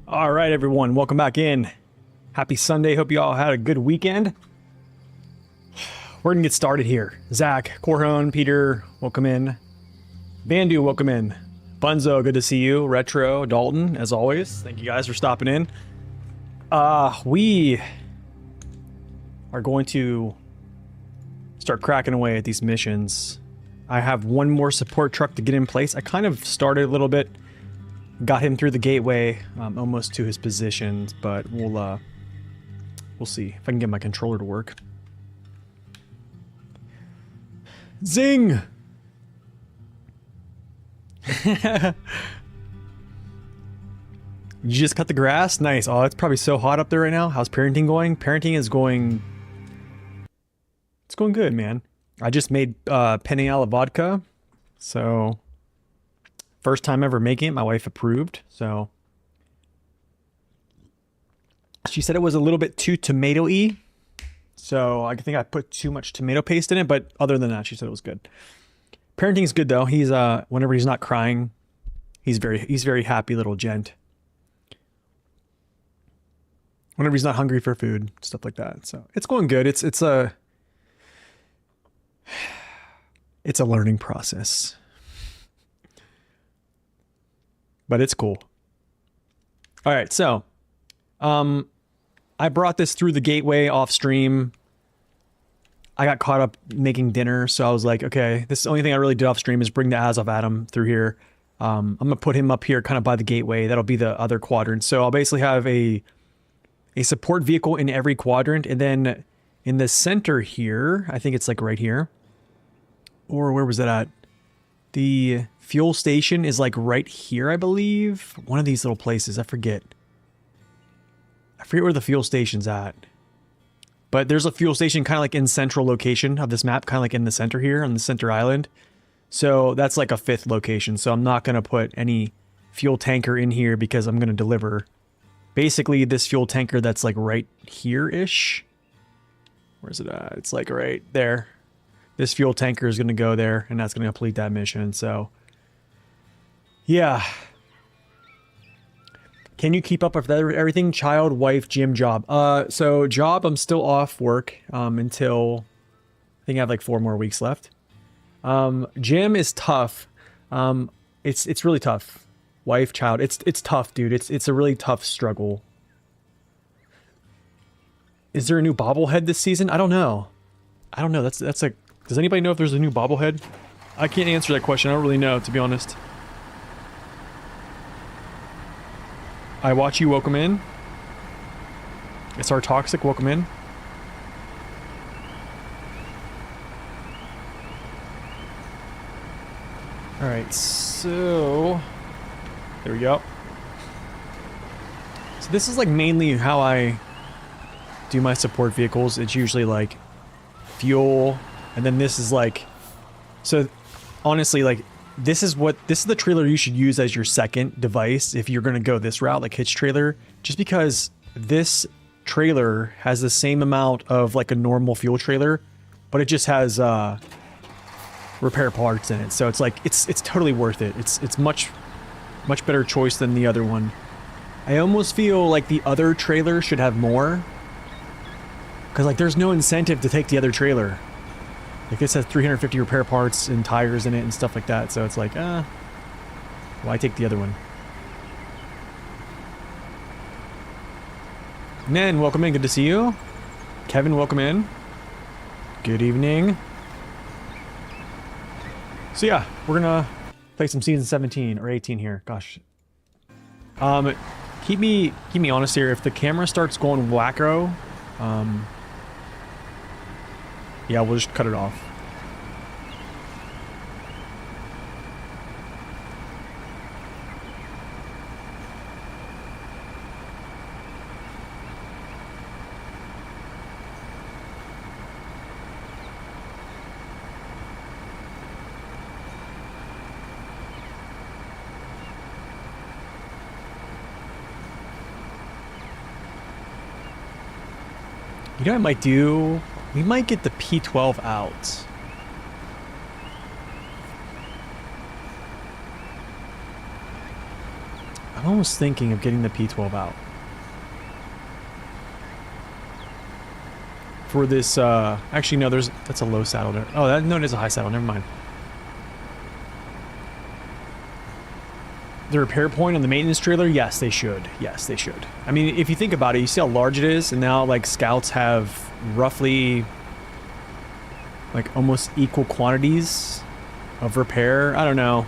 All right, everyone, welcome back in. Happy Sunday. Hope you all had a good weekend. We're gonna get started here. Zach, Corhone, Peter, welcome in. Vandu, welcome in. Bunzo, good to see you. Retro, Dalton, as always. Thank you guys for stopping in. We are going to start cracking away at these missions. I have one more support truck to get in place. I kind of started a little bit. Got him through the gateway, almost to his position, but we'll see if I can get my controller to work. Zing! You just cut the grass? Nice. Oh, it's probably so hot up there right now. How's parenting going? Parenting is going... It's going good, man. I just made penne alla vodka, so... First time ever making it. My wife approved, so... She said it was a little bit too tomato-y, so I think I put too much tomato paste in it, but other than that, she said it was good. Parenting's good, though. He's, whenever he's not crying, he's very happy little gent. Whenever he's not hungry for food, stuff like that. So it's going good. It's a learning process. But it's cool. All right, so I brought this through the gateway off stream. I got caught up making dinner, so I was like, okay, this is the only thing I really did off stream is bring the Azov Atom through here. I'm gonna put him up here kind of by the gateway. That'll be the other quadrant. So I'll basically have a support vehicle in every quadrant, and then in the center here, I think it's like right here. Or where was that at? The fuel station is like right here, I believe. One of these little places, I forget. I forget where the fuel station's at. But there's a fuel station kind of like in central location of this map, kind of like in the center here on the center island. So that's like a 5th location. So I'm not going to put any fuel tanker in here because I'm going to deliver basically this fuel tanker that's like right here-ish. Where's it at? It's like right there. This fuel tanker is going to go there, and that's going to complete that mission, so... Yeah. Can you keep up with everything? Child, wife, gym, job. So job, I'm still off work, until... I think I have like 4 more weeks left. Gym is tough. It's really tough. Wife, child, it's tough, dude. It's a really tough struggle. Is there a new bobblehead this season? I don't know. That's like... Does anybody know if there's a new bobblehead? I can't answer that question. I don't really know, to be honest. I watch you. Welcome in. It's our toxic. Welcome in. Alright, so... There we go. So this is like mainly how I do my support vehicles. It's usually like fuel... And then this is like, so honestly, like this is the trailer you should use as your second device if you're going to go this route, like hitch trailer, just because this trailer has the same amount of like a normal fuel trailer, but it just has repair parts in it. So it's like, it's totally worth it. It's much better choice than the other one. I almost feel like the other trailer should have more, because like there's no incentive to take the other trailer. Like this has 350 repair parts and tires in it and stuff like that, so it's like, why take the other one? Nen, welcome in, good to see you. Kevin, welcome in. Good evening. So yeah, we're gonna play some season 17 or 18 here. Gosh. Keep me honest here. If the camera starts going wacko, yeah, we'll just cut it off. You know what I might do? We might get the P12 out. I'm almost thinking of getting the P12 out. For this, actually no, that's a low saddle there. Oh, no, it is a high saddle, never mind. The repair point on the maintenance trailer? Yes, they should. Yes, they should. I mean, if you think about it, you see how large it is, and now, like, scouts have roughly, like, almost equal quantities of repair. I don't know.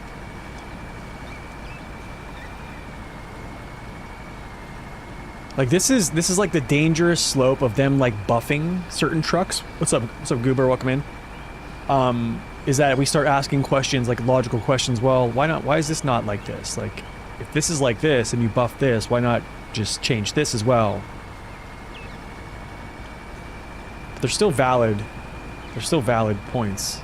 Like, this is like the dangerous slope of them, like, buffing certain trucks. What's up, Goober? Welcome in. Is that we start asking questions, like logical questions. Well, why not? Why is this not like this? Like, if this is like this and you buff this, why not just change this as well? But they're still valid. They're still valid points.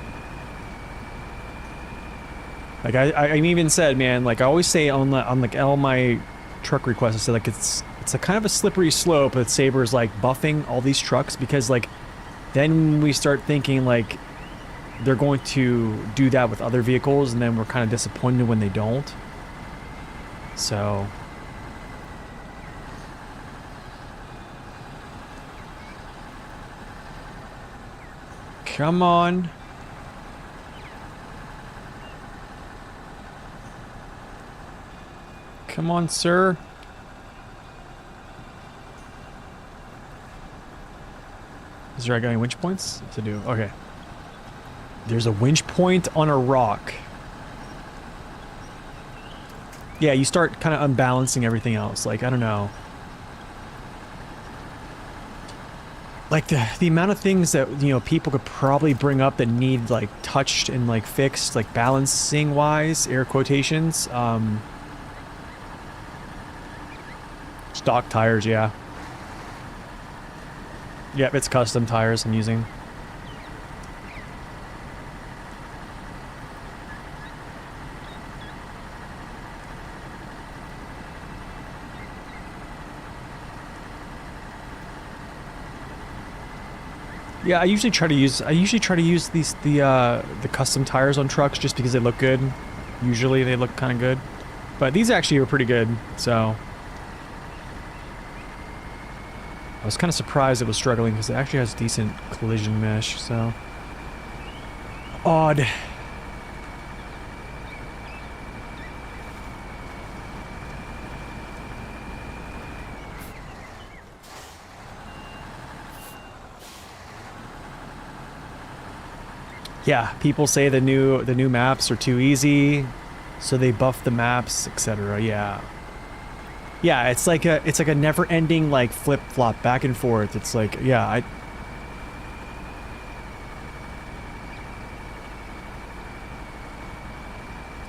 Like I even said, man, like I always say on like all my truck requests, I said like it's a kind of a slippery slope that Saber's like buffing all these trucks, because like then we start thinking like they're going to do that with other vehicles, and then we're kind of disappointed when they don't. So come on. Come on, sir. Is there any winch points to do? Okay. There's a winch point on a rock. Yeah, you start kind of unbalancing everything else. Like, I don't know. Like, the amount of things that, you know, people could probably bring up that need, like, touched and, like, fixed, like, balancing-wise, air quotations. Stock tires, yeah. Yep, it's custom tires I'm using. Yeah, I usually try to use the custom tires on trucks just because they look good. Usually they look kind of good, but these actually are pretty good. So I was kind of surprised it was struggling because it actually has decent collision mesh. So odd. Yeah, people say the new maps are too easy, so they buff the maps, etc. Yeah. Yeah, it's like a never-ending like flip-flop back and forth. It's like, yeah,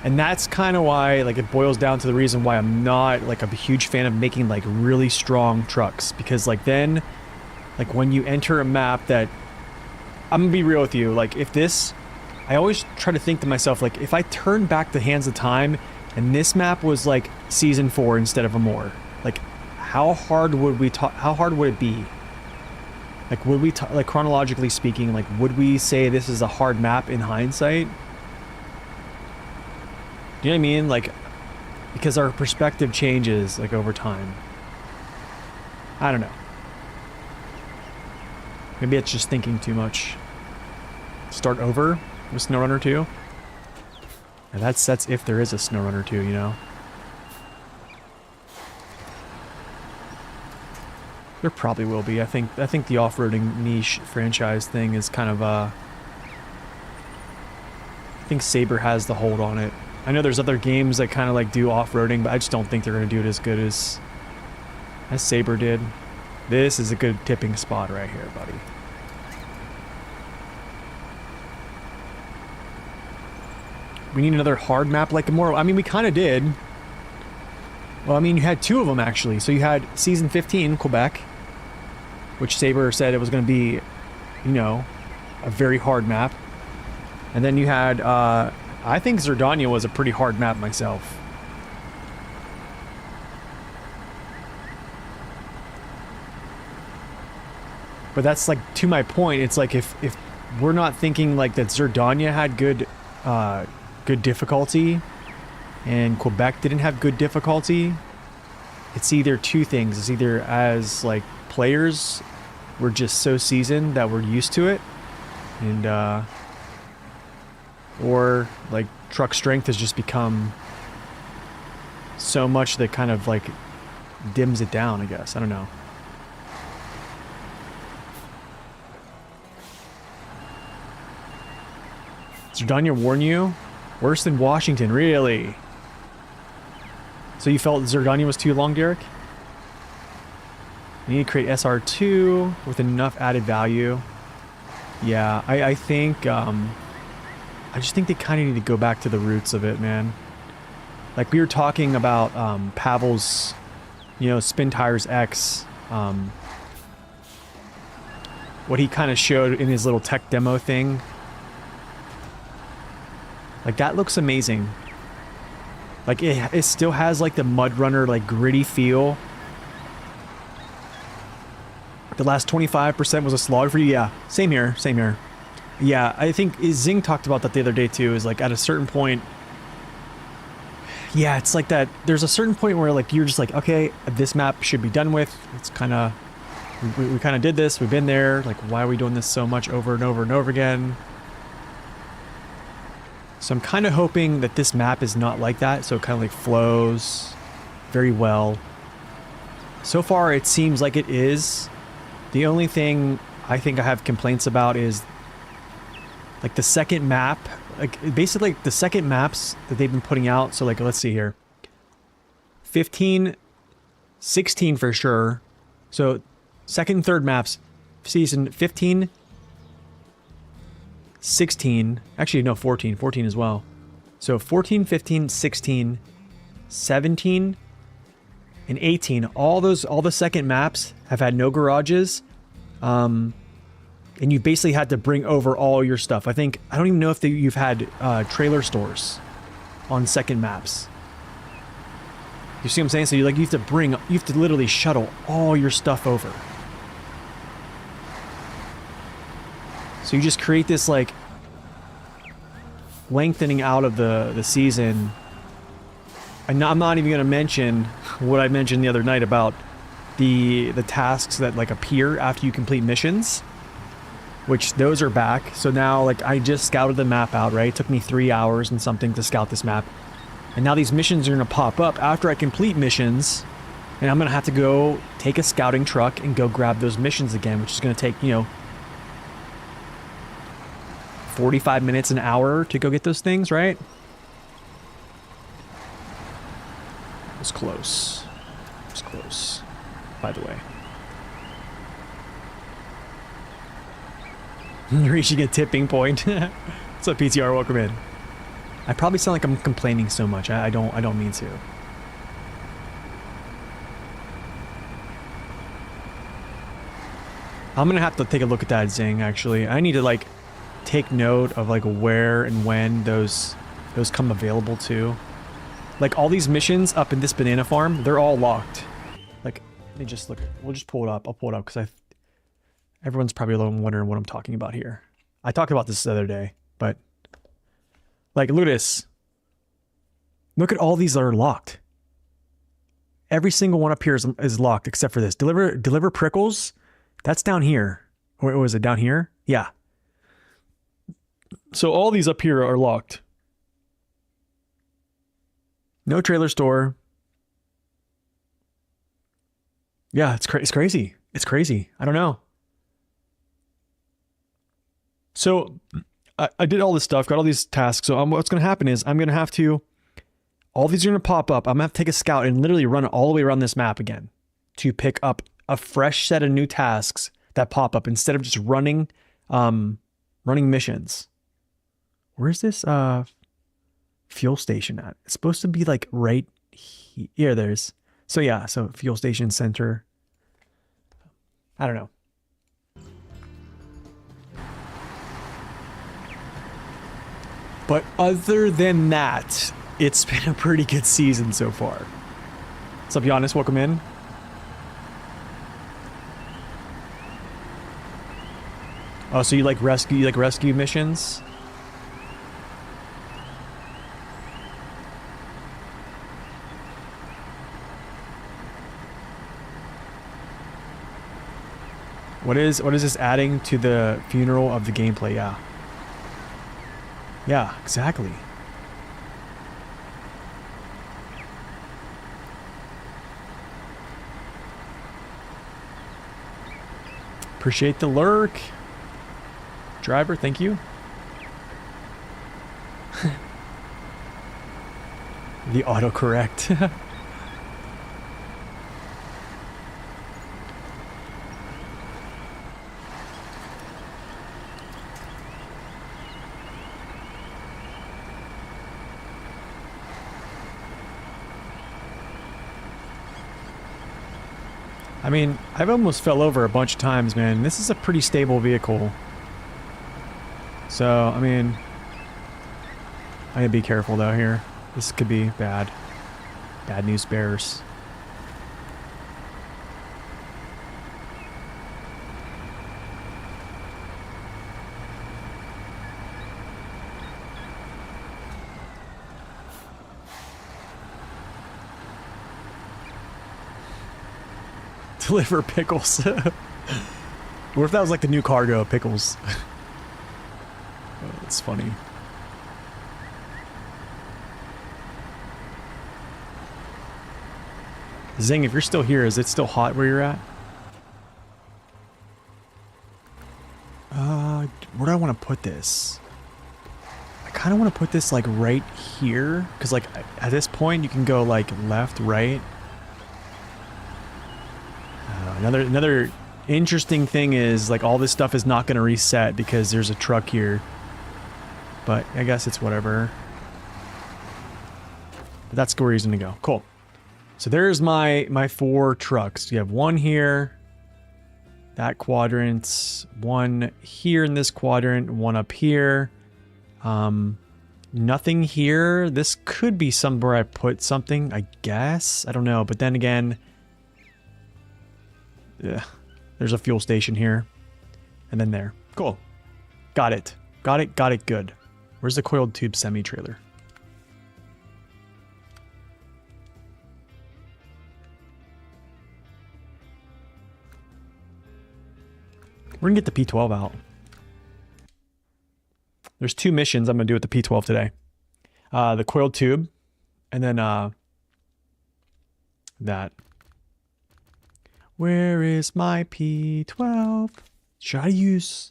and that's kind of why, like, it boils down to the reason why I'm not like a huge fan of making like really strong trucks, because like then, like when you enter a map that, I'm gonna be real with you, like if this, I always try to think to myself, like if I turn back the hands of time and this map was like season 4 instead of Amore, like how hard would it be? Like would we, like chronologically speaking, like would we say this is a hard map in hindsight? Do you know what I mean? Like, because our perspective changes like over time. I don't know. Maybe it's just thinking too much. Start over with SnowRunner 2? And that's if there is a SnowRunner 2, you know? There probably will be. I think the off-roading niche franchise thing is kind of I think Saber has the hold on it. I know there's other games that kind of like do off-roading, but I just don't think they're going to do it as good as Saber did. This is a good tipping spot right here, buddy. We need another hard map like Amore. I mean, we kind of did. Well, I mean, you had 2 of them, actually. So you had Season 15, Quebec, which Saber said it was going to be, you know, a very hard map. And then you had, I think Zerdania was a pretty hard map myself. But that's like, to my point, it's like if we're not thinking like that Zerdania had good difficulty and Quebec didn't have good difficulty, it's either two things. It's either as like players, we're just so seasoned that we're used to it, and or like truck strength has just become so much that kind of like dims it down, I guess. I don't know. Zerdania warn you? Worse than Washington, really? So you felt Zerdania was too long, Derek? You need to create SR2 with enough added value. Yeah, I think, I just think they kind of need to go back to the roots of it, man. Like we were talking about, Pavel's, you know, Spin Tires X, what he kind of showed in his little tech demo thing. Like that looks amazing. Like it still has like the Mud Runner like gritty feel. The last 25% was a slog for you. Yeah, same here, same here. Yeah, I think Zing talked about that the other day too. Is like at a certain point. Yeah, it's like that. There's a certain point where like you're just like, okay, this map should be done with. It's kind of we kind of did this. We've been there. Like, why are we doing this so much over and over and over again? So I'm kind of hoping that this map is not like that, so it kind of like flows very well. So far, it seems like it is. The only thing I think I have complaints about is like the second map, like basically like the second maps that they've been putting out. So like, let's see here. 15, 16 for sure. So second and third maps, season 15, 16, actually no, 14 as well. So 14, 15, 16, 17, and 18, all the second maps have had no garages, and you basically had to bring over all your stuff. I don't even know if you've had trailer stores on second maps. You see what I'm saying? So you have to literally shuttle all your stuff over. So you just create this like lengthening out of the season. And I'm not even going to mention what I mentioned the other night about the tasks that like appear after you complete missions, which those are back. So now like I just scouted the map out, right? It took me 3 hours and something to scout this map. And now these missions are going to pop up after I complete missions, and I'm going to have to go take a scouting truck and go grab those missions again, which is going to take, you know, 45 minutes, an hour to go get those things, right? It was close. It was close, by the way. Reaching a tipping point. What's up, PTR? Welcome in. I probably sound like I'm complaining so much. I don't mean to. I'm gonna have to take a look at that, Zing, actually. I need to like take note of like where and when those come available to. Like all these missions up in this banana farm, they're all locked. Like, let me just look. We'll just pull it up. I'll pull it up because everyone's probably a little wondering what I'm talking about here. I talked about this the other day, but like, look at this. Look at all these that are locked. Every single one up here is locked except for this. Deliver Prickles. That's down here. Or was it down here? Yeah. So all these up here are locked. No trailer store. Yeah, it's crazy. It's crazy. I don't know. So I did all this stuff, got all these tasks. So what's going to happen is I'm going to have to, all these are going to pop up. I'm going to have to take a scout and literally run it all the way around this map again to pick up a fresh set of new tasks that pop up instead of just running missions. Where's this fuel station at? It's supposed to be like right here. There's, so yeah, so fuel station center. I don't know. But other than that, it's been a pretty good season so far. What's up, Giannis? Welcome in. Oh, so you like rescue missions? What is this adding to the funeral of the gameplay? Yeah. Yeah, exactly. Appreciate the lurk. Driver, thank you. The autocorrect. I mean, I've almost fell over a bunch of times, man. This is a pretty stable vehicle. So, I mean, I gotta be careful though here. This could be bad. Bad news bears. Deliver pickles. What if that was like the new cargo, pickles? Oh, that's funny. Zing, if you're still here, is it still hot where you're at? Where do I want to put this? I kind of want to put this like right here, because like at this point you can go like left, right. Another interesting thing is like all this stuff is not going to reset because there's a truck here. But I guess it's whatever. But that's where he's going to go. Cool. So there's my 4 trucks. You have one here, that quadrant, one here in this quadrant, one up here. Nothing here. This could be somewhere I put something, I guess. I don't know. But then again, yeah, there's a fuel station here. And then there. Cool. Got it. Got it. Got it. Good. Where's the coiled tube semi-trailer? We're gonna get the P12 out. There's 2 missions I'm gonna do with the P12 today. The coiled tube, and then that. Where is my P12? Should I use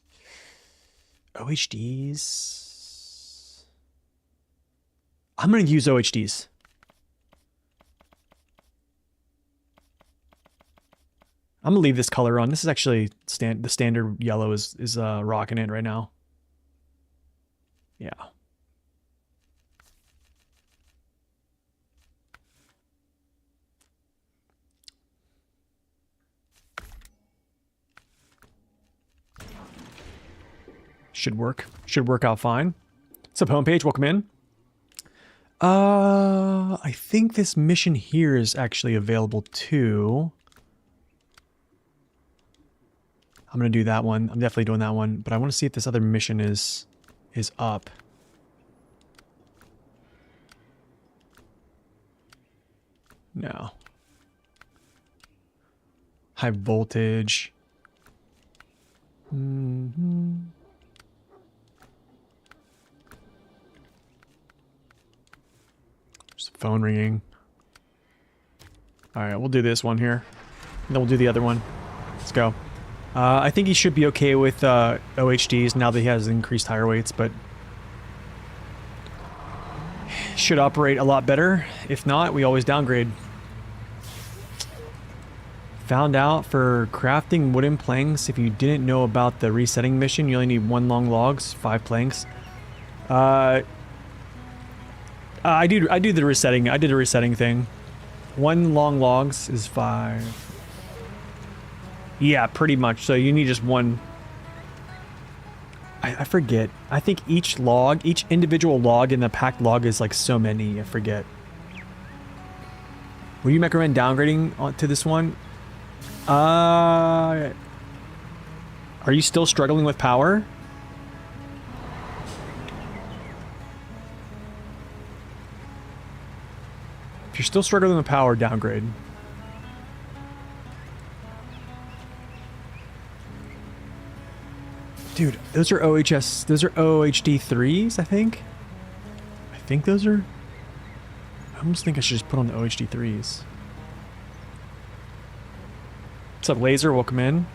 OHDs? I'm gonna use OHDs. I'm gonna leave this color on. This is actually the standard yellow is rocking it right now. Yeah. Should work. Should work out fine. What's up, homepage? Welcome in. I think this mission here is actually available too. I'm gonna do that one. I'm definitely doing that one, but I want to see if this other mission is up. No. High voltage. Mm-hmm. There's the phone ringing. All right, we'll do this one here. And then we'll do the other one. Let's go. I think he should be okay with OHDs now that he has increased tire weights, but should operate a lot better. If not, we always downgrade. Found out for crafting wooden planks, if you didn't know about the resetting mission, you only need 1 long logs, 5 planks. I do the resetting. I did a resetting thing. 1 long logs is 5. Yeah, pretty much. So you need just 1. I forget. I think each individual log in the packed log is like so many. I forget. Would you recommend downgrading to this one? Are you still struggling with power? If you're still struggling with power, downgrade. Dude, those are OHS, those are OHD 3s, I think. I think those are... I almost think I should just put on the OHD 3s. What's up, Laser? Welcome in.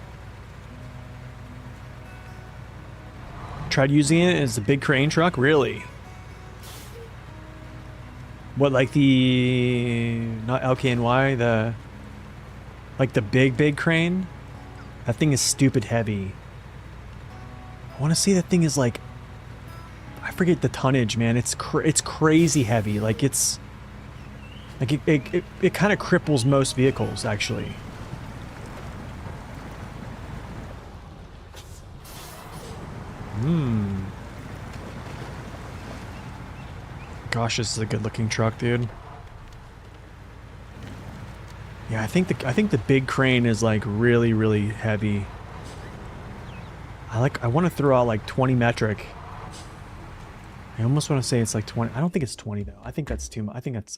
Tried using it as a big crane truck? Really? What, like the... not LKNY, the... like the big crane? That thing is stupid heavy. I want to say that thing is like... I forget the tonnage, man. It's crazy heavy. Like it's... like it kind of cripples most vehicles, actually. Gosh, this is a good-looking truck, dude. Yeah, I think the big crane is like really heavy. I want to throw out like 20 metric. I almost want to say it's like 20. I don't think it's 20 though. I think that's too much. I think that's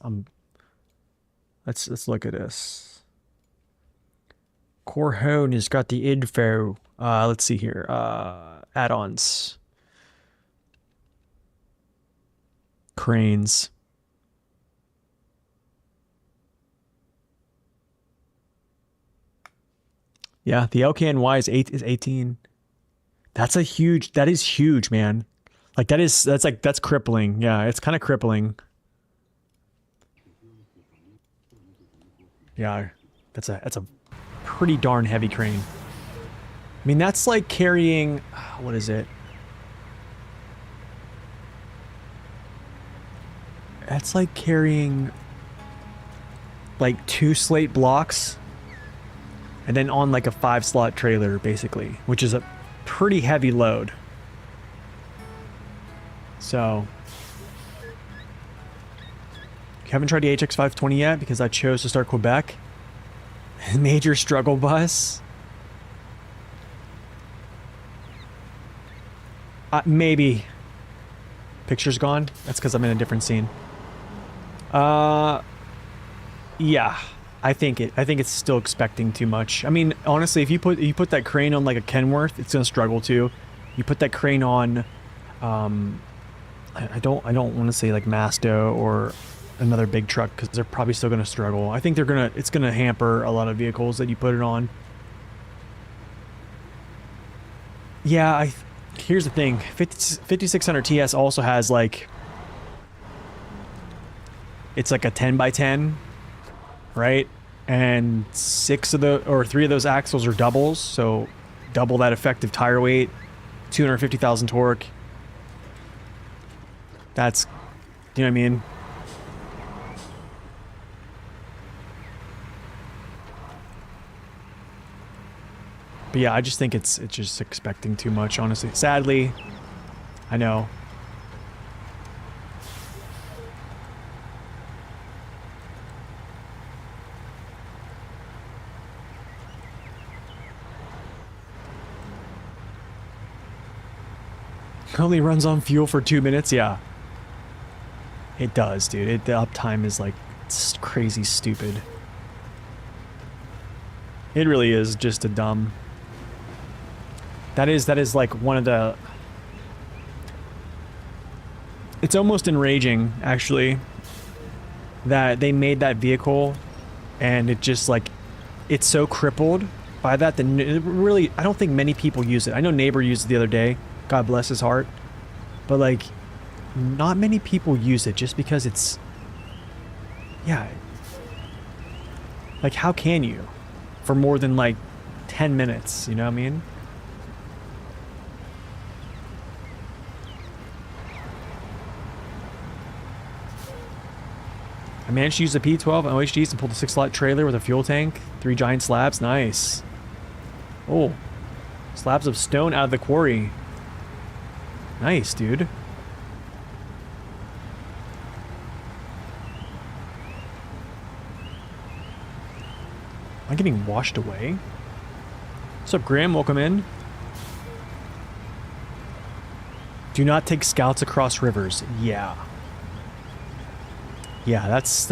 let's look at this. Corhone has got the info. Let's see here. Add-ons. Cranes. Yeah, the LKNY is 18. That is huge, man. Like that's crippling. Yeah, it's kind of crippling. Yeah, that's a pretty darn heavy crane. I mean, that's like carrying, what is it? That's like carrying like 2 slate blocks and then on like a 5-slot trailer, basically, which is a pretty heavy load. So, you haven't tried the HX520 yet because I chose to start Quebec. Major struggle bus. Maybe. Picture's gone? That's because I'm in a different scene. Yeah. I think it's still expecting too much. I mean, honestly, if you put that crane on like a Kenworth, it's gonna struggle too. You put that crane on, I don't want to say like Masto or another big truck because they're probably still gonna struggle. I think it's gonna hamper a lot of vehicles that you put it on. Yeah, here's the thing. 5600 TS also has like, it's like a 10x10. Right? And 3 of those axles are doubles, so double that effective tire weight, 250,000 torque. That's, you know what I mean? But yeah, I just think it's just expecting too much, honestly. Sadly, I know. Only runs on fuel for 2 minutes, yeah. It does, dude. The uptime is like crazy stupid. It really is just a dumb. That is like one of the. It's almost enraging, actually, that they made that vehicle, and it just like, it's so crippled by that. Really, I don't think many people use it. I know Neighbor used it the other day. God bless his heart. But like, not many people use it just because it's... Yeah. Like, how can you? For more than like 10 minutes, you know what I mean? I managed to use the P12 and OHDs and pulled a 6-slot trailer with a fuel tank. 3 giant slabs. Nice. Oh. Slabs of stone out of the quarry. Nice, dude. Am I getting washed away? What's up, Graham? Welcome in. Do not take scouts across rivers. Yeah. Yeah, that's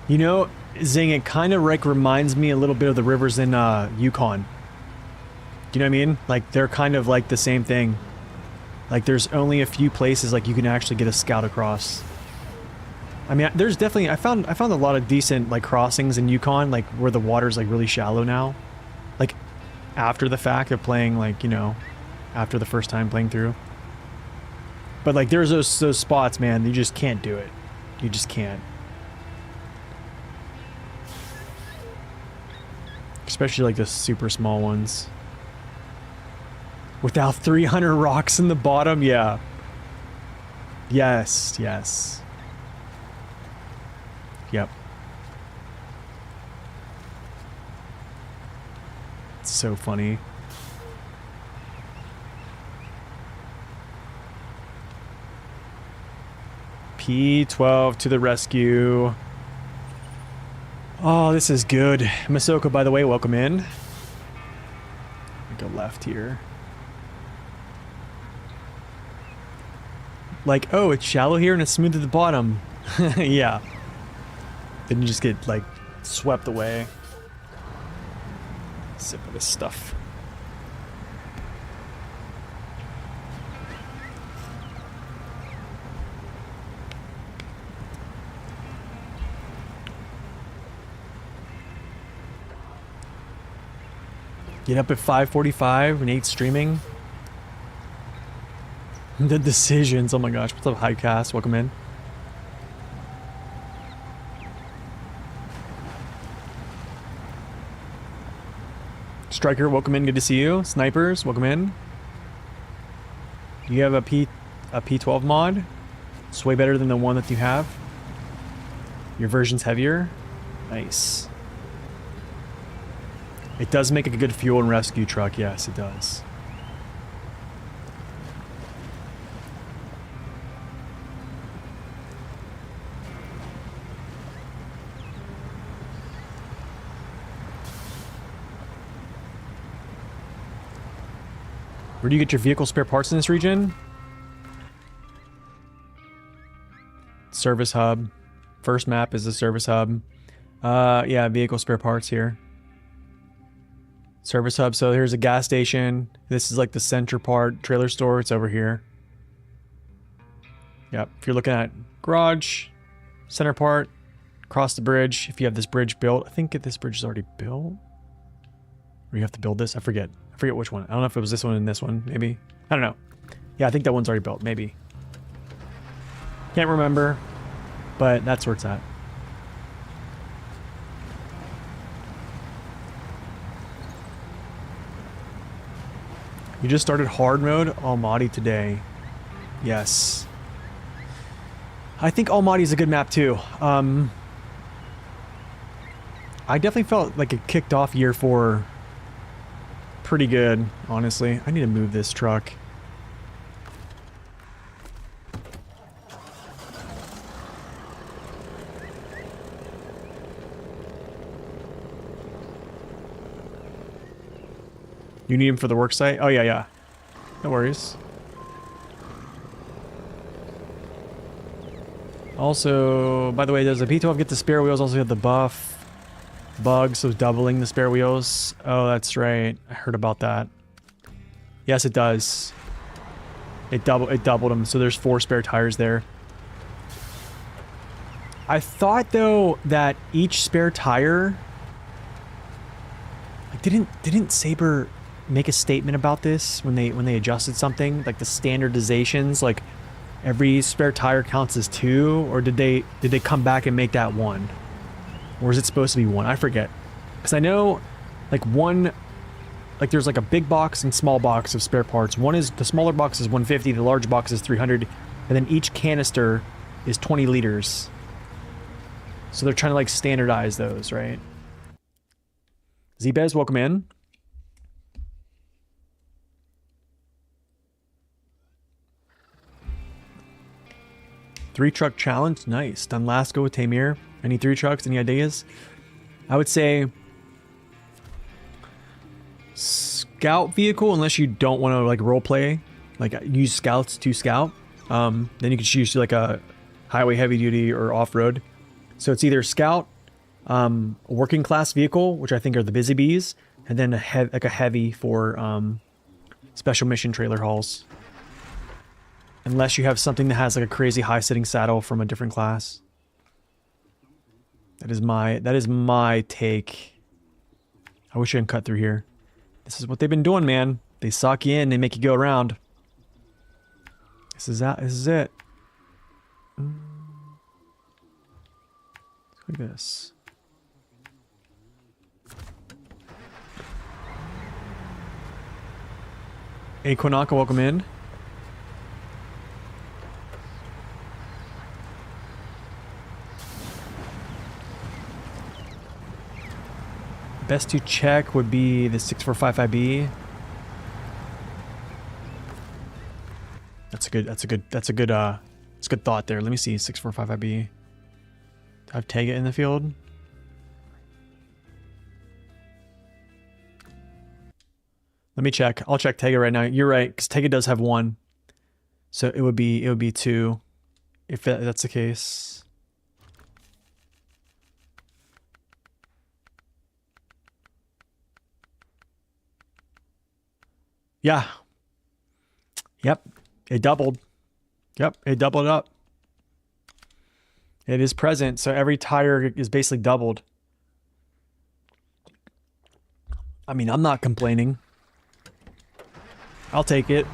you know, Zing, it kind of like reminds me a little bit of the rivers in Yukon. Do you know what I mean? Like, they're kind of like the same thing. Like, there's only a few places like you can actually get a scout across. I mean, there's definitely, I found a lot of decent like crossings in Yukon, like where the water's like really shallow now. Like after the fact of playing, like, you know, after the first time playing through. But like there's those spots, man, you just can't do it. You just can't. Especially like the super small ones. Without 300 rocks in the bottom, yeah. Yes, yes. Yep. It's so funny. P12 to the rescue. Oh, this is good. Masoko, by the way, welcome in. Go left here. Like, oh, it's shallow here and it's smooth at the bottom. Yeah. Then you just get, like, swept away. Sip of this stuff. Get up at 5:45, Nate's streaming. The decisions, oh my gosh. What's up, Highcast? Welcome in. Striker, welcome in. Good to see you. Snipers, welcome in. You have a P12 mod. It's way better than the one that you have. Your version's heavier. Nice. It does make a good fuel and rescue truck. Yes, it does. Where do you get your vehicle spare parts in this region? Service hub. First map is the service hub. Yeah, vehicle spare parts here. Service hub. So here's a gas station. This is like the center part. Trailer store. It's over here. Yep. If you're looking at garage, center part, across the bridge. If you have this bridge built, I think this bridge is already built. Or you have to build this. I forget which one. I don't know if it was this one and this one, maybe. I don't know. Yeah, I think that one's already built, maybe. Can't remember, but that's where it's at. You just started hard mode Almaty today. Yes. I think Almaty is a good map too. I definitely felt like it kicked off year 4 pretty good, honestly. I need to move this truck. You need him for the work site? Oh, yeah, yeah. No worries. Also, by the way, does the P12 get the spare wheels? Also have the buff. Bug, so doubling the spare wheels. Oh, that's right. I heard about that. Yes, it does. It doubled them, so there's 4 spare tires there. I thought though that each spare tire, like, didn't Saber make a statement about this when they adjusted something, like the standardizations, like every spare tire counts as 2, or did they come back and make that 1? Or is it supposed to be 1? I forget. Because I know, like, there's like a big box and small box of spare parts. The smaller box is 150, the large box is 300, and then each canister is 20 liters. So they're trying to, like, standardize those, right? Zbez, welcome in. Three truck challenge, nice. Done last go with Tamir. Any 3 trucks? Any ideas? I would say scout vehicle, unless you don't want to like role play, like use scouts to scout. Then you can choose like a highway heavy duty or off road. So it's either scout, a working class vehicle, which I think are the busy bees, And then like a heavy for special mission trailer hauls. Unless you have something that has like a crazy high sitting saddle from a different class. That is my take. I wish I could cut through here. This is what they've been doing, man. They sock you in, they make you go around. This is it. Let's look at this. Hey, Konaka, welcome in. Best to check would be the 6455B. That's a good thought there. Let me see 6455B. Do I have Tega in the field? Let me check. I'll check Tega right now. You're right, because Tega does have one. So it would be 2 if that's the case. Yeah. Yep. It doubled. Yep. It doubled up. It is present. So every tire is basically doubled. I mean, I'm not complaining. I'll take it.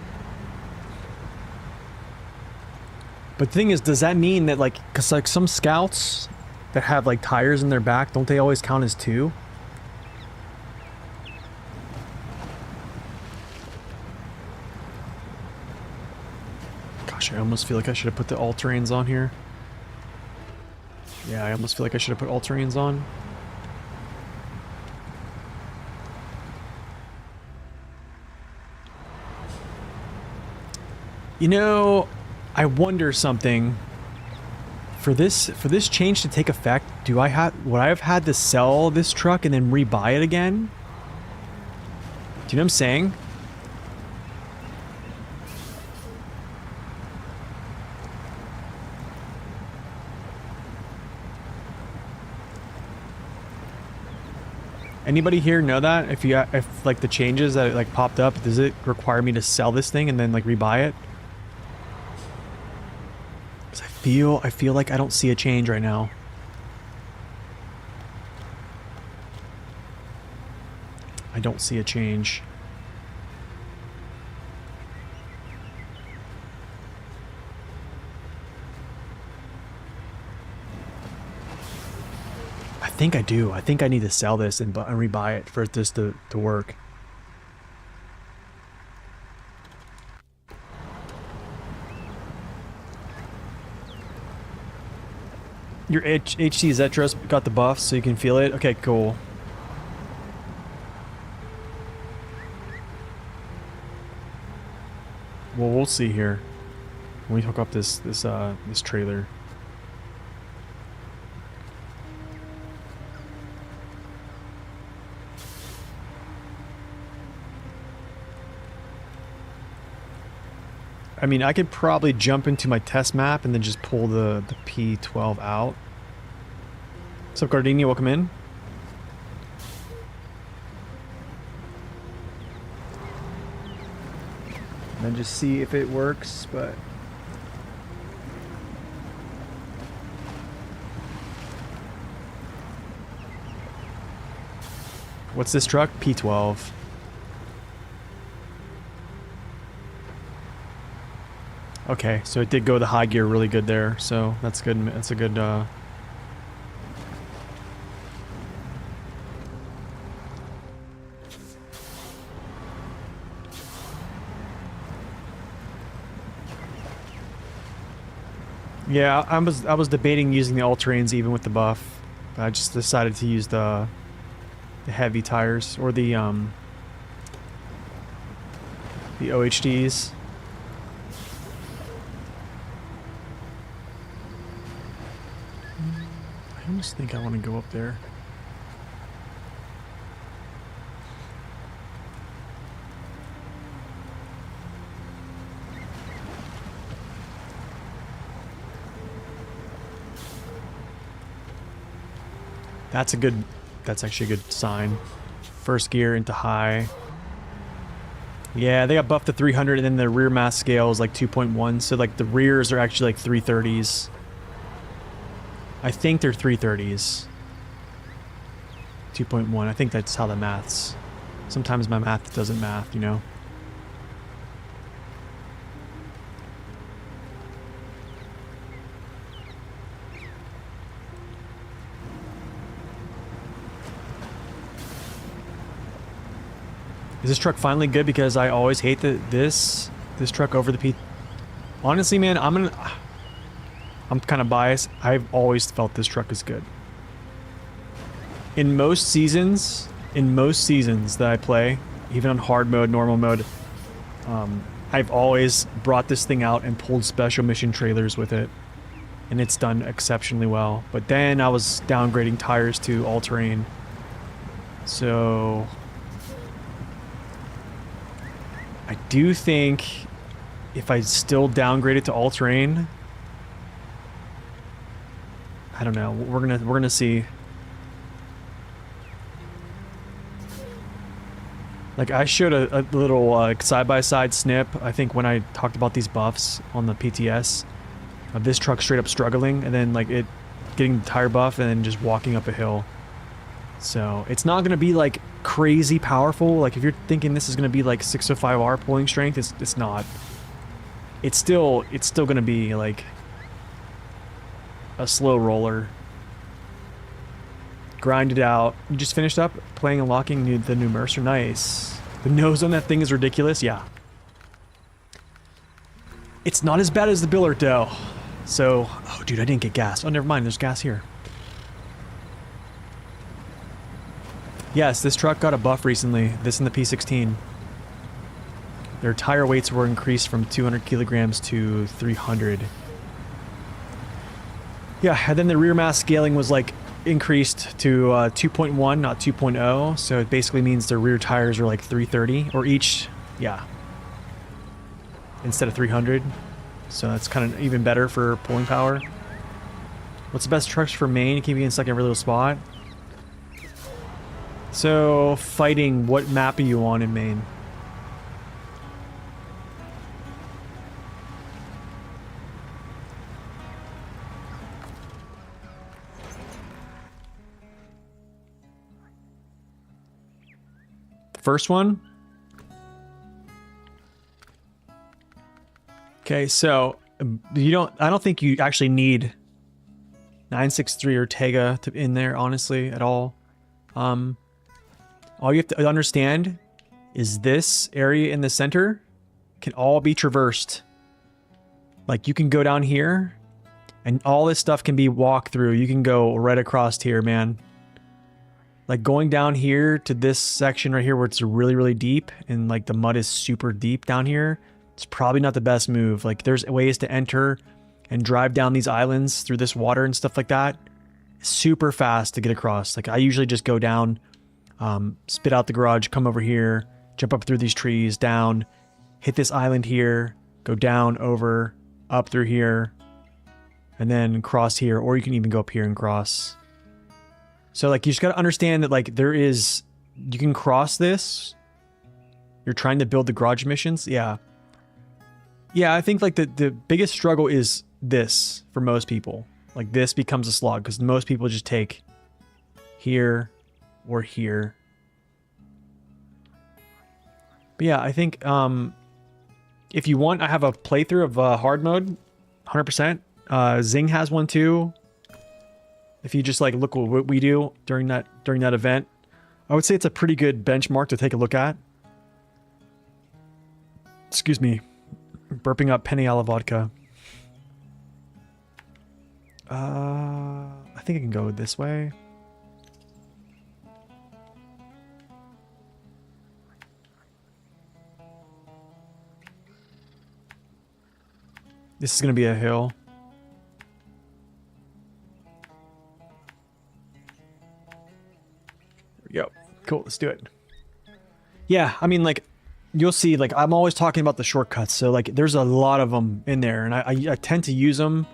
But the thing is, does that mean that like, cause like some scouts that have like tires in their back, don't they always count as 2? I almost feel like I should have put the all-terrains on here. Yeah, I almost feel like I should have put all-terrains on. You know, I wonder something. For this change to take effect, would I have had to sell this truck and then rebuy it again? Do you know what I'm saying? Anybody here know that? If like the changes that like popped up, does it require me to sell this thing and then like rebuy it? Because I feel like I don't see a change right now. I don't see a change. I think I do. I think I need to sell this and rebuy it for this to work. Your HT Zetros got the buff so you can feel it? Okay, cool. Well, we'll see here. When we hook up this trailer. I mean, I could probably jump into my test map and then just pull the P12 out. What's up, Gardini? Welcome in. And then just see if it works, but... What's this truck? P12. Okay, so it did go the high gear really good there, so that's good. That's a good, Yeah, I was debating using the all-terrains even with the buff. But I just decided to use the heavy tires or the OHDs. I almost think I want to go up there. That's actually a good sign. First gear into high. Yeah, they got buffed to 300, and then the rear mass scale is like 2.1, so like the rears are actually like 330s. I think they're 330s. 2.1, I think that's how the maths. Sometimes my math doesn't math, you know? Is this truck finally good? Because I always hate this truck over the P. Honestly, man, I'm kind of biased. I've always felt this truck is good. In most seasons that I play, even on hard mode, normal mode, I've always brought this thing out and pulled special mission trailers with it, and it's done exceptionally well. But then I was downgrading tires to all-terrain, so I do think if I still downgrade it to all-terrain, I don't know. We're gonna see. Like, I showed a little side-by-side snip, I think, when I talked about these buffs on the PTS, of this truck straight up struggling, and then like it getting the tire buff and then just walking up a hill. So it's not gonna be like crazy powerful. Like if you're thinking this is gonna be like 605R pulling strength, it's not. It's still gonna be like a slow roller. Grind it out. You just finished up playing and locking the new Mercer. Nice. The nose on that thing is ridiculous. Yeah. It's not as bad as the Billard though. So, oh dude, I didn't get gas. Oh, never mind. There's gas here. Yes, this truck got a buff recently. This and the P16. Their tire weights were increased from 200 kilograms to 300. Yeah, and then the rear mass scaling was like increased to 2.1, not 2.0. So it basically means the rear tires are like 330 or each, yeah, instead of 300. So that's kind of even better for pulling power. What's the best trucks for Maine? Keep you stuck in every little spot. So fighting, what map are you on in Maine? First one. Okay, so I don't think you actually need 963 Ortega in there, honestly, at all. All you have to understand is this area in the center can all be traversed. Like you can go down here and all this stuff can be walked through. You can go right across here, man. Like going down here to this section right here where it's really, really deep and like the mud is super deep down here, it's probably not the best move. Like there's ways to enter and drive down these islands through this water and stuff like that. Super fast to get across. Like I usually just go down, spit out the garage, come over here, jump up through these trees, down, hit this island here, go down, over, up through here, and then cross here, or you can even go up here and cross. So like you just got to understand that like you can cross this. You're trying to build the garage missions. Yeah. Yeah, I think like the biggest struggle is this for most people. Like this becomes a slog because most people just take here or here. But yeah, I think if you want, I have a playthrough of hard mode, 100%. Zing has one too. If you just like look what we do during that event, I would say it's a pretty good benchmark to take a look at. Excuse me, burping up Peniala vodka. I think I can go this way. This is gonna be a hill. Yep. Cool. Let's do it. Yeah. I mean, like, you'll see, like, I'm always talking about the shortcuts. So, like, there's a lot of them in there. And I tend to use them.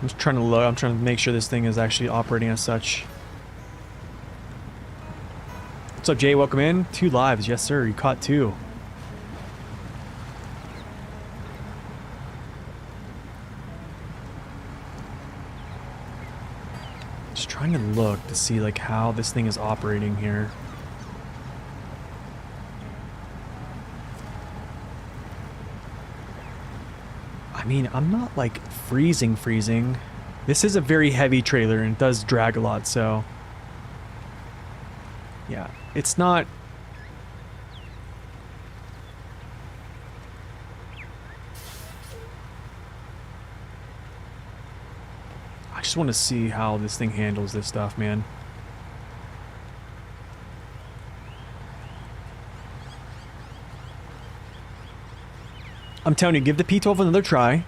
I'm just trying to look. I'm trying to make sure this thing is actually operating as such. What's up, Jay? Welcome in. 2 lives. Yes, sir. You caught 2. Just trying to look to see like how this thing is operating here. I mean, I'm not like freezing. This is a very heavy trailer and it does drag a lot, so yeah, it's not. I just want to see how this thing handles this stuff, man. I'm telling you, give the P12 another try.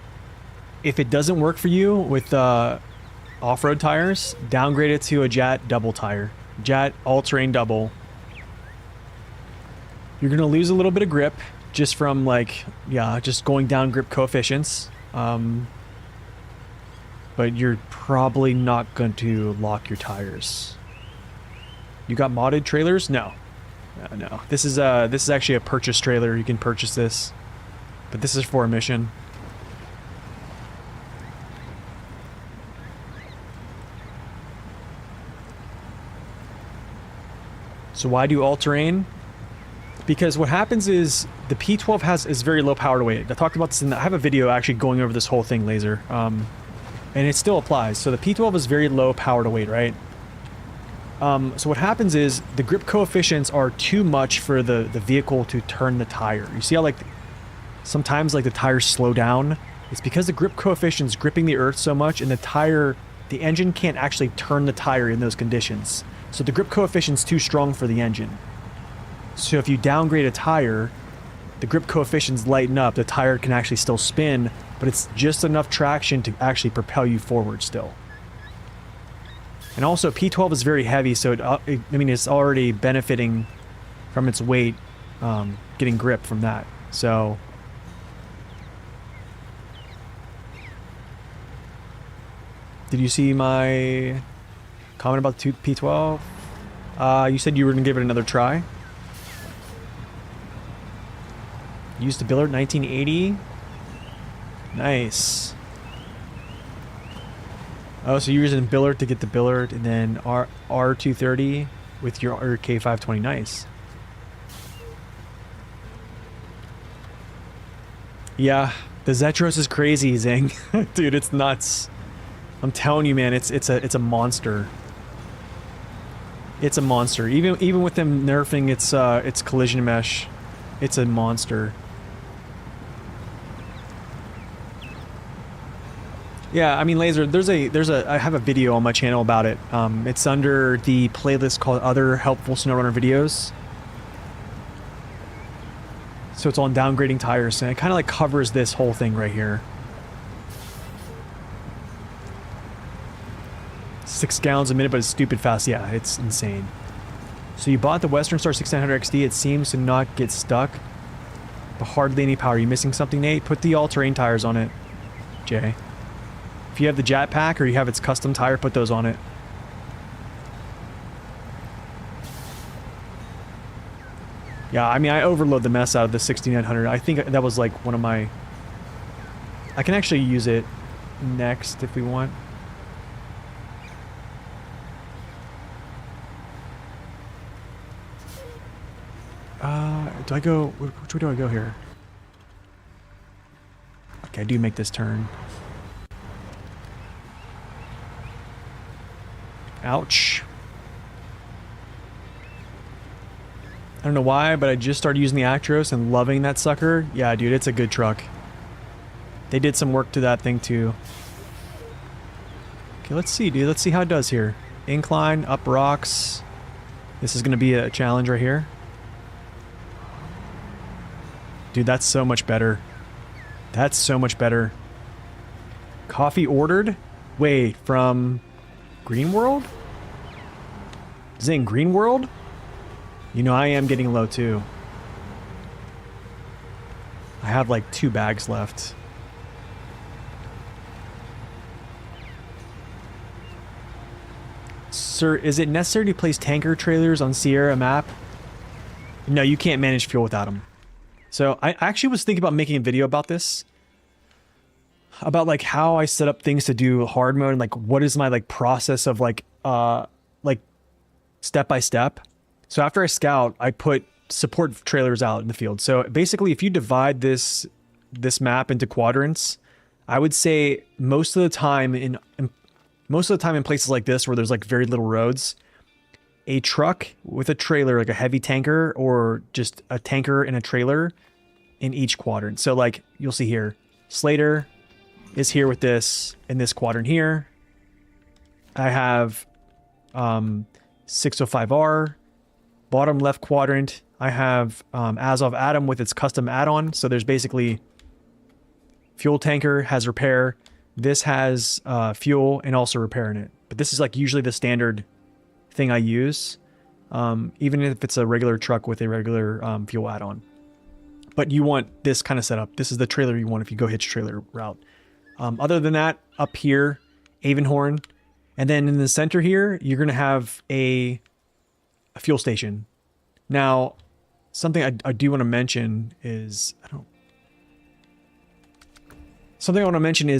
If it doesn't work for you with off-road tires, downgrade it to a Jet double tire. Jet all-terrain double. You're going to lose a little bit of grip just from like, yeah, just going down grip coefficients. But you're probably not going to lock your tires. You got modded trailers? No. No. This is actually a purchase trailer. You can purchase this. But this is for a mission. So why do all-terrain? Because what happens is the P12 is very low power to weight. I talked about this I have a video actually going over this whole thing, Laser. And it still applies. So the P12 is very low power to weight, right? So what happens is the grip coefficients are too much for the vehicle to turn the tire. You see how like sometimes like the tires slow down? It's because the grip coefficient's gripping the earth so much and the engine can't actually turn the tire in those conditions. So the grip coefficient's too strong for the engine. So if you downgrade a tire, the grip coefficients lighten up, the tire can actually still spin, but it's just enough traction to actually propel you forward still. And also P12 is very heavy, so I mean it's already benefiting from its weight, getting grip from that. So did you see my comment about the P12? You said you were going to give it another try. Used the Billard 1980. Nice. Oh, so you're using Billard to get the Billard and then R230 with your K520. Nice. Yeah, the Zetros is crazy, Zing. Dude, it's nuts. I'm telling you, man, it's a monster. It's a monster. Even with them nerfing its collision mesh, it's a monster. Yeah, I mean, Laser, I have a video on my channel about it. It's under the playlist called Other Helpful SnowRunner Videos. So it's on downgrading tires, and it kind of like covers this whole thing right here. 6 gallons a minute, but it's stupid fast. Yeah, it's insane. So you bought the Western Star 6900 XD. It seems to not get stuck, but hardly any power. Are you missing something, Nate? Put the all-terrain tires on it, Jay. If you have the Jet Pack or you have its custom tire, put those on it. Yeah, I mean, I overload the mess out of the 6900. I think that was like one of my... I can actually use it next if we want. Do I go... Which way do I go here? Okay, I do make this turn. Ouch. I don't know why, but I just started using the Actros and loving that sucker. Yeah, dude, it's a good truck. They did some work to that thing, too. Okay, let's see, dude. Let's see how it does here. Incline, up rocks. This is going to be a challenge right here. Dude, that's so much better. That's so much better. Coffee ordered? Wait, from Green World? Zing, Green World? You know, I am getting low too. I have like 2 bags left. Sir, is it necessary to place tanker trailers on Sierra map? No, you can't manage fuel without them. So I actually was thinking about making a video about this. About like how I set up things to do hard mode and like what is my like process of like step by step. So after I scout, I put support trailers out in the field. So basically if you divide this map into quadrants, I would say most of the time in places like this where there's like very little roads, a truck with a trailer, like a heavy tanker, or just a tanker and a trailer in each quadrant. So like you'll see here, Slater is here with this in this quadrant here. I have 605R, bottom left quadrant. I have Azov Atom with its custom add-on. So there's basically fuel tanker has repair. This has fuel and also repair in it. But this is like usually the standard thing I use, even if it's a regular truck with a regular fuel add-on. But you want this kind of setup. This is the trailer you want if you go hitch trailer route. Other than that, up here, Avonhorn. And then in the center here, you're going to have a fuel station. Now, something I do want to mention is,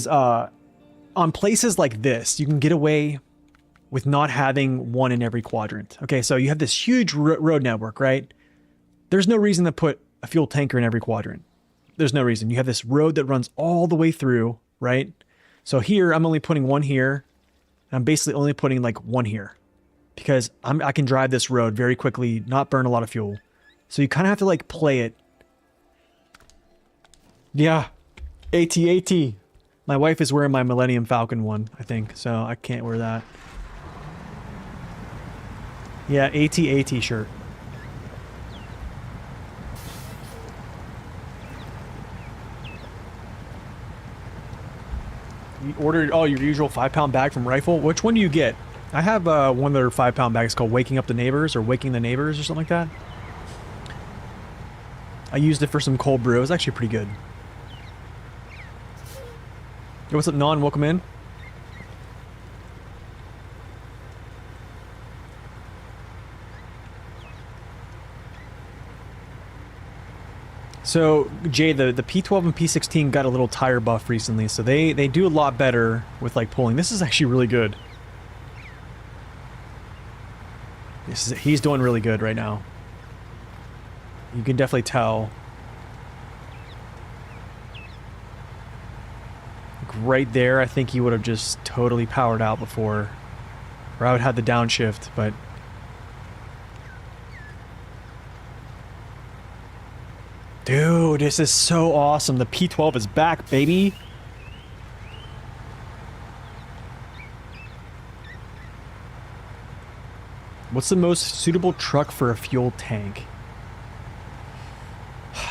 on places like this, you can get away with not having one in every quadrant. Okay, so you have this huge road network, right? There's no reason to put a fuel tanker in every quadrant. There's no reason. You have this road that runs all the way through, right? So here, I'm only putting one here. And I'm basically only putting like one here. Because I can drive this road very quickly, not burn a lot of fuel. So you kind of have to like play it. Yeah. AT. My wife is wearing my Millennium Falcon one, I think. So I can't wear that. Yeah, AT shirt. You ordered, your usual 5-pound bag from Rifle? Which one do you get? I have one of their 5-pound bags called Waking Up the Neighbors or Waking the Neighbors or something like that. I used it for some cold brew. It was actually pretty good. Yo, what's up, Non? Welcome in. So, Jay, the P12 and P16 got a little tire buff recently, so they do a lot better with, like, pulling. This is actually really good. He's doing really good right now. You can definitely tell. Like right there, I think he would have just totally powered out before. Or I would have the downshift, but... Dude, this is so awesome. The P12 is back, baby. What's the most suitable truck for a fuel tank?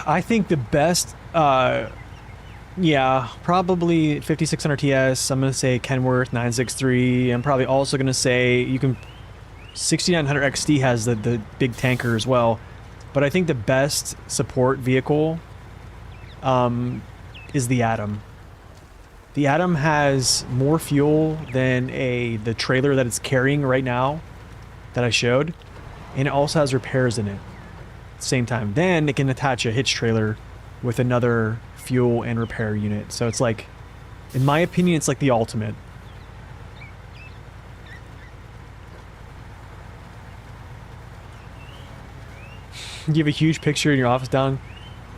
I think the best, yeah, probably 5600 TS. I'm going to say Kenworth 963. I'm probably also going to say you can... 6900 XT has the big tanker as well. But I think the best support vehicle is the Atom. The Atom has more fuel than the trailer that it's carrying right now that I showed. And it also has repairs in it at the same time. Then it can attach a hitch trailer with another fuel and repair unit. So it's like, in my opinion, it's like the ultimate. You have a huge picture in your office down,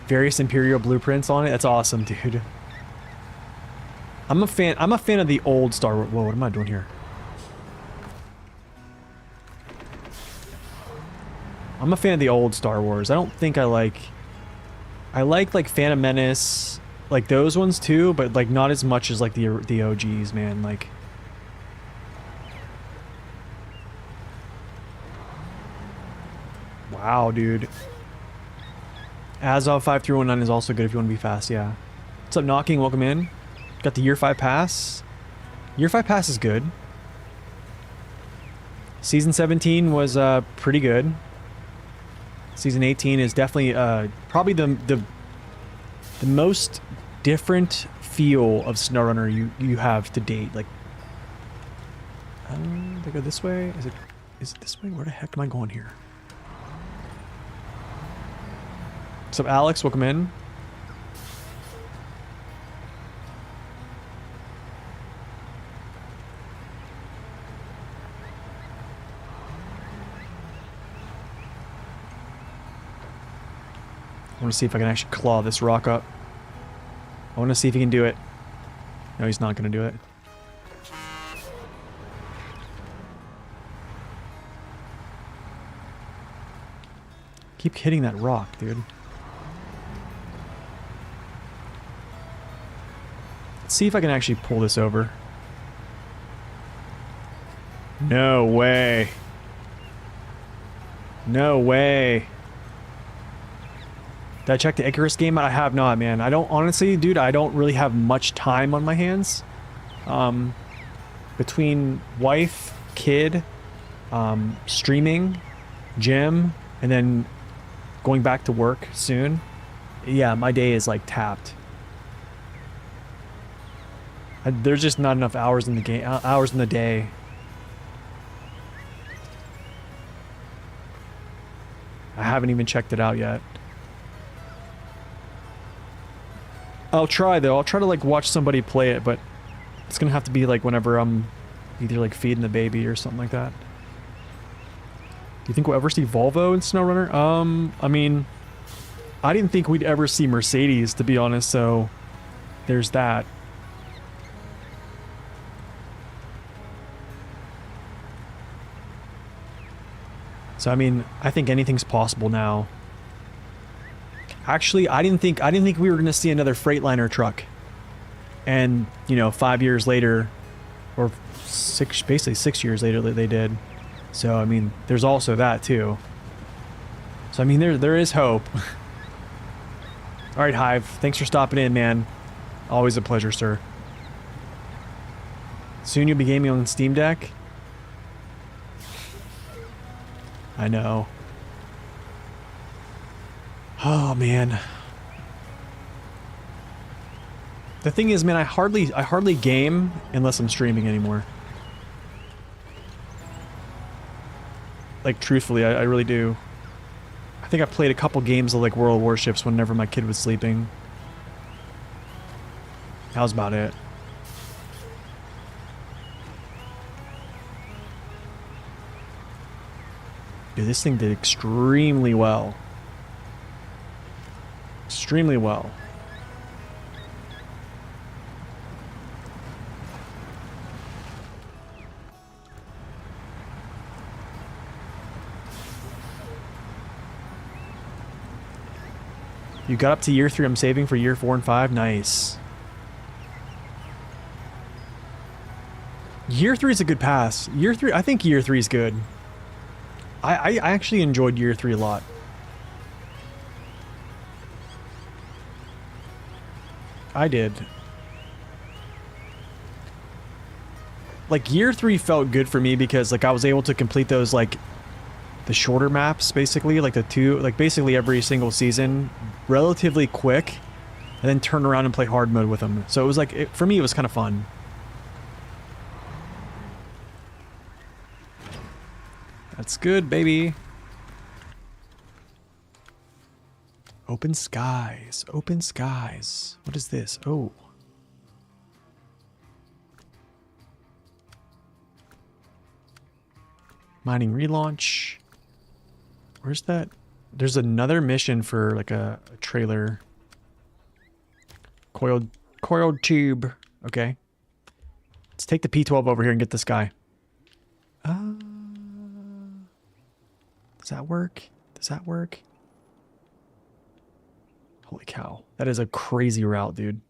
various Imperial blueprints on it. That's awesome, dude. I'm a fan of the old Star Wars. Whoa, what am I doing here? I'm a fan of the old Star Wars. I don't think I like like Phantom Menace, like those ones too, but like not as much as like the OGs, man. Like, wow, dude. Azov 5319 is also good if you want to be fast, yeah. What's up, Knocking? Welcome in. Got the Year 5 pass. Year 5 pass is good. Season 17 was pretty good. Season 18 is definitely probably the most different feel of SnowRunner you have to date. Like, Do I go this way? Is it this way? Where the heck am I going here? What's up, Alex? Welcome in. I want to see if I can actually claw this rock up. I want to see if he can do it. No, he's not going to do it. Keep hitting that rock, dude. Let's see if I can actually pull this over. No way. No way. Did I check the Icarus game? I have not, man. I don't, honestly, dude, I don't really have much time on my hands. Between wife, kid, streaming, gym, and then going back to work soon. Yeah, my day is like tapped. There's just not enough hours in the game, hours in the day. I haven't even checked it out yet. I'll try though. I'll try to like watch somebody play it, but it's gonna have to be like whenever I'm either like feeding the baby or something like that. Do you think we'll ever see Volvo in SnowRunner? I mean, I didn't think we'd ever see Mercedes, to be honest, so there's that. So I mean, I think anything's possible now. Actually, I didn't think we were going to see another Freightliner truck. And, you know, 5 years later, or basically 6 years later, they did. So I mean, there's also that too. So I mean, there is hope. All right, Hive. Thanks for stopping in, man. Always a pleasure, sir. Soon you'll be gaming on Steam Deck. I know. Oh man. The thing is, man, I hardly game unless I'm streaming anymore. Like truthfully, I really do. I think I played a couple games of like World of Warships whenever my kid was sleeping. That was about it. Dude, this thing did extremely well. Extremely well. You got up to year 3. I'm saving for year 4 and 5. Nice. Year 3 is a good pass. Year 3, I think year 3 is good. I actually enjoyed year 3 a lot. I did. Like year 3 felt good for me because like I was able to complete those like the shorter maps basically, like the two, like basically every single season relatively quick and then turn around and play hard mode with them. So it was like, for me it was kind of fun. That's good, baby. Open skies. Open skies. What is this? Oh. Mining relaunch. Where's that? There's another mission for like a trailer. Coiled tube. Okay. Let's take the P12 over here and get this guy. Does that work? Does that work? Holy cow. That is a crazy route, dude.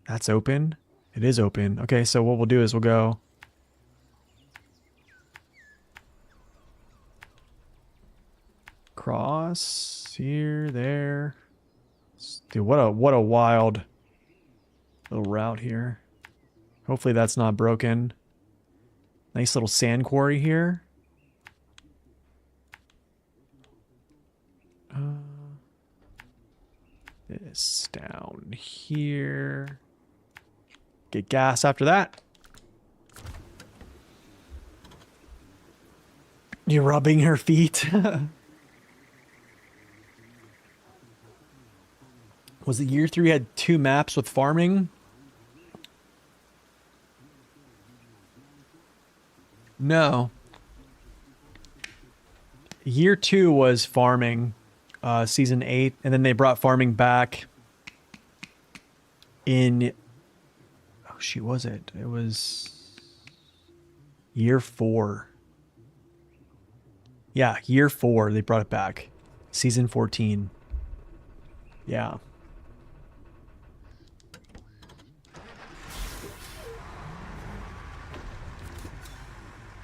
That's open? It is open. Okay, so what we'll do is we'll go... Cross here, there. Dude, what a wild little route here. Hopefully that's not broken. Nice little sand quarry here. This down here. Get gas after that. You're rubbing her feet. Was it year 3 had 2 maps with farming? No. Year 2 was farming, season 8, and then they brought farming back in... Oh, shoot, was it? It was... year 4. Yeah, year 4, they brought it back. Season 14. Yeah.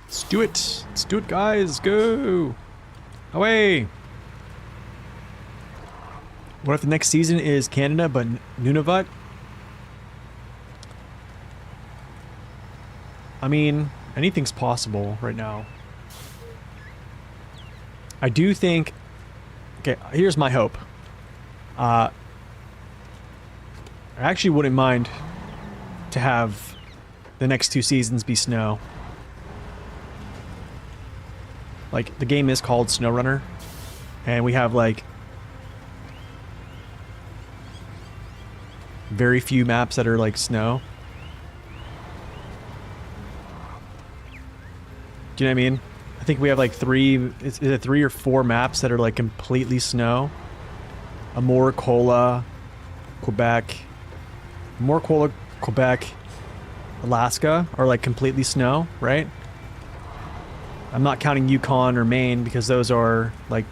Let's do it. Let's do it, guys. Go. Away. What if the next season is Canada, but Nunavut? I mean, anything's possible right now. I do think... Okay, here's my hope. I actually wouldn't mind to have the next 2 seasons be snow. Like, the game is called SnowRunner, and we have, like, very few maps that are, like, snow. Do you know what I mean? I think we have, like, 3... Is it 3 or 4 maps that are, like, completely snow? Amor, Kola, Quebec... Amor, Kola, Quebec, Alaska are, like, completely snow, right? I'm not counting Yukon or Maine because those are like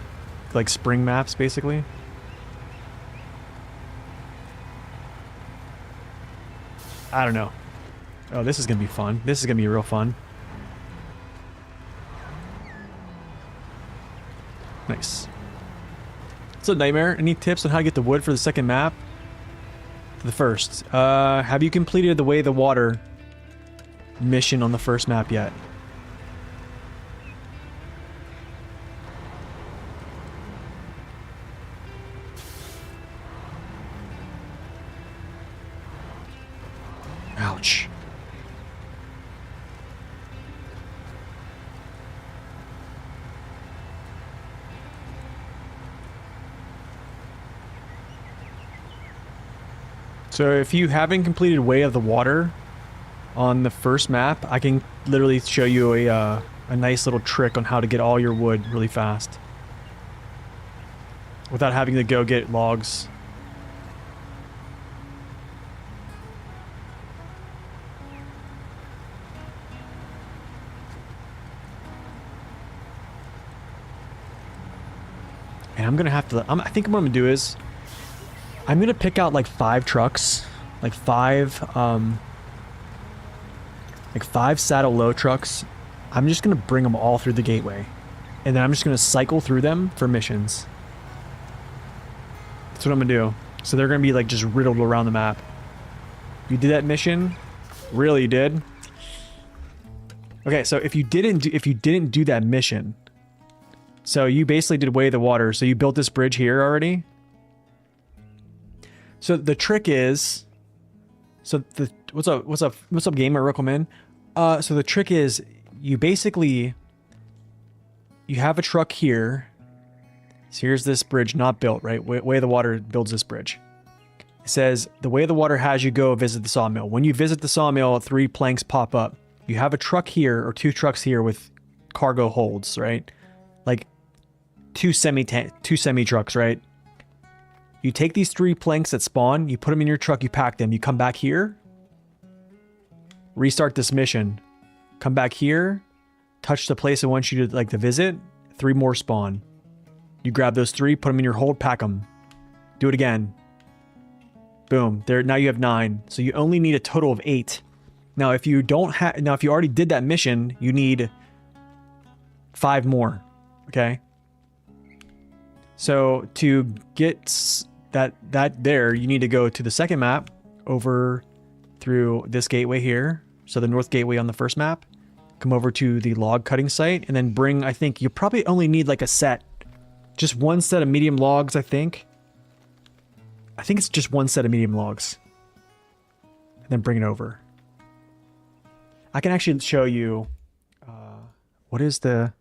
spring maps basically. I don't know. Oh, this is gonna be fun. This is gonna be real fun. Nice. What's up, Nightmare? Any tips on how to get the wood for the second map? For the first. Have you completed the Way of the Water mission on the first map yet? Ouch. So if you haven't completed Way of the Water on the first map, I can literally show you a nice little trick on how to get all your wood really fast. Without having to go get logs. And I'm gonna have to... I think what I'm gonna do is... I'm gonna pick out like 5 trucks. Like 5 saddle low trucks. I'm just gonna bring them all through the gateway. And then I'm just gonna cycle through them for missions. That's what I'm gonna do. So they're gonna be like just riddled around the map. You did that mission? Really, you did? Okay, so if you didn't do that mission... So you basically did Way of the Water. So you built this bridge here already. So the trick is, what's up, gamer? Recommend. So the trick is, you basically, you have a truck here. So here's this bridge not built, right? Way of the Water builds this bridge. It says the Way of the Water has you go visit the sawmill. When you visit the sawmill, 3 planks pop up. You have a truck here or 2 trucks here with cargo holds, right? Like 2 semi trucks, right? You take these 3 planks that spawn, you put them in your truck, you pack them, you come back here, restart this mission, come back here, touch the place I want you to like to visit, 3 more spawn. You grab those 3, put them in your hold, pack them. Do it again. Boom. There. Now you have 9. So you only need a total of 8. Now if you if you already did that mission, you need 5 more. Okay. So to get that there, you need to go to the second map over through this gateway here. So the north gateway on the first map. Come over to the log cutting site and then bring, I think you probably only need like a set. Just 1 set of medium logs, I think. I think it's just 1 set of medium logs. And then bring it over. I can actually show you what is the...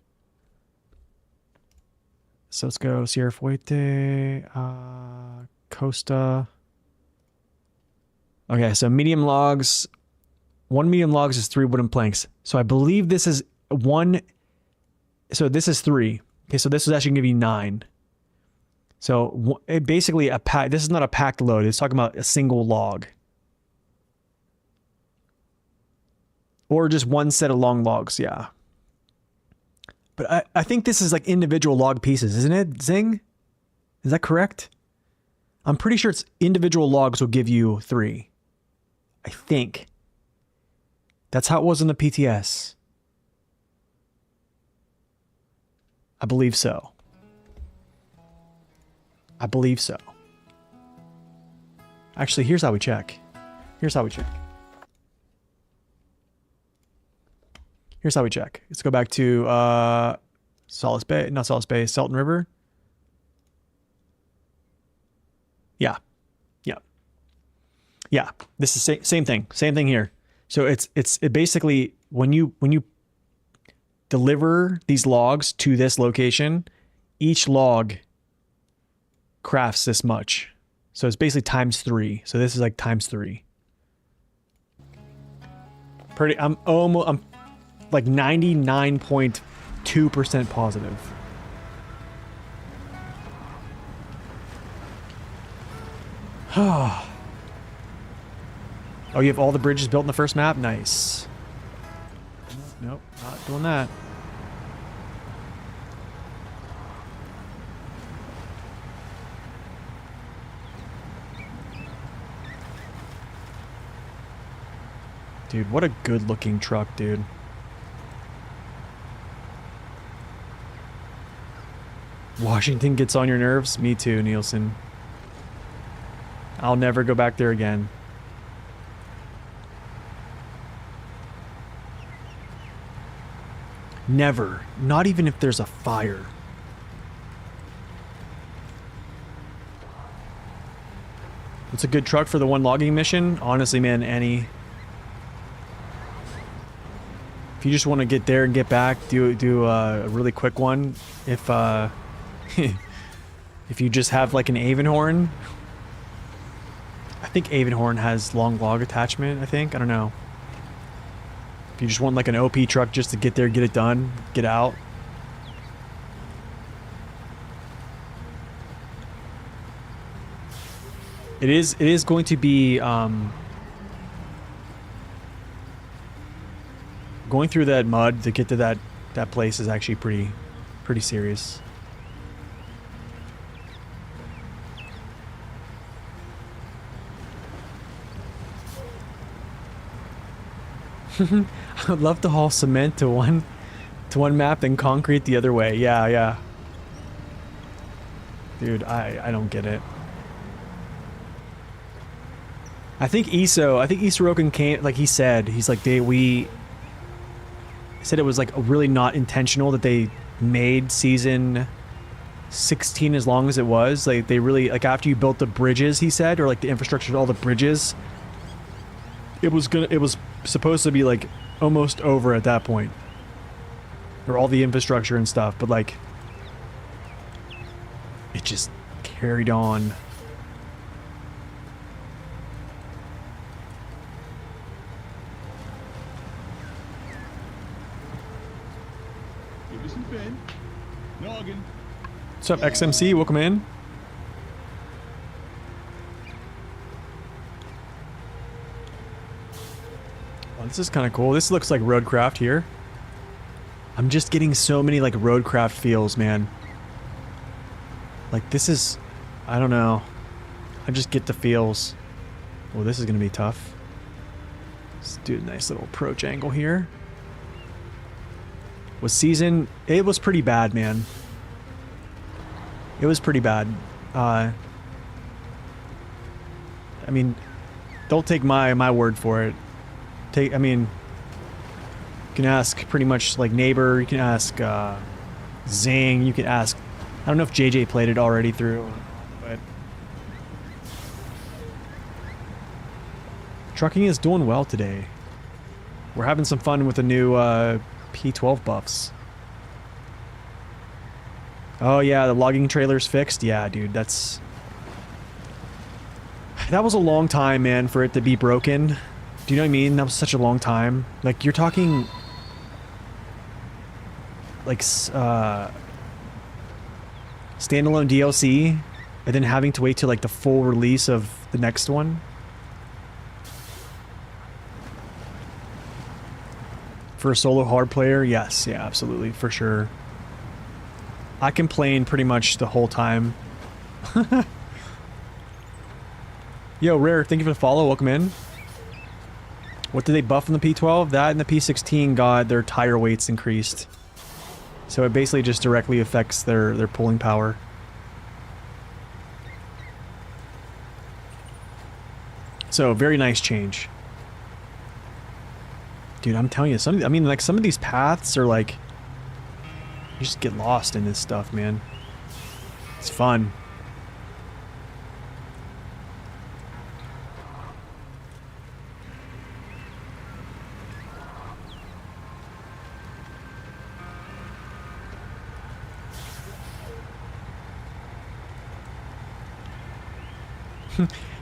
So let's go Sierra Fuerte, Costa. Okay, so medium logs. 1 medium logs is 3 wooden planks. So I believe this is 1. So this is 3. Okay, so this is actually going to give you 9. So basically a pack. This is not a packed load. It's talking about a single log. Or just one set of long logs, yeah. But I think this is like individual log pieces, isn't it, Zing? Is that correct? I'm pretty sure it's individual logs will give you 3. I think. That's how it was in the PTS. I believe so. I believe so. Actually, here's how we check. Here's how we check. Here's how we check. Let's go back to Solace Bay, not Solace Bay, Salton River. Yeah. Yeah. Yeah. This is same thing. Same thing here. So it basically when you deliver these logs to this location, each log crafts this much. So it's basically times 3. So this is like times 3. I'm like 99.2% positive. Oh, you have all the bridges built in the first map? Nice. Nope, not doing that. Dude, what a good looking truck, dude. Washington gets on your nerves? Me too, Nielsen. I'll never go back there again. Never. Not even if there's a fire. It's a good truck for the one logging mission. Honestly, man, any. If you just want to get there and get back, do a really quick one. If if you just have like an Avonhorn. I think Avonhorn has long log attachment, I think. I don't know. If you just want like an OP truck just to get there, get it done, get out. It is going to be going through that mud to get to that place is actually pretty serious. I would love to haul cement to one map and concrete the other way. Yeah, yeah. Dude, I don't get it. I think Isoroken came, like he said, he's like he said it was like really not intentional that they made season 16 as long as it was. Like they really, like after you built the bridges, he said, or like the infrastructure to all the bridges, it was supposed to be like almost over at that point, or all the infrastructure and stuff, but like it just carried on. What's up, XMC? Welcome in. Oh, this is kind of cool. This looks like roadcraft here. I'm just getting so many like roadcraft feels, man. Like this is, I don't know. I just get the feels. Oh, this is gonna be tough. Let's do a nice little approach angle here. It was pretty bad, man. It was pretty bad. I mean, don't take my word for it. I mean, you can ask pretty much like Neighbor, you can ask Zing, you can ask, I don't know if JJ played it already through, but trucking is doing well today. We're having some fun with the new P12 buffs. Oh yeah, the logging trailer's fixed. Yeah, dude, that was a long time, man, for it to be broken. Do you know what I mean? That was such a long time. Like, you're talking like standalone DLC and then having to wait till like the full release of the next one. For a solo hard player, yes, yeah, absolutely, for sure. I complained pretty much the whole time. Yo, Rare, thank you for the follow. Welcome in. What did they buff in the P12? That and the P16 got their tire weights increased. So it basically just directly affects their pulling power. So, very nice change. Dude, I'm telling you, some of these paths are like... You just get lost in this stuff, man. It's fun.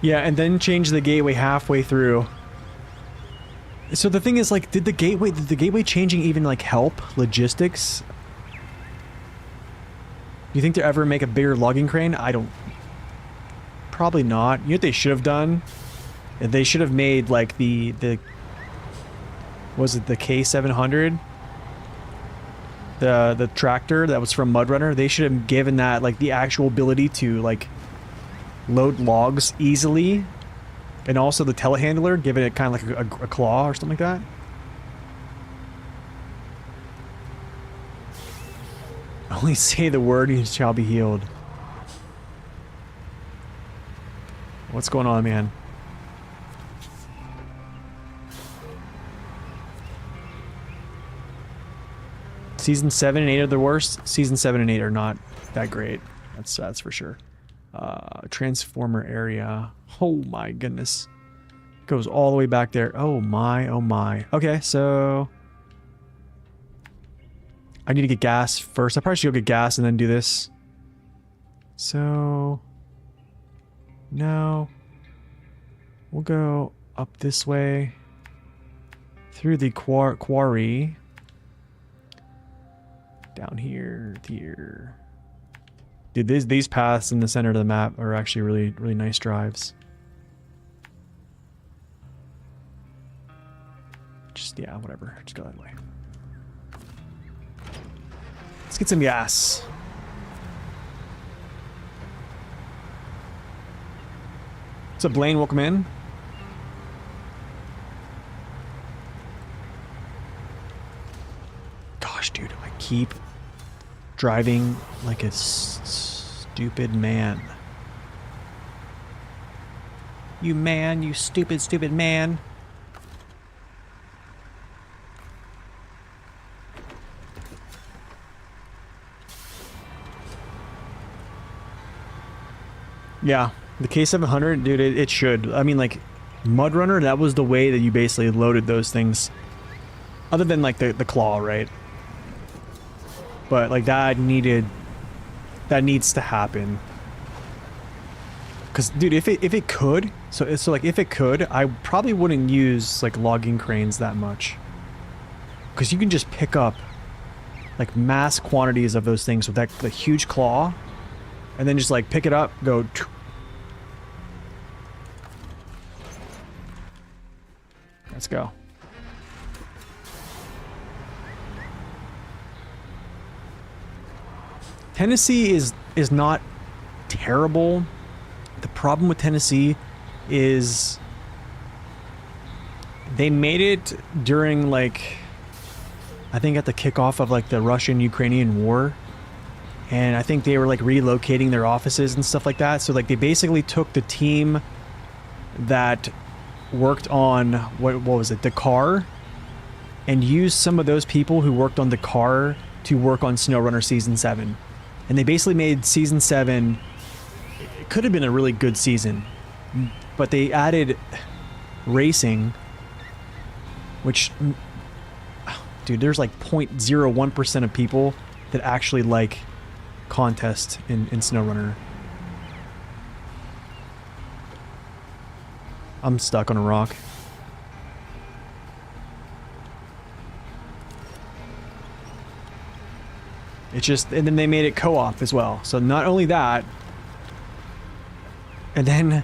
Yeah, and then change the gateway halfway through. So the thing is, like, did the gateway changing even, like, help logistics? Do you think they'll ever make a bigger logging crane? I don't... Probably not. You know what they should have done? They should have made, like, the was it the K700? The tractor that was from Mudrunner? They should have given that, like, the actual ability to, like, load logs easily. And also the telehandler, giving it kind of like a claw or something like that. Only say the word and you shall be healed. What's going on, man? Season 7 and 8 are the worst. Season 7 and 8 are not that great. That's for sure. Transformer area. Oh my goodness. Goes all the way back there. Oh my, oh my. Okay, so... I need to get gas first. I probably should go get gas and then do this. So... No. We'll go up this way. Through the quarry. Down here, here. Dude, these paths in the center of the map are actually really nice drives. Just, yeah, whatever. Just go that way. Let's get some gas. What's up, Blaine? Welcome in. Gosh, dude, I keep driving like a stupid man. You man, you stupid man. Yeah, the K700, dude, it should. I mean, like, Mudrunner, that was the way that you basically loaded those things. Other than, like, the claw, right? But, like, that needs to happen. Because, dude, if it could, so like, if it could, I probably wouldn't use, like, logging cranes that much. Because you can just pick up, like, mass quantities of those things with that the huge claw. And then just, like, pick it up, go... Let's go. Tennessee is not terrible. The problem with Tennessee is they made it during, like, I think at the kickoff of, like, the Russian-Ukrainian war. And I think they were, like, relocating their offices and stuff like that. So, like, they basically took the team that worked on, what was it, Dakar, and used some of those people who worked on Dakar to work on SnowRunner Season 7. And they basically made Season 7, it could have been a really good season, but they added racing, which, dude, there's like 0.01% of people that actually like contest in SnowRunner. I'm stuck on a rock. It's just, and then they made it co-op as well. So not only that, and then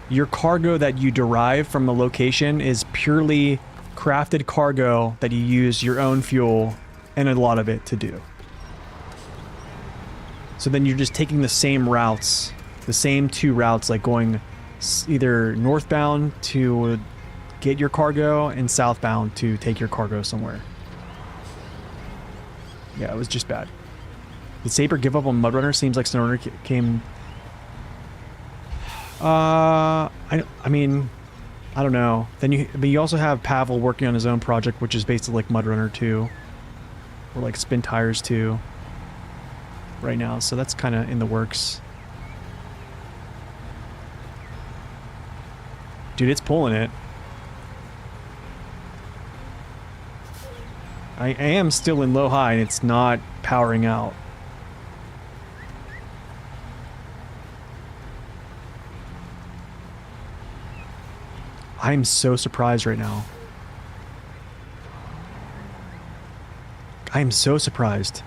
your cargo that you derive from a location is purely crafted cargo that you use your own fuel and a lot of it to do. So then you're just taking the same routes, the same 2 routes, like going either northbound to get your cargo and southbound to take your cargo somewhere. Yeah, it was just bad. Did Saber give up on Mudrunner? Seems like SnowRunner came... I mean, I don't know. But you also have Pavel working on his own project, which is basically like Mudrunner 2. Or like Spin Tires 2. Right now, so that's kind of in the works. Dude, it's pulling it. I am still in low high and it's not powering out. I'm so surprised right now. I am so surprised.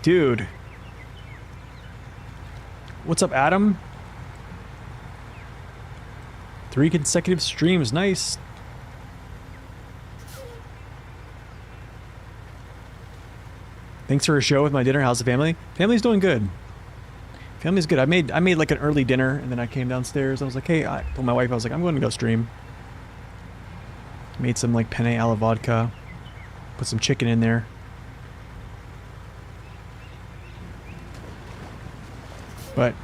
Dude. What's up, Adam? 3 consecutive streams, nice. Thanks for a show with my dinner. How's the family? Family's doing good. Family's good. I made like an early dinner and then I came downstairs. I was like, hey, I told my wife, I was like, I'm going to go stream. Made some like penne alla vodka. Put some chicken in there. But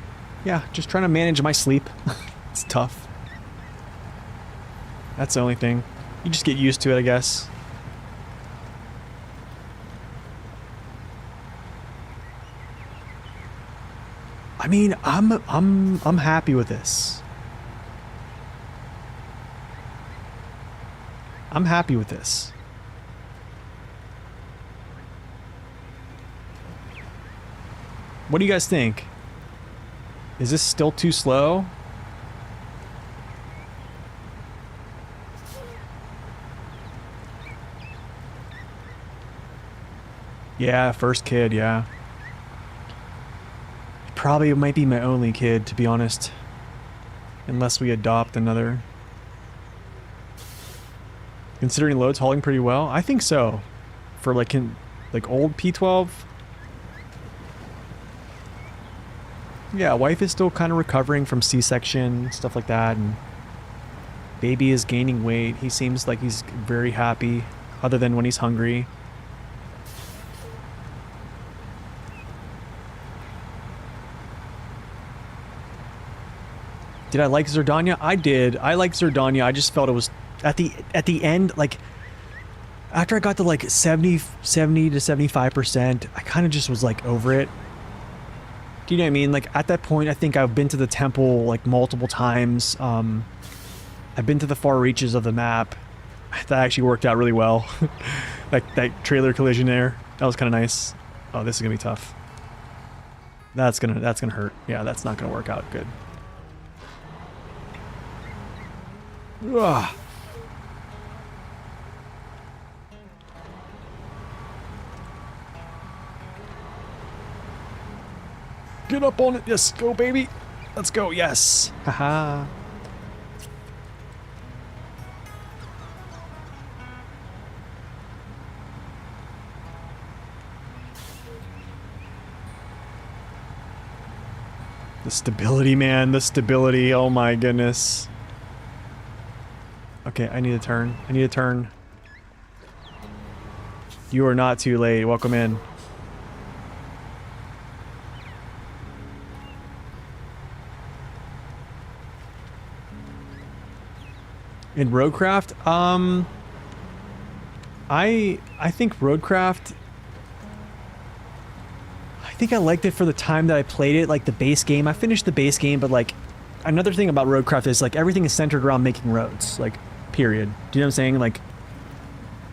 yeah, just trying to manage my sleep. It's tough. That's the only thing. You just get used to it, I guess. I mean, I'm happy with this. I'm happy with this. What do you guys think? Is this still too slow? Yeah, first kid, yeah. Probably might be my only kid, to be honest. Unless we adopt another. Considering loads hauling pretty well? I think so. For like old P12. Yeah, wife is still kind of recovering from C-section, stuff like that, and baby is gaining weight. He seems like he's very happy, other than when he's hungry. Did I like Zerdania? I did. I liked Zerdania. I just felt it was at the end, like after I got to like 70 to 75%, I kind of just was like over it. Do you know what I mean? Like at that point, I think I've been to the temple like multiple times. I've been to the far reaches of the map. That actually worked out really well. that trailer collision there, that was kind of nice. Oh, this is gonna be tough. That's gonna hurt. Yeah, that's not gonna work out good. Ugh. Get up on it. Yes, go baby. Let's go. Yes. Haha. The stability, man. The stability. Oh my goodness. Okay, I need a turn. I need a turn. You are not too late. Welcome in. In Roadcraft, I think Roadcraft, I think I liked it for the time that I played it, like the base game. I finished the base game, but like another thing about Roadcraft is like everything is centered around making roads, like period. Do you know what I'm saying? Like,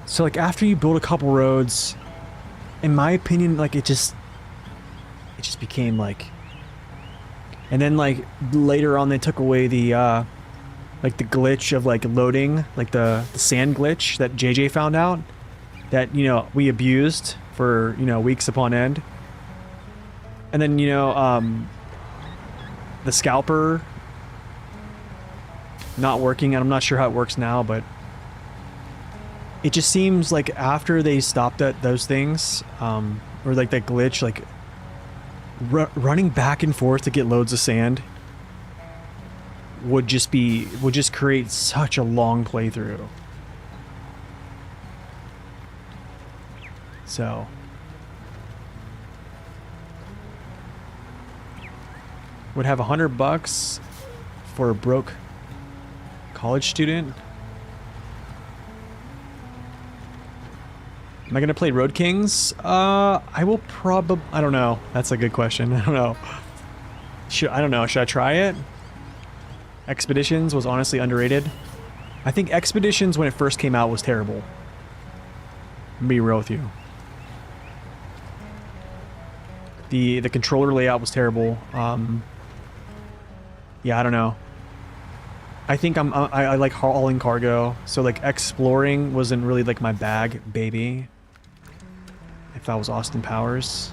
so like after you build a couple roads, in my opinion, like it just became like, and then like later on they took away the like the glitch of like loading, like the sand glitch that JJ found out that, you know, we abused for, you know, weeks upon end. And then, you know, the scalper not working, and I'm not sure how it works now, but it just seems like after they stopped at those things, or like that glitch, like running back and forth to get loads of sand would just create such a long playthrough. So would have $100 for a broke college student. Am I gonna play Road Kings? I will probably. I don't know. That's a good question. I don't know. I don't know. Should I try it? Expeditions was honestly underrated. I think Expeditions when it first came out was terrible. I'll be real with you. The controller layout was terrible. Yeah, I don't know. I think I like hauling cargo, so like exploring wasn't really like my bag, baby. If I was Austin Powers.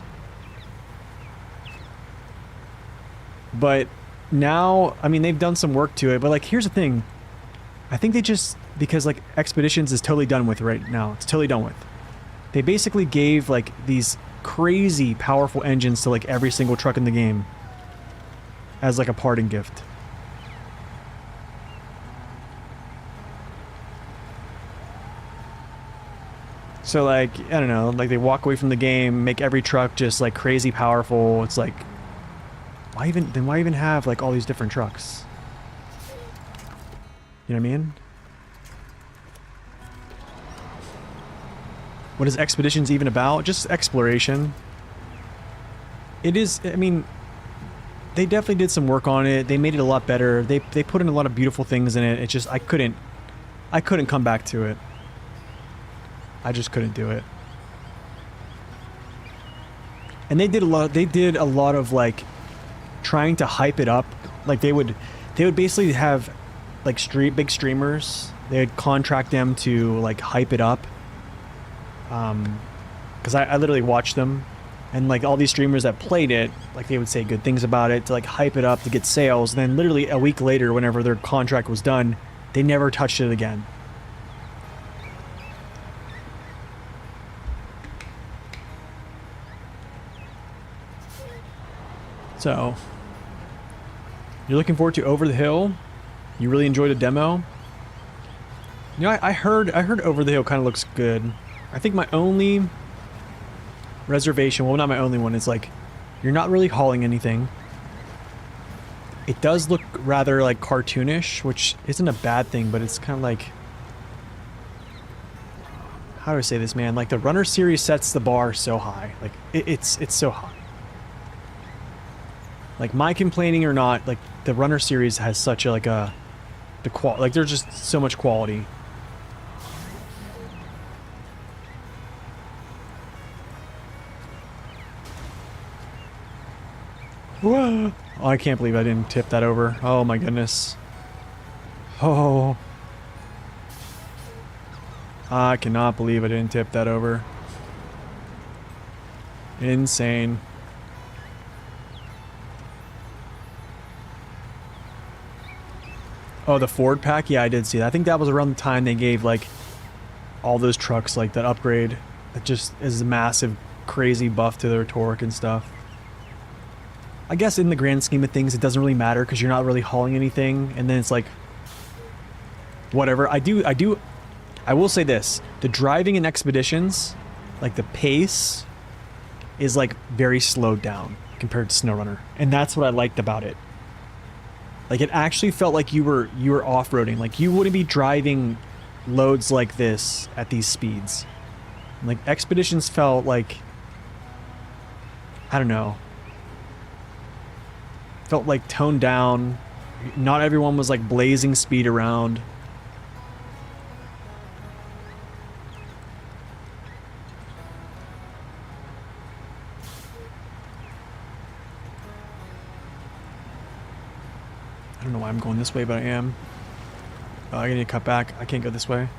But now, I mean, they've done some work to it, but like here's the thing. I think they just, because like Expeditions is totally done with right now. It's totally done with. They basically gave like these crazy powerful engines to like every single truck in the game as like a parting gift. So like, I don't know, like they walk away from the game, make every truck just like crazy powerful. It's like, why even have like all these different trucks? You know what I mean? What is Expeditions even about? Just exploration. It is, I mean, they definitely did some work on it. They made it a lot better. They put in a lot of beautiful things in it. It's just, I couldn't come back to it. I just couldn't do it. And they did a lot of like trying to hype it up. Like they would basically have like big streamers. They'd contract them to like hype it up. Because I literally watched them, and like all these streamers that played it, like they would say good things about it to like hype it up to get sales. And then literally a week later, whenever their contract was done, they never touched it again. So, you're looking forward to Over the Hill? You really enjoyed a demo? You know, I heard Over the Hill kind of looks good. I think my only reservation, well, not my only one, is like, you're not really hauling anything. It does look rather like cartoonish, which isn't a bad thing, but it's kind of like, how do I say this, man? Like the Runner series sets the bar so high. Like it's so high. Like my complaining or not, like the Runner series has such a like like there's just so much quality. Whoa. Oh, I can't believe I didn't tip that over. Oh my goodness. Oh. I cannot believe I didn't tip that over. Insane. Oh, the Ford pack? Yeah, I did see that. I think that was around the time they gave, like, all those trucks, like, that upgrade. That just is a massive, crazy buff to their torque and stuff. I guess in the grand scheme of things, it doesn't really matter because you're not really hauling anything. And then it's like, whatever. I will say this. The driving in Expeditions, like, the pace is, like, very slowed down compared to SnowRunner. And that's what I liked about it. Like it actually felt like you were off-roading. Like you wouldn't be driving loads like this at these speeds. Like Expeditions felt like, I don't know, felt like toned down. Not everyone was like blazing speed around. I don't know why I'm going this way, but I am. Oh, I need to cut back. I can't go this way.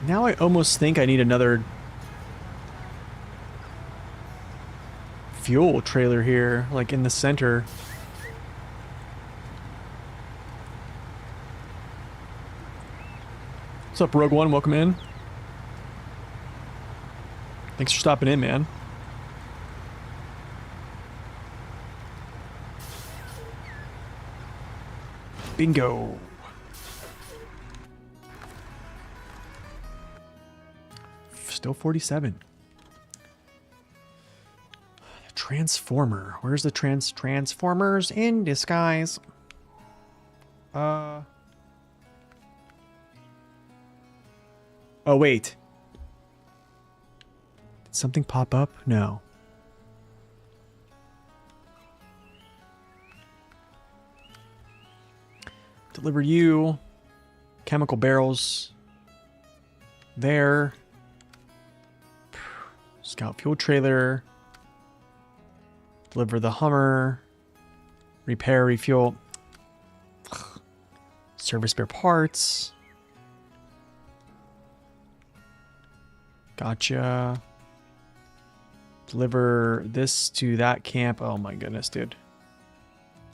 Now I almost think I need another fuel trailer here, like in the center. What's up, Rogue One? Welcome in. Thanks for stopping in, man. Bingo. Still 47. Transformer. Where's the Transformers in disguise? Oh, wait. Did something pop up? No. Deliver you. Chemical barrels. There. Scout fuel trailer. Deliver the Hummer. Repair, refuel. Service spare parts. Gotcha. Deliver this to that camp. Oh my goodness, dude.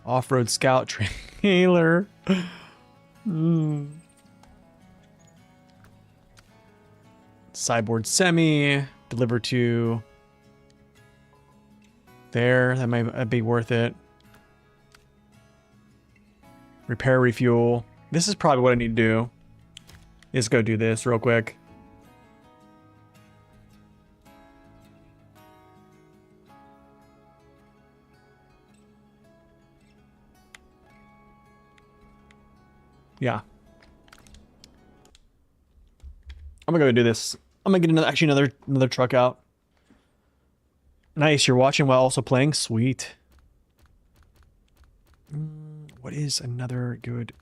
Off-road scout trailer. Sideboard semi. Deliver to there. That might be worth it. Repair, refuel. This is probably what I need to do. Is go do this real quick. Yeah. I'm gonna go do this. I'm gonna get another truck out. Nice, you're watching while also playing? Sweet. What is another good...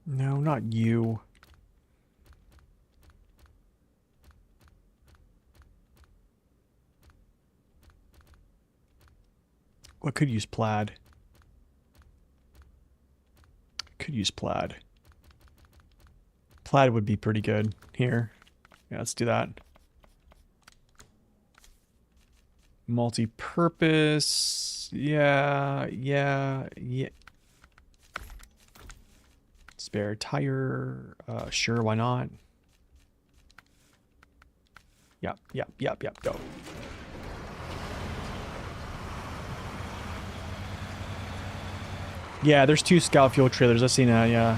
No, not you. What could use plaid? Could use plaid. Plaid would be pretty good here. Yeah, let's do that. Multi-purpose. Yeah. Spare tire. Sure, why not? Yep, go. Yeah, there's 2 scout fuel trailers. I've seen that, yeah.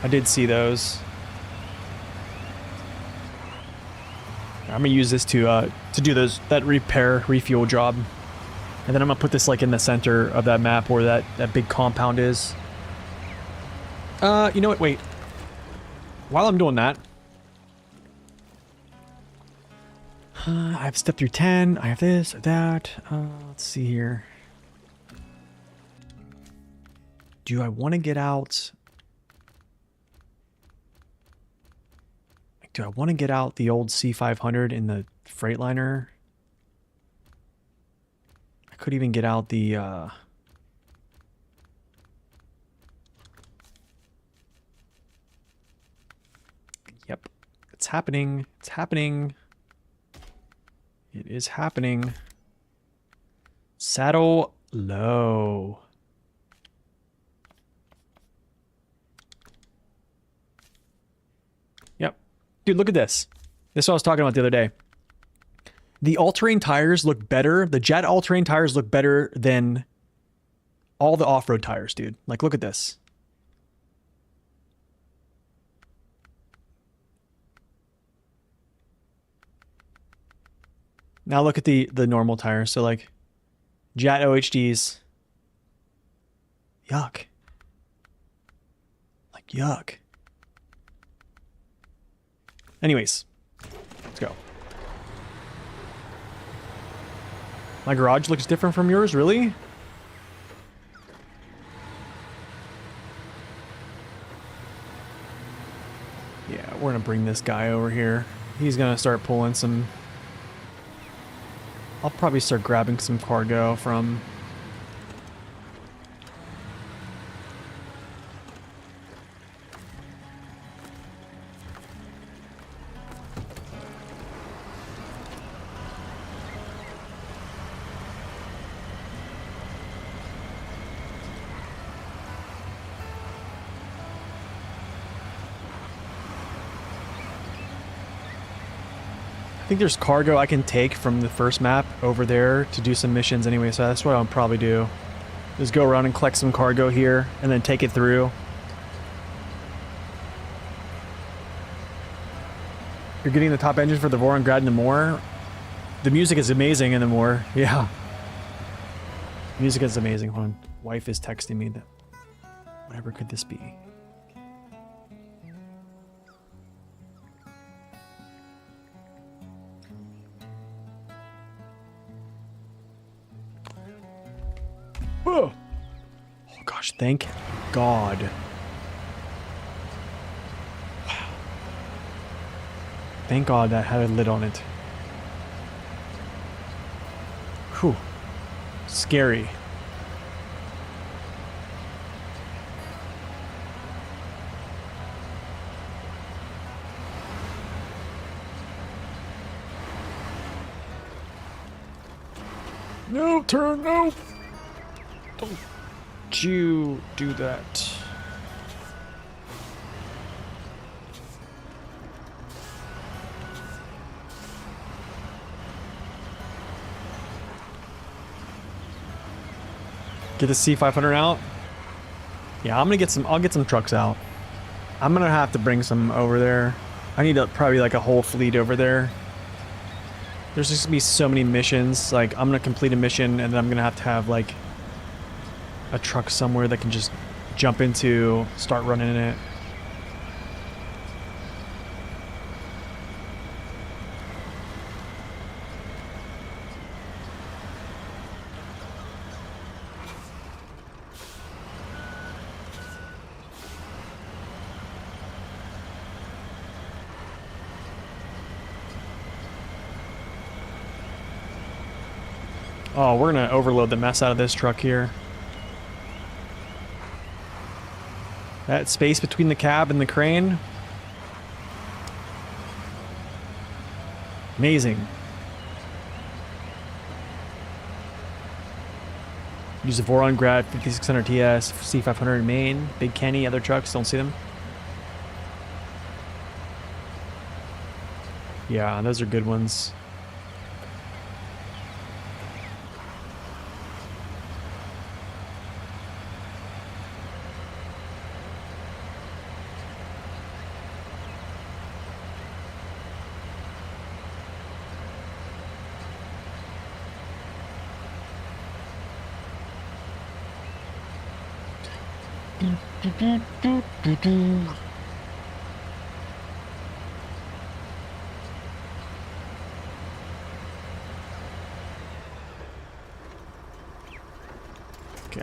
I did see those. I'm gonna use this to do that repair, refuel job. And then I'm gonna put this like in the center of that map where that big compound is. You know what? Wait. While I'm doing that, I have step through 10. I have this, that. Let's see here. Do I want to get out? Do I want to get out the old C500 in the Freightliner? I could even get out the Yep. It's happening. It's happening. It is happening. Saddle low. Yep. Dude, look at this. This is what I was talking about the other day. The all-terrain tires look better. The Jet all-terrain tires look better than all the off-road tires, dude. Like, look at this. Now look at the normal tires. So like Jet OHDs. Yuck. Like yuck. Anyways, let's go. My garage looks different from yours, really? Yeah, we're gonna bring this guy over here. He's gonna start pulling some... I'll probably start grabbing some cargo from... I think there's cargo I can take from the first map over there to do some missions anyway, so that's what I'll probably do. Just go around and collect some cargo here, and then take it through. You're getting the top engine for the Vorongard and the Moor. The music is amazing in the Moor, yeah. Music is amazing. Hold on. Wife is texting me that... Whatever could this be? Oh gosh, thank God. Wow. Thank God that had a lid on it. Whew. Scary. No, turn, no! Don't you do that. Get the C500 out? Yeah, I'm gonna get some, I'll get some trucks out. I'm gonna have to bring some over there. I need probably like a whole fleet over there. There's just gonna be so many missions. Like, I'm gonna complete a mission and then I'm gonna have like a truck somewhere that can just jump into, start running in it. Oh, we're gonna overload the mess out of this truck here. That space between the cab and the crane. Amazing. Use the Vorongard 5600 TS, C500 main, Big Kenny, other trucks, don't see them. Yeah, those are good ones. Okay,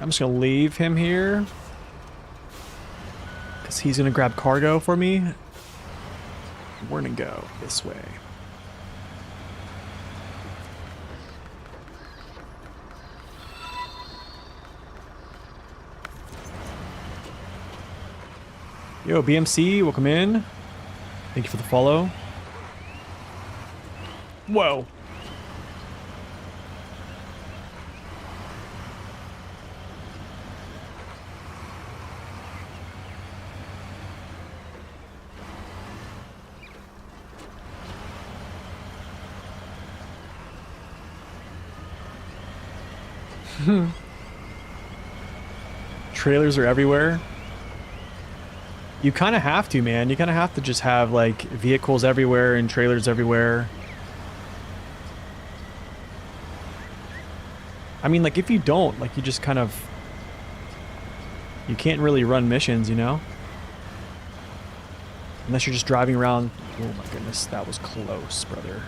I'm just gonna leave him here because he's gonna grab cargo for me. We're gonna go this way. Yo, BMC, welcome in. Thank you for the follow. Whoa. Trailers are everywhere. You kind of have to, man. You kind of have to just have, like, vehicles everywhere and trailers everywhere. I mean, like, if you don't, like, you just kind of... You can't really run missions, you know? Unless you're just driving around. Oh my goodness, that was close, brother.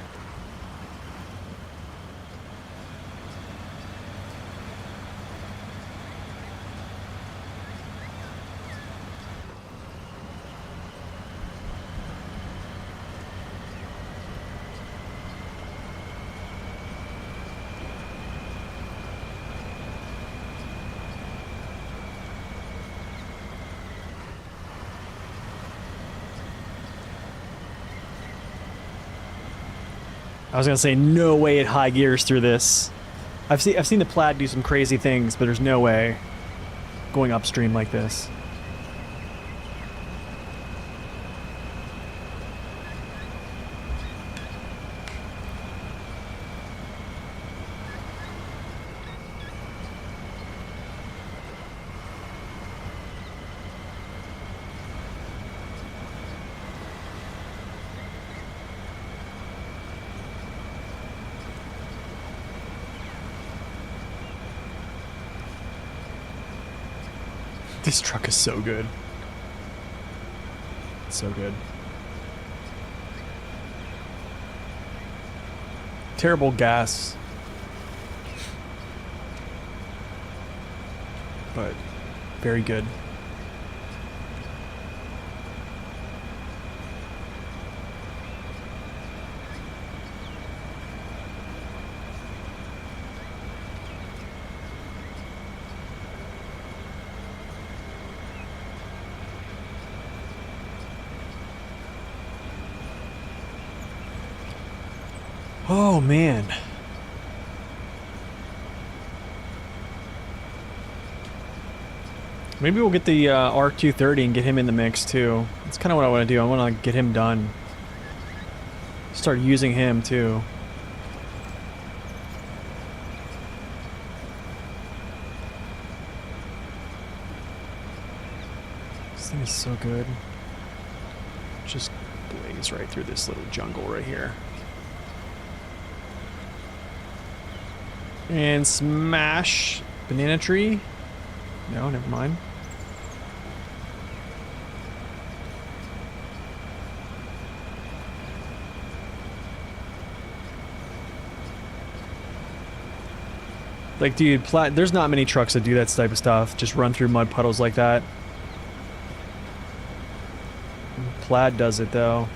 I was gonna say, no way it high gears through this. I've seen the Plaid do some crazy things, but there's no way going upstream like this. This truck is so good. So good. Terrible gas. But very good. Oh, man. Maybe we'll get the R230 and get him in the mix, too. That's kind of what I want to do. I want to get him done. Start using him, too. This thing is so good. Just blaze right through this little jungle right here. And smash banana tree. No, never mind. Like, dude, there's not many trucks that do that type of stuff. Just run through mud puddles like that. Plaid does it, though.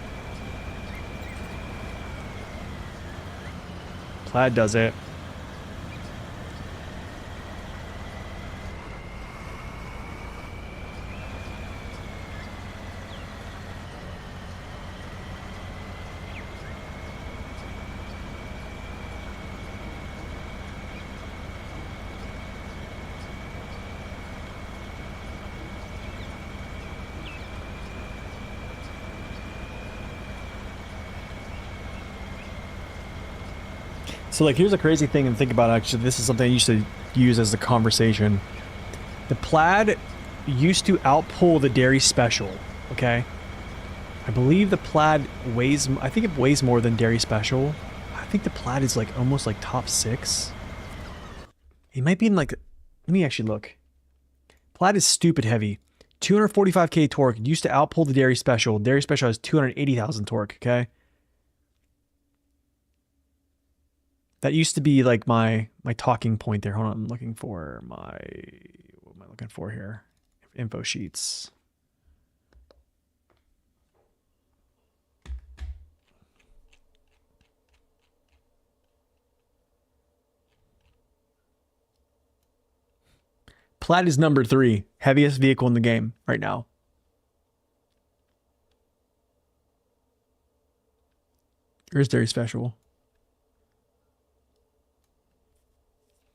Plaid does it. So, like, here's a crazy thing to think about, actually. This is something I used to use as a conversation. The Plaid used to outpull the Dairy Special, okay? I believe the Plaid weighs... I think it weighs more than Dairy Special. I think the Plaid is, like, almost, like, top 6. It might be in, like... Let me actually look. Plaid is stupid heavy. 245k torque. It used to outpull the Dairy Special. Dairy Special has 280,000 torque, okay? That used to be like my talking point there. Hold on, I'm looking for my... What am I looking for here? Info sheets. Plaid is number 3. Heaviest vehicle in the game right now. Here's Dairy Special.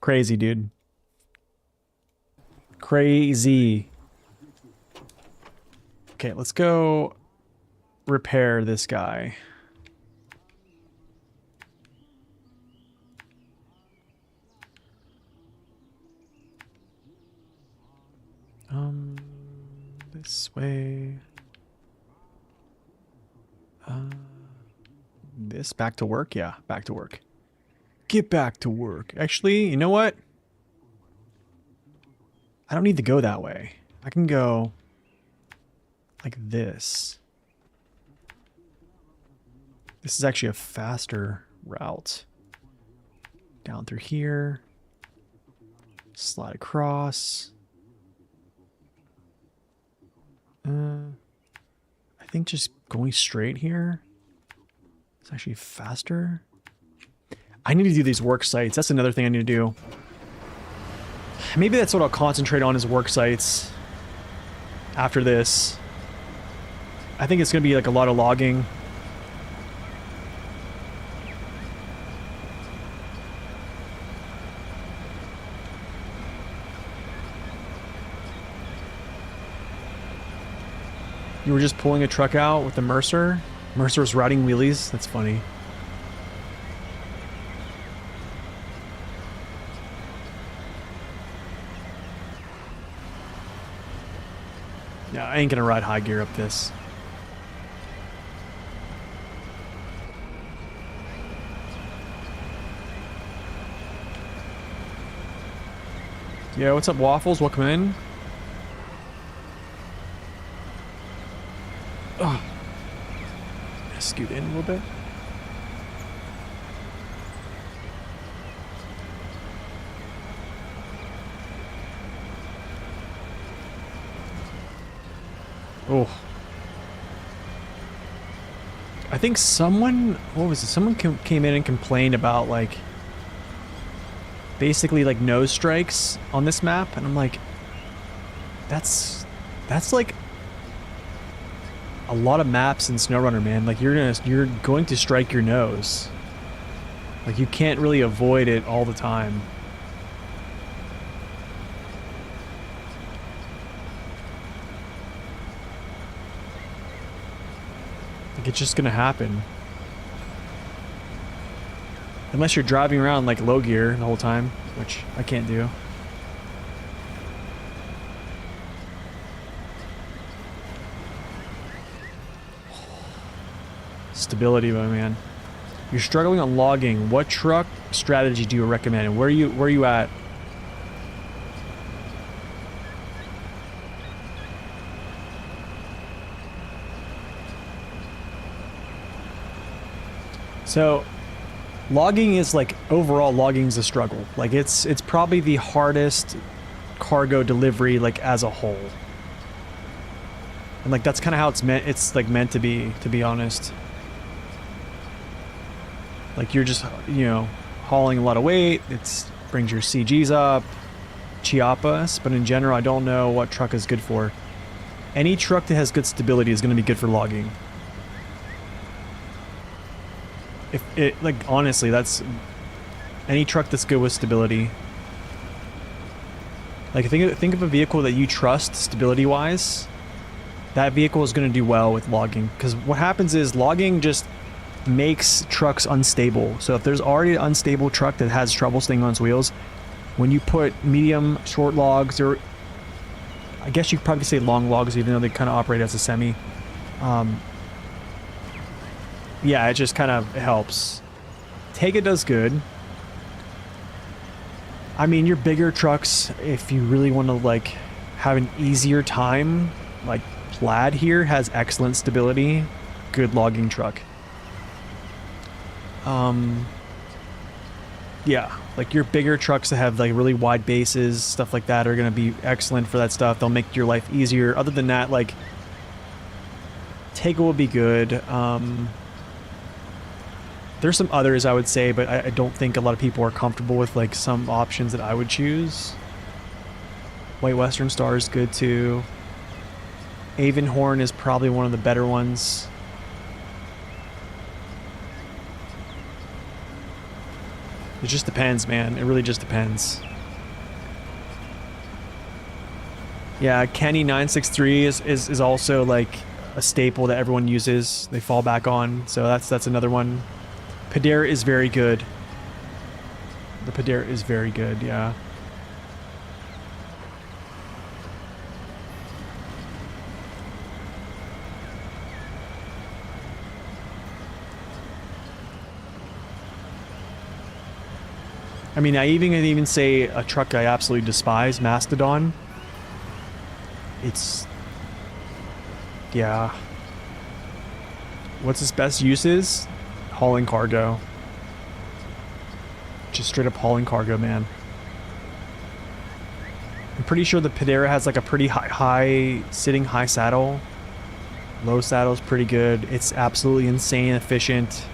Crazy, dude. Crazy. Okay, let's go repair this guy. This way. This back to work? Yeah, back to work. Get back to work. Actually, you know what? I don't need to go that way. I can go like this. This is actually a faster route. Down through here. Slide across. I think just going straight here is actually faster. I need to do these work sites. That's another thing I need to do. Maybe that's what I'll concentrate on is work sites after this. I think it's going to be like a lot of logging. You were just pulling a truck out with the Mercer? Mercer was routing wheelies? That's funny. Yeah, I ain't gonna ride high gear up this. Yeah, what's up, Waffles? Welcome in. Oh. Scoot in a little bit. Oh. I think someone, what was it? Someone came in and complained about like basically like nose strikes on this map, and I'm like, that's like a lot of maps in SnowRunner, man. Like you're going to strike your nose. Like you can't really avoid it all the time. Like it's just gonna happen. Unless you're driving around like low gear the whole time, which I can't do. Stability, my man. You're struggling on logging. What truck strategy do you recommend? And where are you at? So, logging is like overall logging is a struggle. Like it's probably the hardest cargo delivery like as a whole. And like that's kind of how it's like meant to be honest. Like you're just, you know, hauling a lot of weight. It brings your CGs up. Chiapas, but in general, I don't know what truck is good for. Any truck that has good stability is going to be good for logging. If it, like, honestly, that's any truck that's good with stability. Like, think of a vehicle that you trust stability-wise. That vehicle is going to do well with logging. Because what happens is logging just makes trucks unstable. So if there's already an unstable truck that has trouble staying on its wheels, when you put medium, short logs, or I guess you could probably say long logs, even though they kind of operate as a semi. Yeah, it just kind of helps. Take it does good. I mean, your bigger trucks, if you really want to like have an easier time, like Plaid here has excellent stability, good logging truck. Yeah, like your bigger trucks that have like really wide bases, stuff like that are going to be excellent for that stuff. They'll make your life easier. Other than that, like Tego will be good. There's some others I would say, but I don't think a lot of people are comfortable with like some options that I would choose. White Western Star is good too. Avonhorn is probably one of the better ones. It just depends, man. It really just depends. Yeah, Kenny 963 is also like a staple that everyone uses. They fall back on, so that's another one. Padera is very good. The Padera is very good, yeah. I mean, I even say a truck I absolutely despise, Mastodon. It's... yeah. What's its best uses? Hauling cargo. Just straight up hauling cargo, man. I'm pretty sure the Pedera has like a pretty high sitting high saddle. Low saddle's pretty good. It's absolutely insane efficient.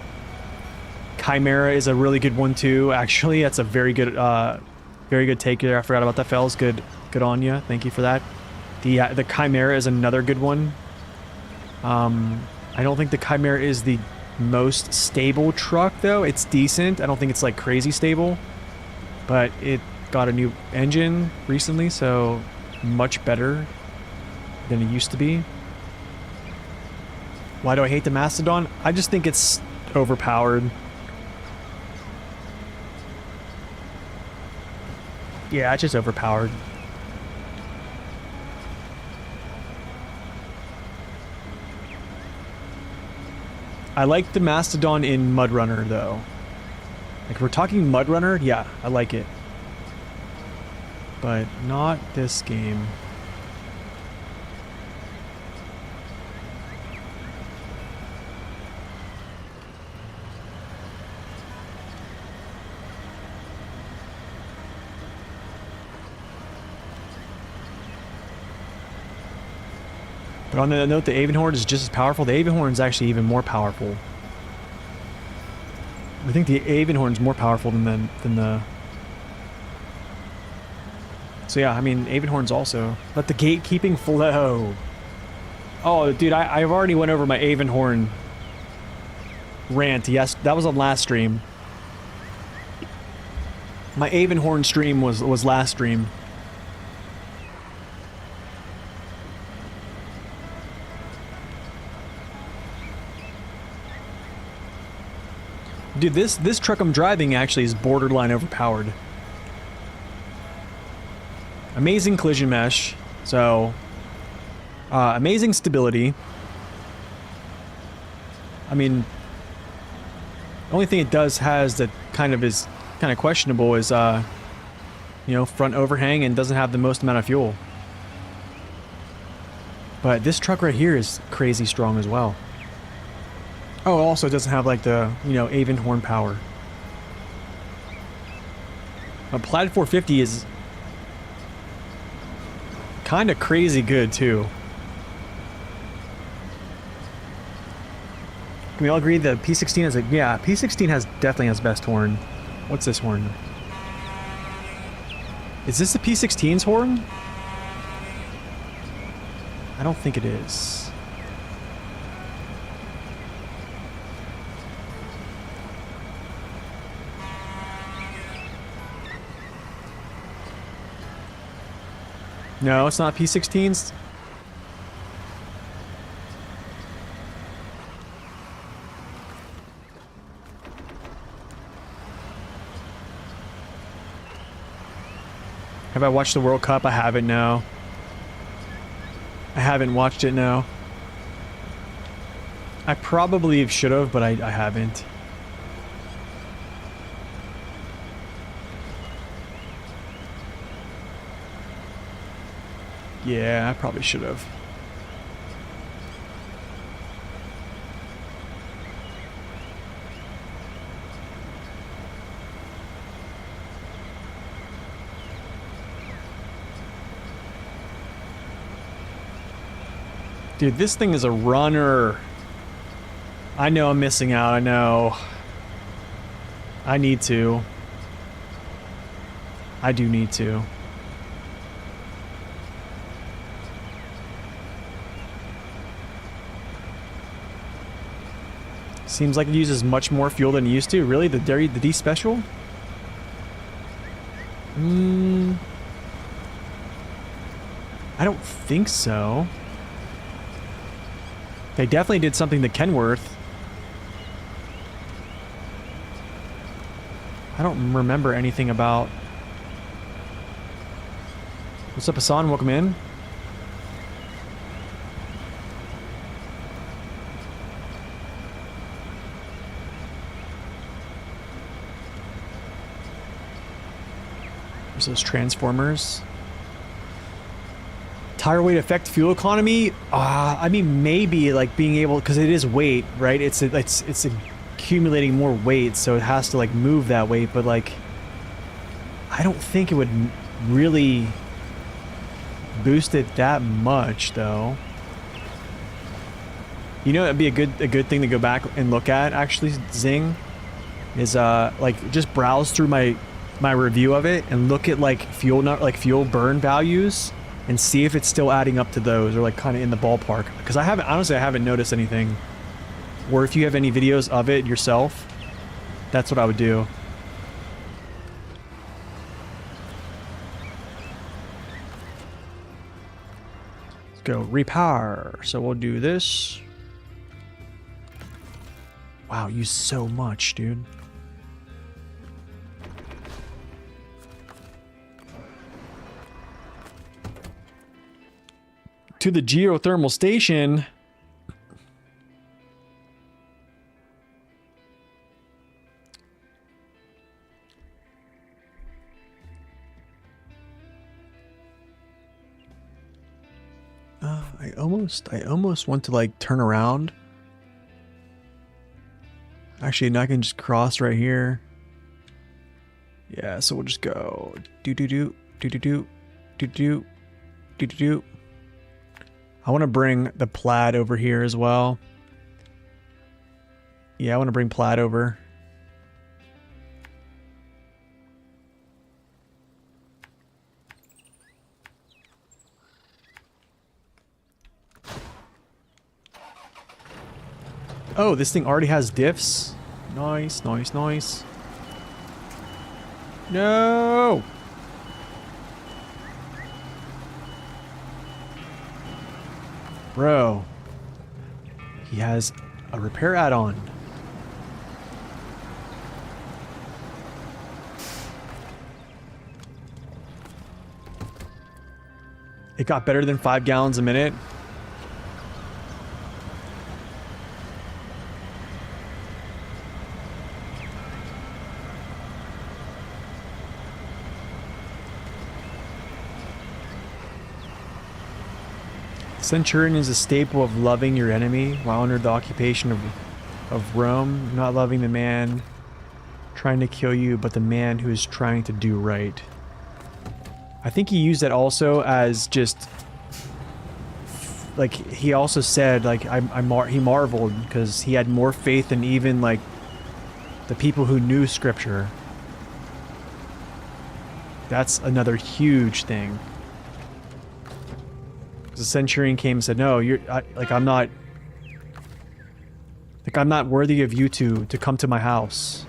Chimera is a really good one too. Actually, that's a very good take there. I forgot about that, fellas. Good on you. Thank you for that. The Chimera is another good one. I don't think the Chimera is the most stable truck though. It's decent. I don't think it's like crazy stable, but it got a new engine recently, so much better than it used to be. Why do I hate the Mastodon? I just think it's overpowered. Yeah, it's just overpowered. I like the Mastodon in Mud Runner, though. Like, if we're talking Mud Runner, yeah, I like it. But not this game. But on the note, the Avonhorn is just as powerful. The Avonhorn is actually even more powerful. I think the Avonhorn is more powerful than the... So yeah, I mean, Avonhorn's also... Let the gatekeeping flow. Oh, dude, I've already went over my Avonhorn rant. Yes, that was on last stream. My Avonhorn stream was last stream. Dude, this truck I'm driving actually is borderline overpowered. Amazing collision mesh. So, amazing stability. I mean, the only thing it has that is kind of questionable is, you know, front overhang and doesn't have the most amount of fuel. But this truck right here is crazy strong as well. Oh, it also doesn't have like the, you know, Avonhorn power. But Plaid 450 is kind of crazy good too. Can we all agree that P16 is yeah, P16 definitely has best horn. What's this horn? Is this the P16's horn? I don't think it is. No, it's not P16's. Have I watched the World Cup? I haven't, no. I haven't watched it, no. I probably should have, but I haven't. Yeah, I probably should have. Dude, this thing is a runner. I know I'm missing out, I know. I need to. I do need to. Seems like it uses much more fuel than it used to. Really? The D special? I don't think so. They definitely did something to Kenworth. I don't remember anything about... What's up, Hassan? Welcome in. There's those transformers. Tire weight affect fuel economy? I mean, maybe like being able, because it is weight, right? It's accumulating more weight, so it has to like move that weight. But like, I don't think it would really boost it that much, though. You know, it'd be a good thing to go back and look at. Actually, Zing is like just browse through my review of it and look at like fuel burn values and see if it's still adding up to those or like kind of in the ballpark. Because I haven't noticed anything. Or if you have any videos of it yourself, that's what I would do. Let's go repower. So we'll do this. Wow, use so much, dude. To the geothermal station. I almost want to like turn around. Actually, now I can just cross right here. Yeah, so we'll just go do. I want to bring the plaid over here as well. Yeah, I want to bring plaid over. Oh, this thing already has diffs? Nice, nice, nice. No! Bro. He has a repair add-on. It got better than 5 gallons a minute. Centurion is a staple of loving your enemy while under the occupation of Rome, not loving the man trying to kill you, but the man who is trying to do right. I think he used that also as just like he also said like he marveled because he had more faith than even like the people who knew scripture. That's another huge thing. The centurion came and said, "No, I'm not worthy of you to come to my house."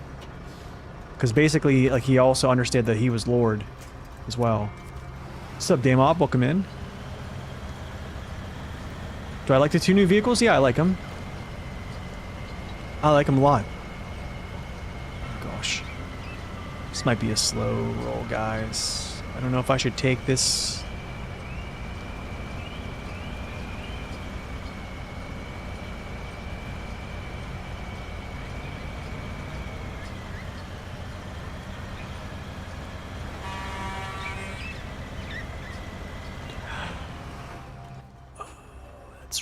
Because basically, like he also understood that he was Lord, as well. What's up, Damop? Welcome in. Do I like the 2 new vehicles? Yeah, I like them. I like them a lot. Gosh, this might be a slow roll, guys. I don't know if I should take this.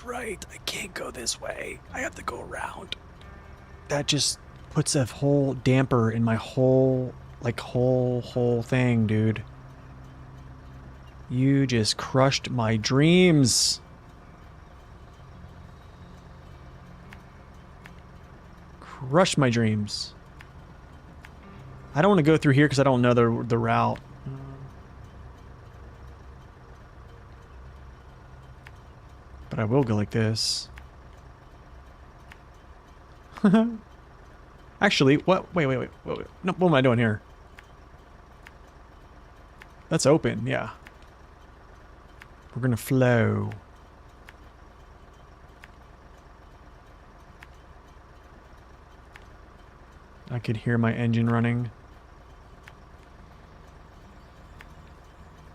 Right, I can't go this way. I have to go around. That just puts a whole damper in my whole thing, dude. You just crushed my dreams. Crushed my dreams. I don't want to go through here because I don't know the route. But I will go like this. Actually, what? Wait. No, what am I doing here? That's open, yeah. We're gonna flow. I could hear my engine running.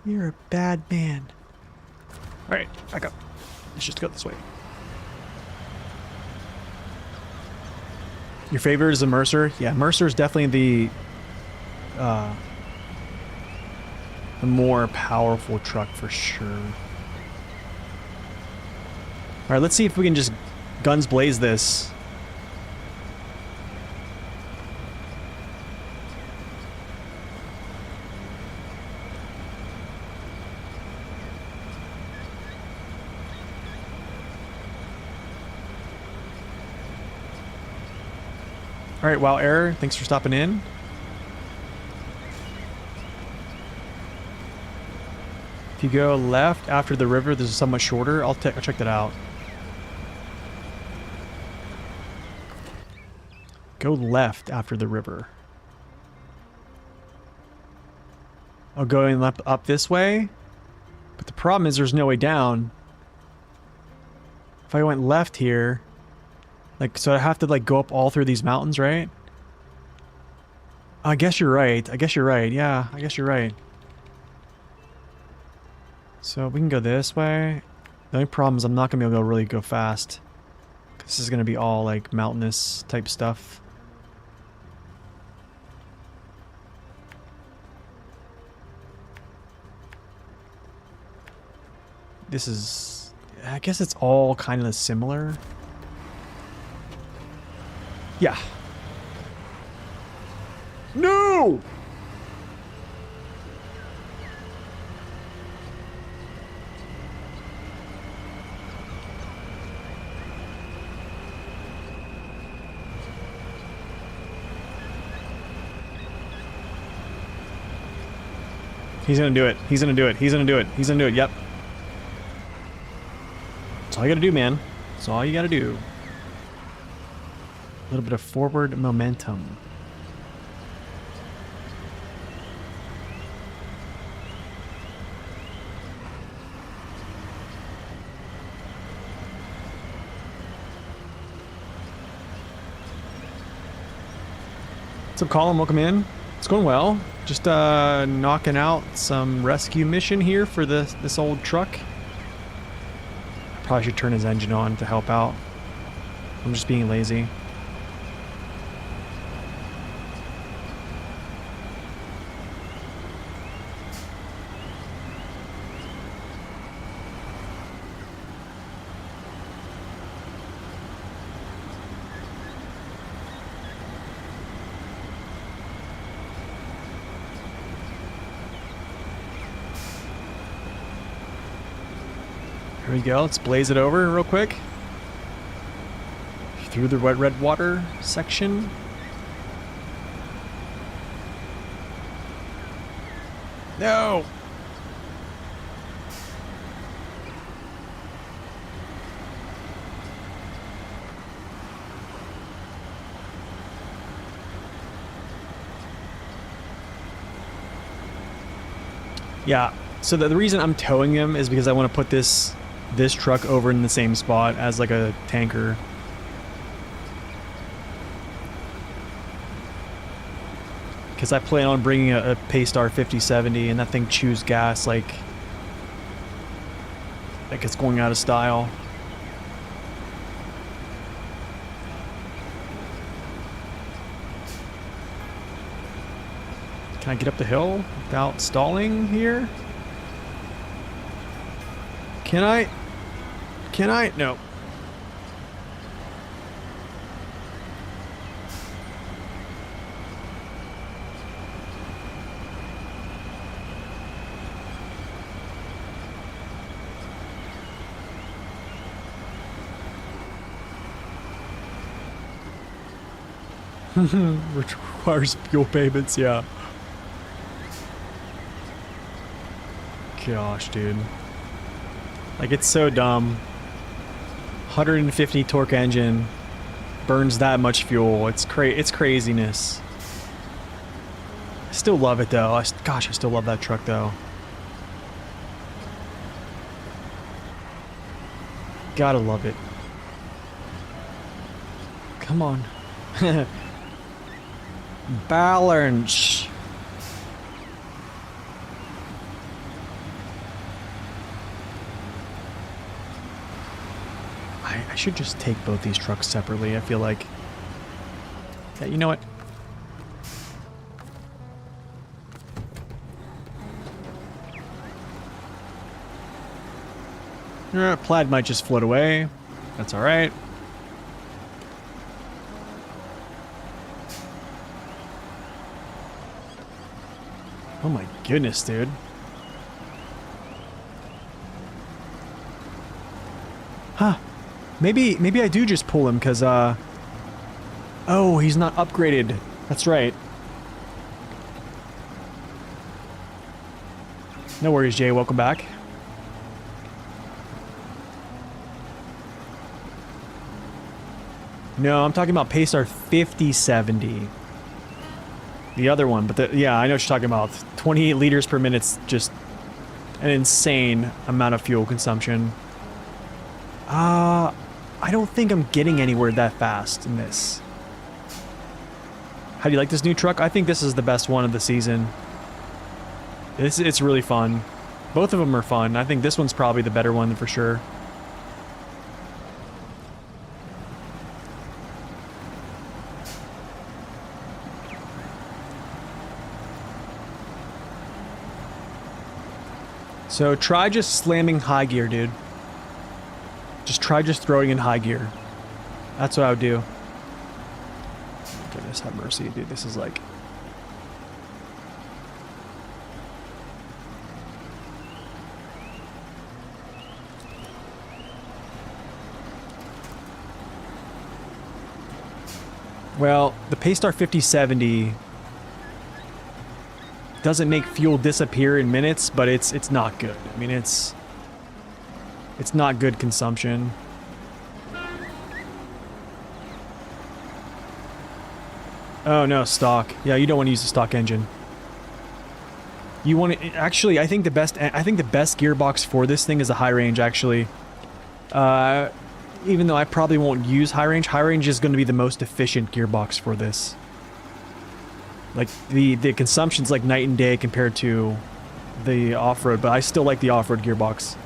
You're a bad man. Alright, back up. Let's just go this way. Your favorite is the Mercer? Yeah, Mercer is definitely the the more powerful truck for sure. Alright, let's see if we can just guns blaze this. Alright, wow, Error, thanks for stopping in. If you go left after the river, this is somewhat shorter. I'll check that out. Go left after the river. Oh, going up this way? But the problem is there's no way down. If I went left here... Like, so I have to, like, go up all through these mountains, right? I guess you're right. I guess you're right. Yeah, I guess you're right. So we can go this way. The only problem is I'm not going to be able to really go fast. This is going to be all, like, mountainous type stuff. This is... I guess it's all kind of similar. Yeah. No! He's gonna do it. He's gonna do it. He's gonna do it. He's gonna do it. Yep. That's all you gotta do, man. That's all you gotta do. A little bit of forward momentum. What's up, Colin? Welcome in. It's going well. Just knocking out some rescue mission here for this old truck. Probably should turn his engine on to help out. I'm just being lazy. Here we go, let's blaze it over real quick. Through the red water section. No! Yeah, so the reason I'm towing him is because I want to put this truck over in the same spot as like a tanker. Because I plan on bringing a Paystar 5070 and that thing chews gas like it's going out of style. Can I get up the hill without stalling here? Can I? Can I? No. Which requires fuel payments, yeah. Gosh, dude. Like, it's so dumb. 150 torque engine burns that much fuel. It's craziness. I still love it though. Gosh, I still love that truck though. Gotta love it. Come on. Balance. I should just take both these trucks separately. I feel like... Yeah, you know what? Plaid might just float away. That's all right. Oh my goodness, dude. Huh. Maybe I do just pull him because, oh, he's not upgraded. That's right. No worries, Jay. Welcome back. No, I'm talking about Paystar 5070. The other one, but yeah, I know what you're talking about. 28 liters per minute's just an insane amount of fuel consumption. I don't think I'm getting anywhere that fast in this. How do you like this new truck? I think this is the best one of the season. It's really fun. Both of them are fun. I think this one's probably the better one for sure. So try just slamming high gear, dude. Try throwing in high gear. That's what I would do. Goodness have mercy, dude. This is like... Well, the Paystar 5070 doesn't make fuel disappear in minutes, but it's not good. I mean, it's not good consumption. Oh no, stock. Yeah, you don't want to use the stock engine. You want to actually. I think the best gearbox for this thing is a high range. Actually, even though I probably won't use high range is going to be the most efficient gearbox for this. Like the consumption's like night and day compared to the off-road, but I still like the off-road gearbox.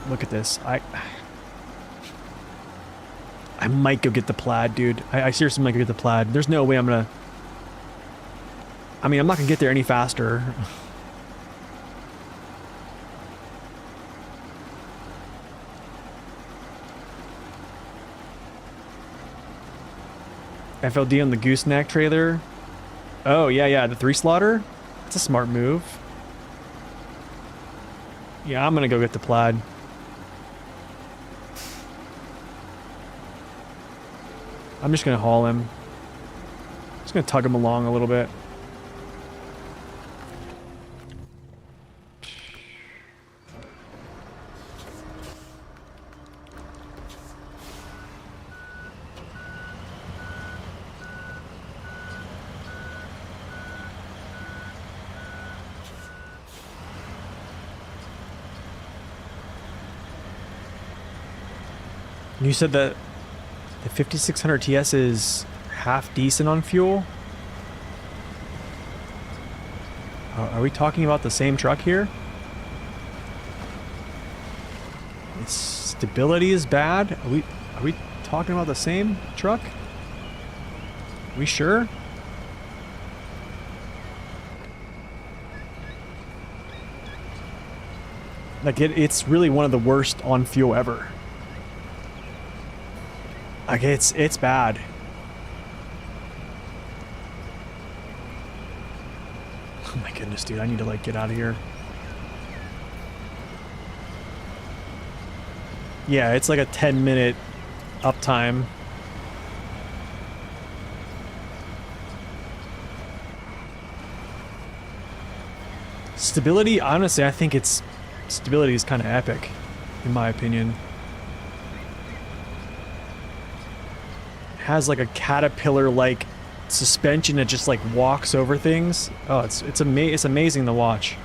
Look at this. I might go get the Plaid, dude. I seriously might go get the Plaid. There's no way I'm gonna... I mean, I'm not gonna get there any faster. FLD on the gooseneck trailer. Oh, yeah, the 3 slaughter. That's a smart move. Yeah, I'm gonna go get the Plaid. I'm just gonna haul him. Just gonna tug him along a little bit. You said that the 5600 TS is half decent on fuel? Are we talking about the same truck here? Its stability is bad? Are we talking about the same truck? Are we sure? Like it's really one of the worst on fuel ever. Like it's bad. Oh my goodness, dude, I need to like get out of here. Yeah, it's like a 10-minute uptime. Stability, honestly, I think stability is kind of epic, in my opinion. Has like a caterpillar like suspension that just like walks over things. Oh, it's amazing to watch.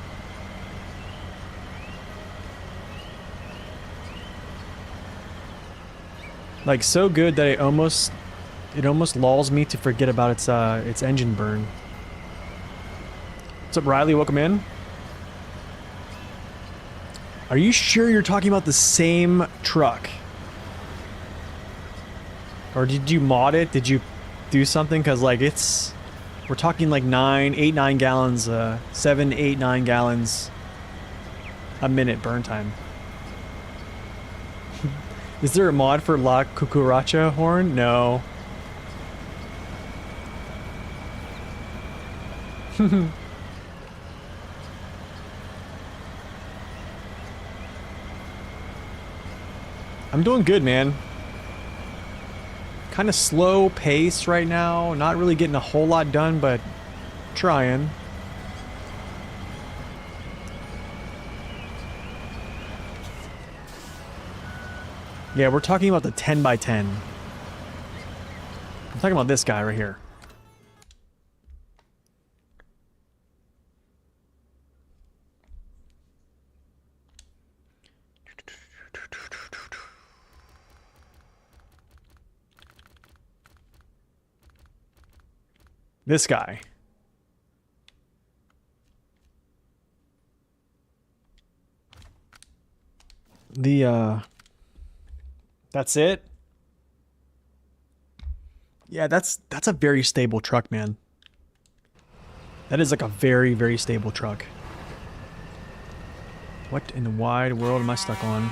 Like so good that it almost lulls me to forget about its engine burn. What's up, Riley? Welcome in. Are you sure you're talking about the same truck? Or did you mod it? Did you do something? Because, like, it's We're talking like 9 gallons, 7, 8, 9 gallons a minute burn time. Is there a mod for La Cucaracha horn? No. I'm doing good, man. Kind of slow pace right now. Not really getting a whole lot done, but trying. Yeah, we're talking about the 10 by 10. I'm talking about this guy right here. This guy. That's it? Yeah, that's a very stable truck, man. That is like a very, very stable truck. What in the wide world am I stuck on?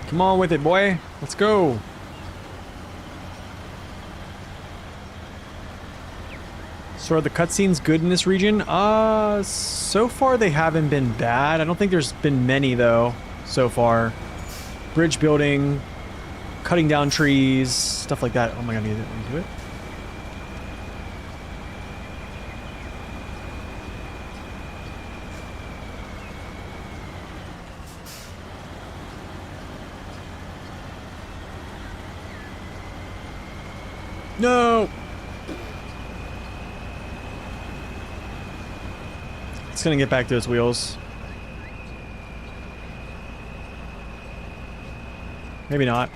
Come on with it, boy. Let's go. So are the cutscenes good in this region? So far they haven't been bad. I don't think there's been many though, so far. Bridge building, cutting down trees, stuff like that. Oh my god, I need to do it. No! It's gonna get back to its wheels. Maybe not.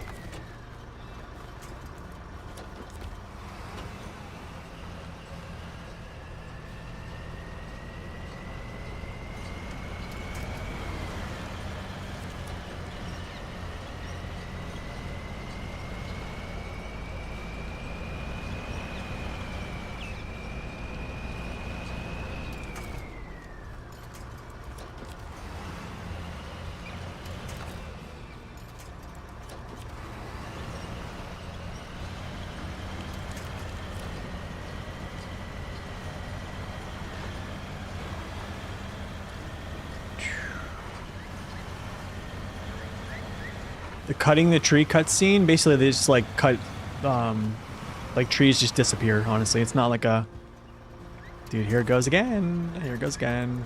The cutting the tree cutscene, basically they just like cut, like trees just disappear, honestly. It's not like a... Dude, here it goes again. Here it goes again.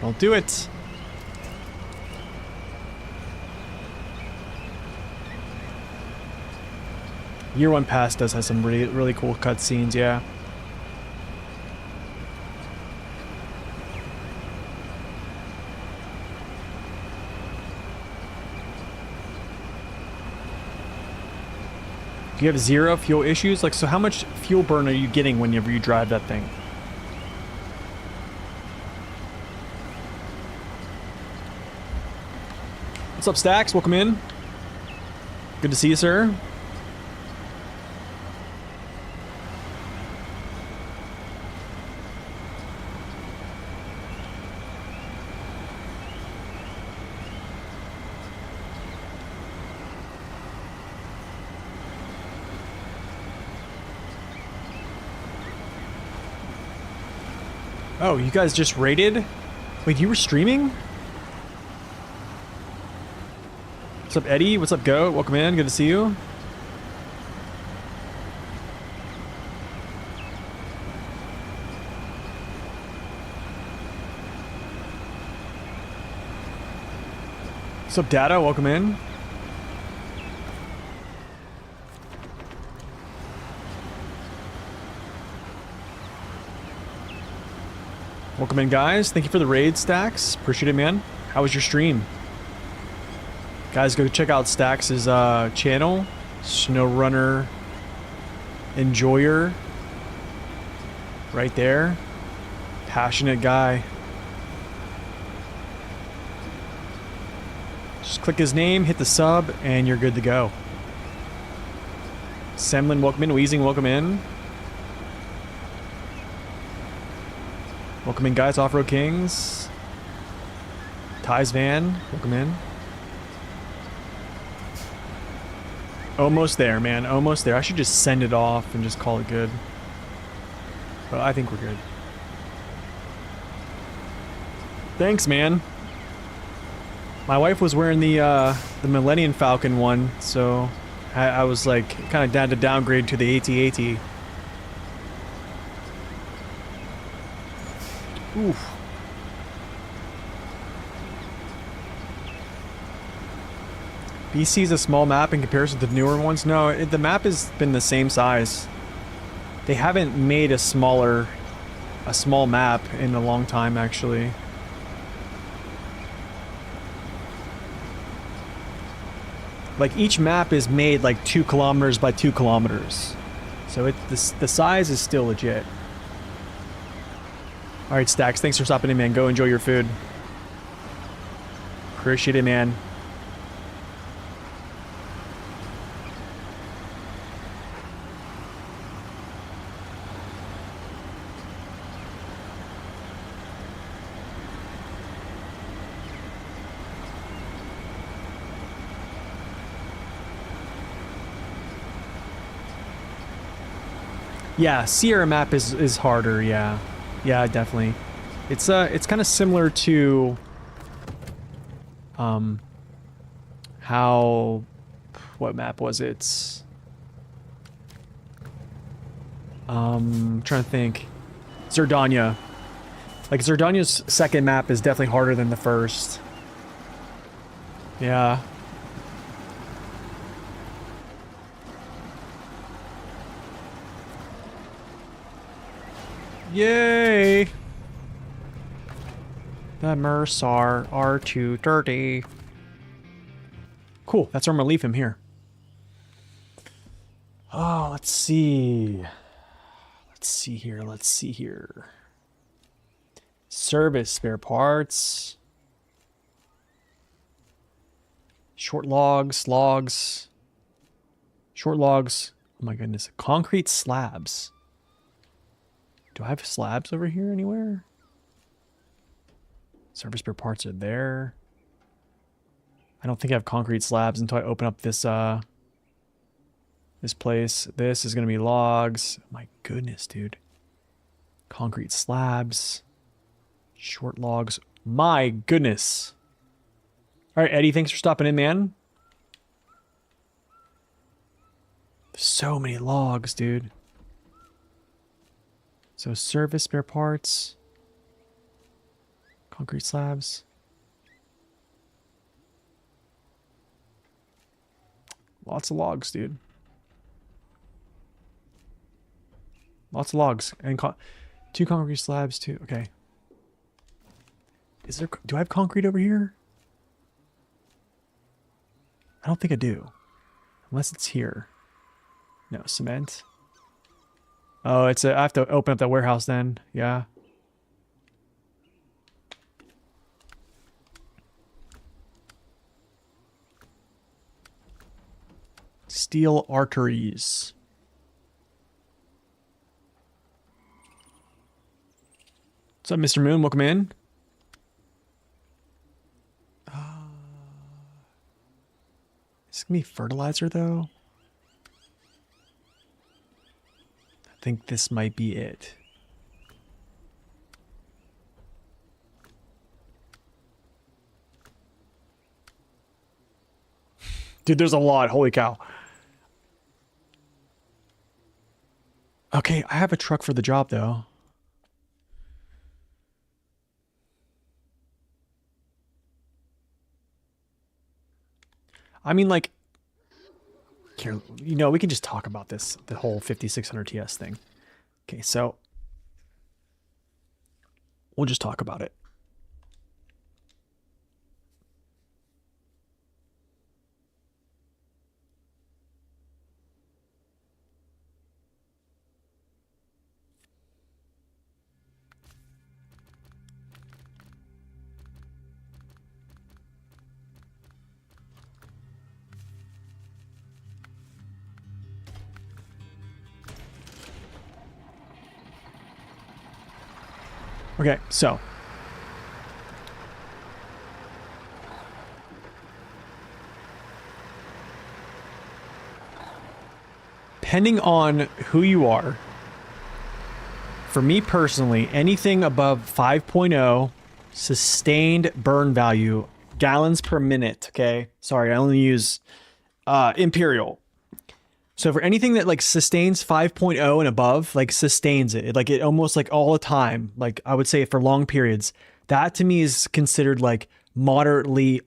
Don't do it. Year 1 Pass does have some really, really cool cutscenes, yeah. Do you have 0 fuel issues? Like, so how much fuel burn are you getting whenever you drive that thing? What's up, Stacks? Welcome in. Good to see you, sir. Oh, you guys just raided? Wait, you were streaming? What's up, Eddie? What's up, Goat? Welcome in. Good to see you. What's up, Data? Welcome in. Welcome in, guys. Thank you for the raid, Stacks. Appreciate it, man. How was your stream? Guys, go check out Stacks' channel. SnowRunner Enjoyer. Right there. Passionate guy. Just click his name, hit the sub, and you're good to go. Semlin, welcome in. Weezing, welcome in. Welcome in, guys. Off-Road Kings. Ty's Van, welcome in. Almost there, man. Almost there. I should just send it off and just call it good. But I think we're good. Thanks, man. My wife was wearing the Millennium Falcon one, so I was like kind of down to downgrade to the AT-AT. Oof. BC is a small map in comparison to the newer ones. No, the map has been the same size. They haven't made a small map in a long time, actually. Like, each map is made like 2 kilometers by 2 kilometers. So the size is still legit. Alright, Stacks, thanks for stopping in, man. Go enjoy your food. Appreciate it, man. Yeah, Sierra map is harder, yeah. Yeah, definitely. It's kind of similar to how, what map was it? I'm trying to think. Zerdania. Like, Zerdania's second map is definitely harder than the first. Yeah. Yay! The Mercer R230. Cool, that's where I'm gonna leave him here. Oh, let's see. Let's see here. Service, spare parts. Short logs. Short logs. Oh my goodness. Concrete slabs. Do I have slabs over here anywhere? Service spare parts are there. I don't think I have concrete slabs until I open up this this place. This is gonna be logs. My goodness, dude. Concrete slabs. Short logs. My goodness. Alright, Eddie, thanks for stopping in, man. So many logs, dude. So service spare parts, concrete slabs. Lots of logs, dude. Lots of logs and 2 concrete slabs too. Okay. Is there? Do I have concrete over here? I don't think I do, unless it's here. No, cement. Oh, I have to open up that warehouse then. Yeah. Steel arteries. What's up, Mr. Moon? Welcome in. Is this gonna be fertilizer though? I think this might be it. Dude, there's a lot. Holy cow. Okay, I have a truck for the job though. I mean, like, here, you know, we can just talk about this, the whole 5600 TS thing. Okay, so we'll just talk about it. Okay, so depending on who you are, for me personally, anything above 5.0 sustained burn value, gallons per minute, okay? Sorry, I only use Imperial. So for anything that like sustains 5.0 and above, like sustains it, like it almost like all the time, like I would say for long periods, that to me is considered like moderately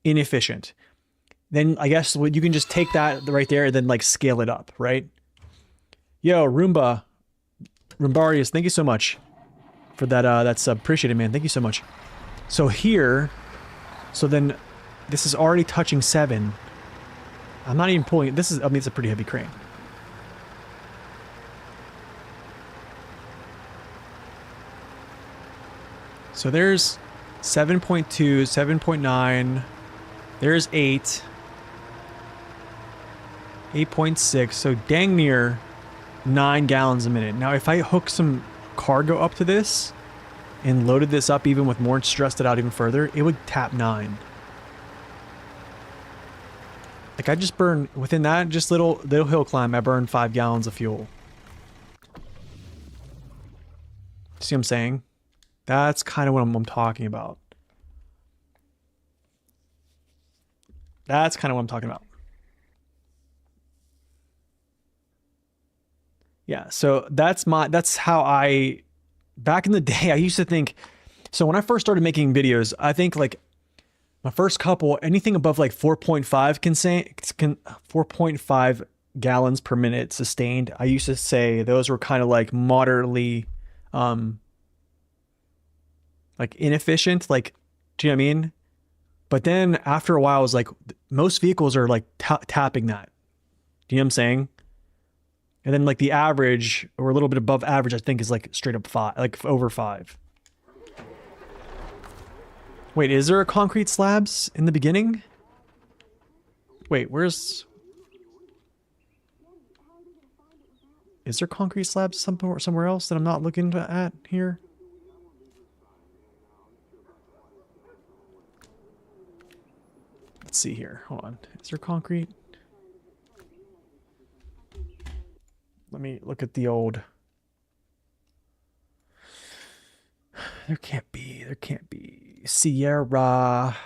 inefficient. Then I guess you can just take that right there and then like scale it up, right? Yo, Rumbarius, thank you so much for that. That's appreciated, man. Thank you so much. So here, so then this is already touching 7. I'm not even pulling it. This is, I mean, it's a pretty heavy crane. So there's 7.2, 7.9. There's 8. 8.6. So dang near 9 gallons a minute. Now, if I hook some cargo up to this and loaded this up even with more and stressed it out even further, it would tap 9. Like I just burn within that just little hill climb, I burn 5 gallons of fuel. See what I'm saying? That's kind of what I'm talking about. That's kind of what I'm talking about. Yeah, so that's how I, back in the day, I used to think, so when I first started making videos, I think like my first couple, anything above like 4.5 can 4.5 gallons per minute sustained. I used to say those were kind of like moderately, like inefficient. Like, do you know what I mean? But then after a while, I was like, most vehicles are like tapping that. Do you know what I'm saying? And then like the average or a little bit above average, I think is like straight up 5, like over 5. Wait, is there a concrete slabs in the beginning? Wait, is there concrete slabs somewhere else that I'm not looking at here? Let's see here. Hold on. Is there concrete? Let me look at the old. There can't be. There can't be. Sierra.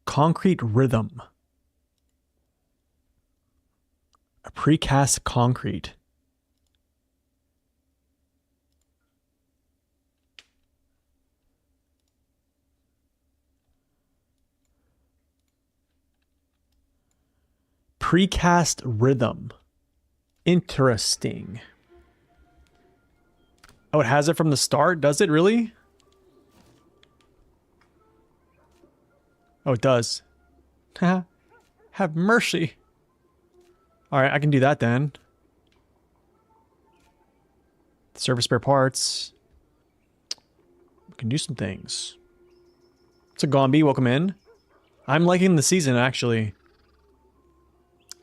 Concrete rhythm. A precast concrete. Precast rhythm. Interesting. Oh, it has it from the start? Does it really? Oh, it does. Have mercy. Alright, I can do that then. Service spare parts. We can do some things. It's a Gombi, welcome in. I'm liking the season, actually.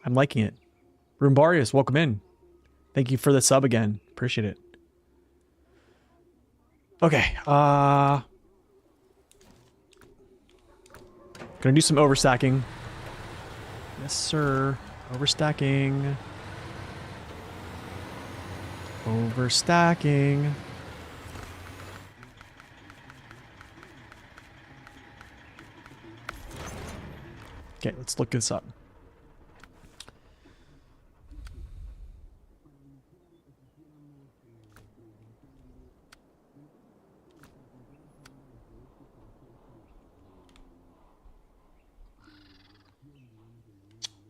I'm liking it. Rumbarius, welcome in. Thank you for the sub again. Appreciate it. Okay, gonna do some overstacking. Yes, sir. Overstacking. Overstacking. Okay, let's look this up.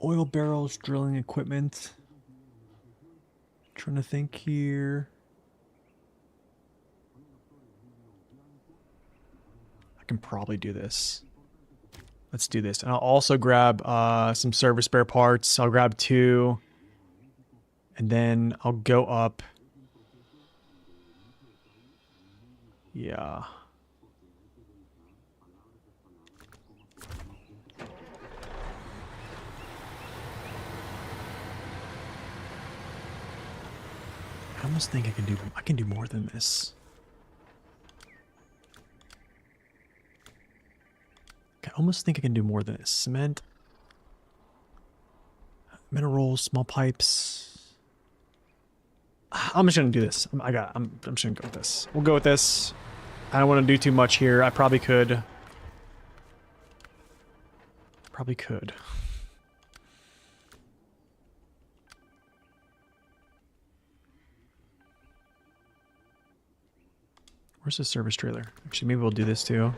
Oil barrels, drilling equipment. Trying to think here. I can probably do this. Let's do this. And I'll also grab some service spare parts. I'll grab 2. And then I'll go up. Yeah. I almost think I can do more than this. I almost think I can do more than this. Cement. Minerals, small pipes. I'm just gonna do this. I'm just gonna go with this. We'll go with this. I don't want to do too much here. I probably could. Probably could. Where's the service trailer? Actually, maybe we'll do this too.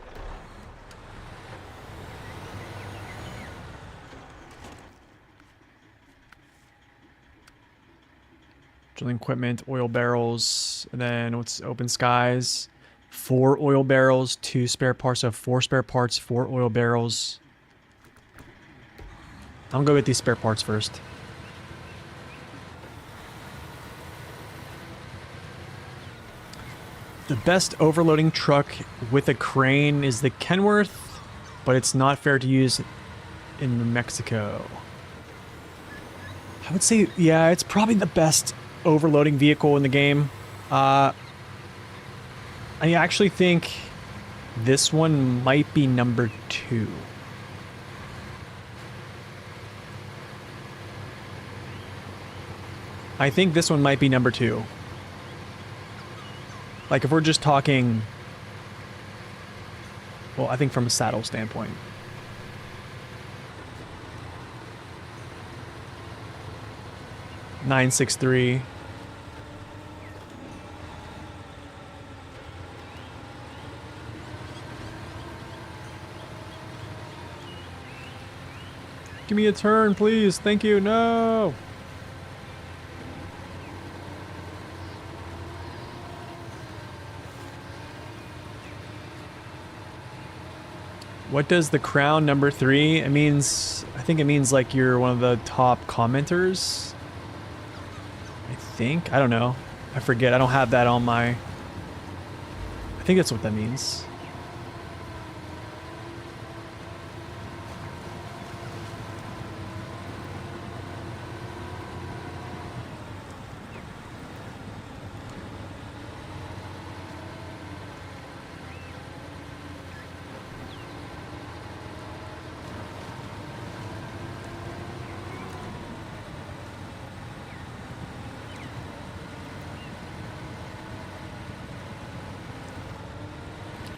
Drilling equipment, oil barrels, and then what's open skies? 4 oil barrels, 2 spare parts. So 4 spare parts, 4 oil barrels. I'm gonna go get these spare parts first. The best overloading truck with a crane is the Kenworth, but it's not fair to use in New Mexico. I would say, yeah, it's probably the best overloading vehicle in the game. I actually think this one might be number 2. I think this one might be number 2. Like, if we're just talking... Well, I think from a saddle standpoint. $963. Give me a turn, please. Thank you. No. What does the crown number 3? It means, I think it means like you're one of the top commenters. I think. I don't know. I forget. I don't have that on my... I think that's what that means.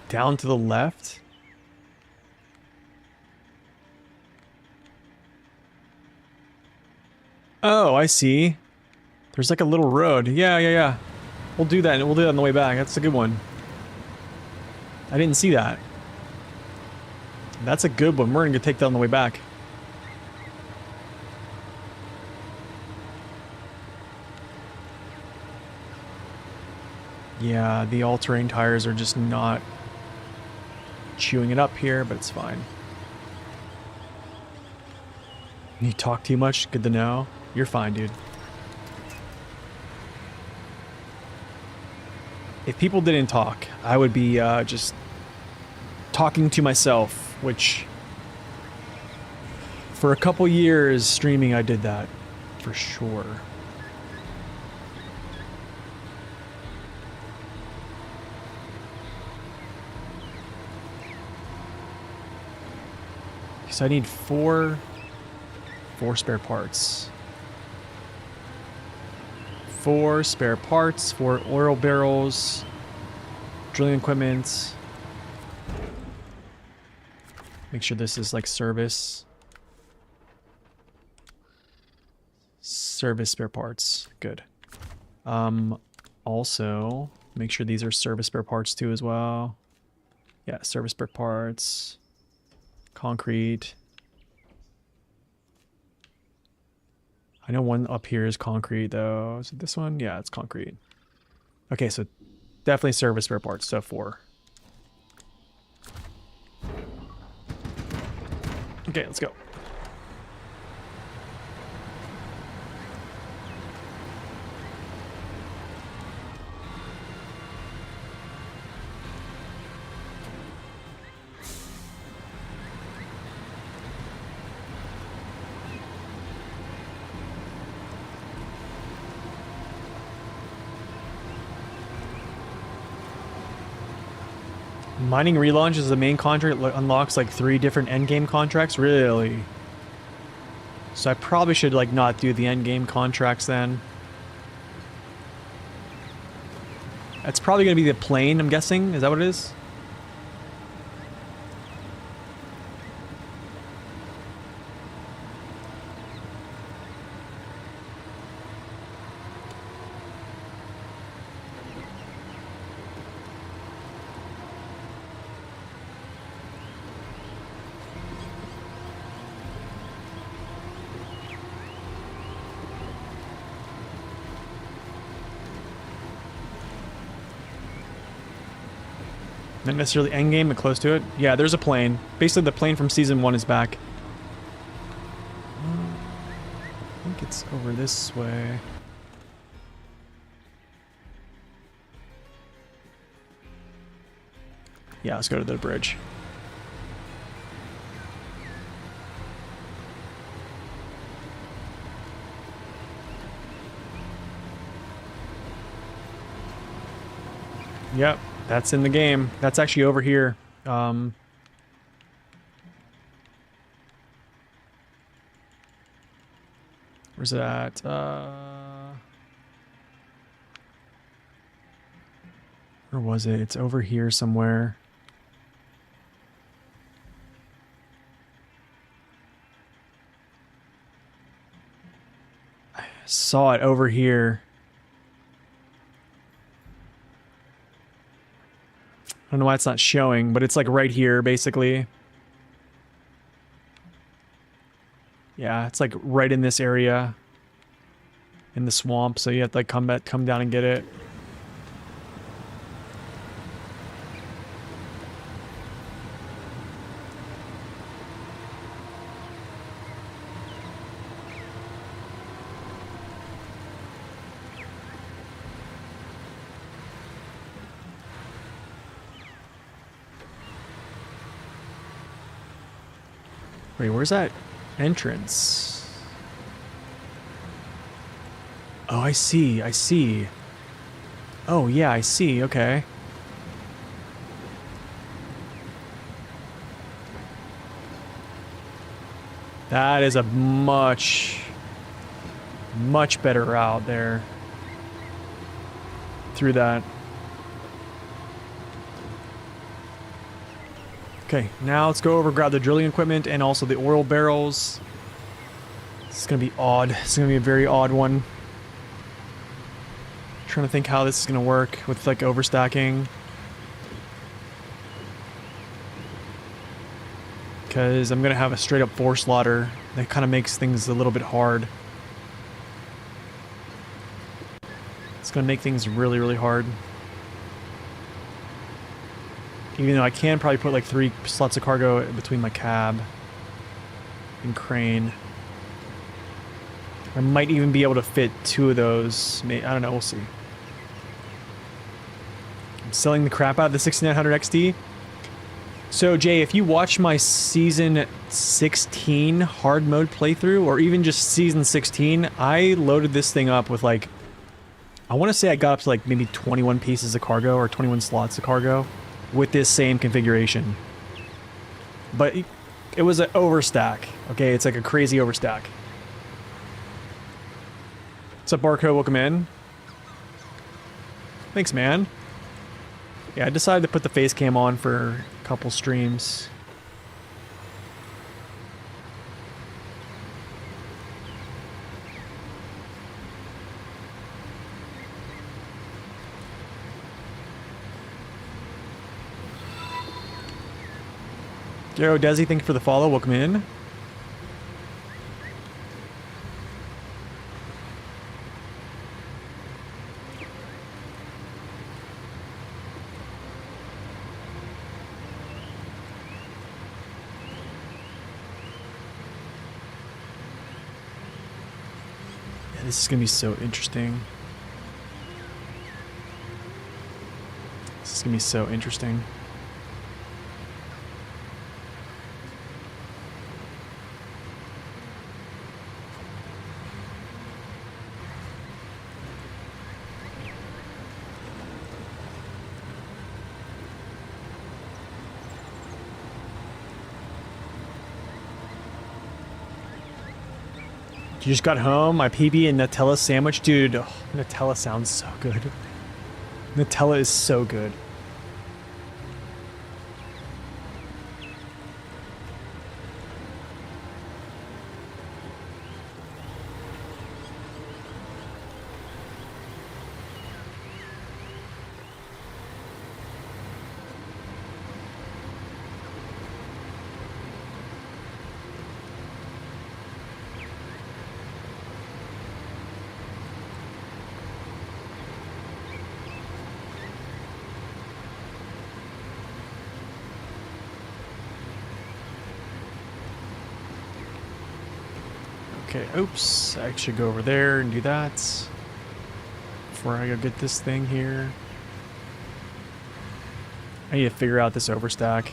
Down to the left? Oh, I see. There's like a little road. Yeah. We'll do that. We'll do that on the way back. That's a good one. I didn't see that. That's a good one. We're gonna take that on the way back. Yeah, the all-terrain tires are just not chewing it up here, but it's fine. You talk too much? Good to know. You're fine, dude. If people didn't talk, I would be just talking to myself, which for a couple years streaming I did that for sure. So I need 4 spare parts. 4 spare parts, 4 oil barrels, drilling equipment. Make sure this is like service. Service spare parts. Good. Also, make sure these are service spare parts too as well. Yeah, service spare parts. Concrete. I know one up here is concrete though. Is it this one? Yeah, it's concrete. Okay, so definitely service spare parts, so 4. Okay, let's go. Mining relaunch is the main contract. Unlocks like 3 different endgame contracts. Really? So I probably should like not do the endgame contracts then. That's probably gonna be the plane, I'm guessing. Is that what it is? Not necessarily endgame, but close to it. Yeah, there's a plane. Basically, the plane from season 1 is back. I think it's over this way. Yeah, let's go to the bridge. Yep, that's in the game. That's actually over here. Where's it at? Where was it? It's over here somewhere. I saw it over here. I don't know why it's not showing, but it's like right here, basically. Yeah, it's like right in this area. In the swamp, so you have to like come down and get it. Wait, where's that entrance? Oh, I see. I see. Oh, yeah, I see. Okay. That is a much better route there. Through that. Okay, now let's go over, grab the drilling equipment and also the oil barrels. This is gonna be odd. This is gonna be a very odd one. Trying to think how this is gonna work with like overstacking. Because I'm gonna have a straight up force slaughter. That kind of makes things a little bit hard. It's gonna make things really, really hard. Even though I can probably put like 3 slots of cargo between my cab and crane. I might even be able to fit 2 of those. I don't know, we'll see. I'm selling the crap out of the 6900 XT. So Jay, if you watch my season 16 hard mode playthrough, or even just season 16, I loaded this thing up with like, I want to say I got up to like maybe 21 pieces of cargo or 21 slots of cargo with this same configuration. But it was an overstack. Okay, it's like a crazy overstack. What's up, Barco? Welcome in. Thanks, man. Yeah, I decided to put the face cam on for a couple streams. Yo, Desi, thank you for the follow. Welcome in. This is gonna be so interesting. This is gonna be so interesting. You just got home, my PB and Nutella sandwich. Dude, oh, Nutella sounds so good. Nutella is so good. Okay, oops. I should go over there and do that before I go get this thing here. I need to figure out this overstack.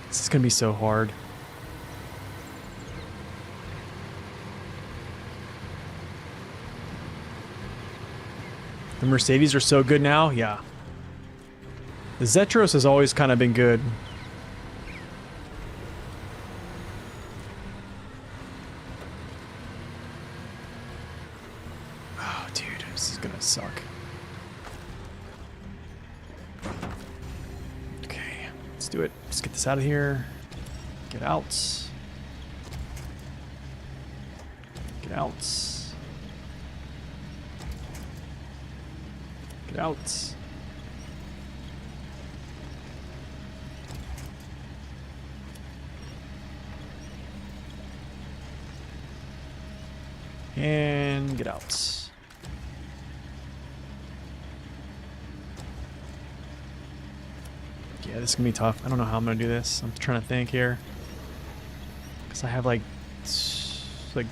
This is gonna be so hard. The Mercedes are so good now? Yeah. The Zetros has always kind of been good. Oh, dude, this is gonna suck. Okay, let's do it. Let's get this out of here. Get out. Get out. Get out. And get out. Yeah, this is gonna be tough. I don't know how I'm gonna do this. I'm trying to think here. Because I have like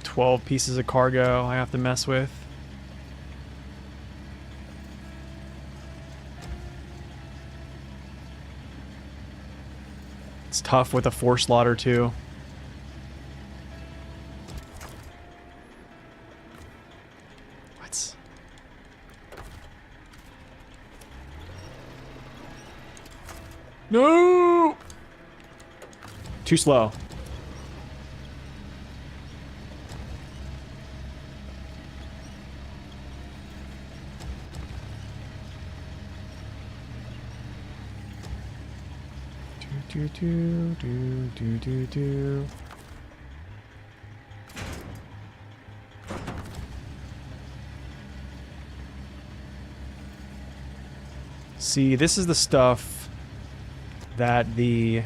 12 pieces of cargo I have to mess with. It's tough with a 4-slaughter too. What? No! Too slow. Do. See, this is the stuff that the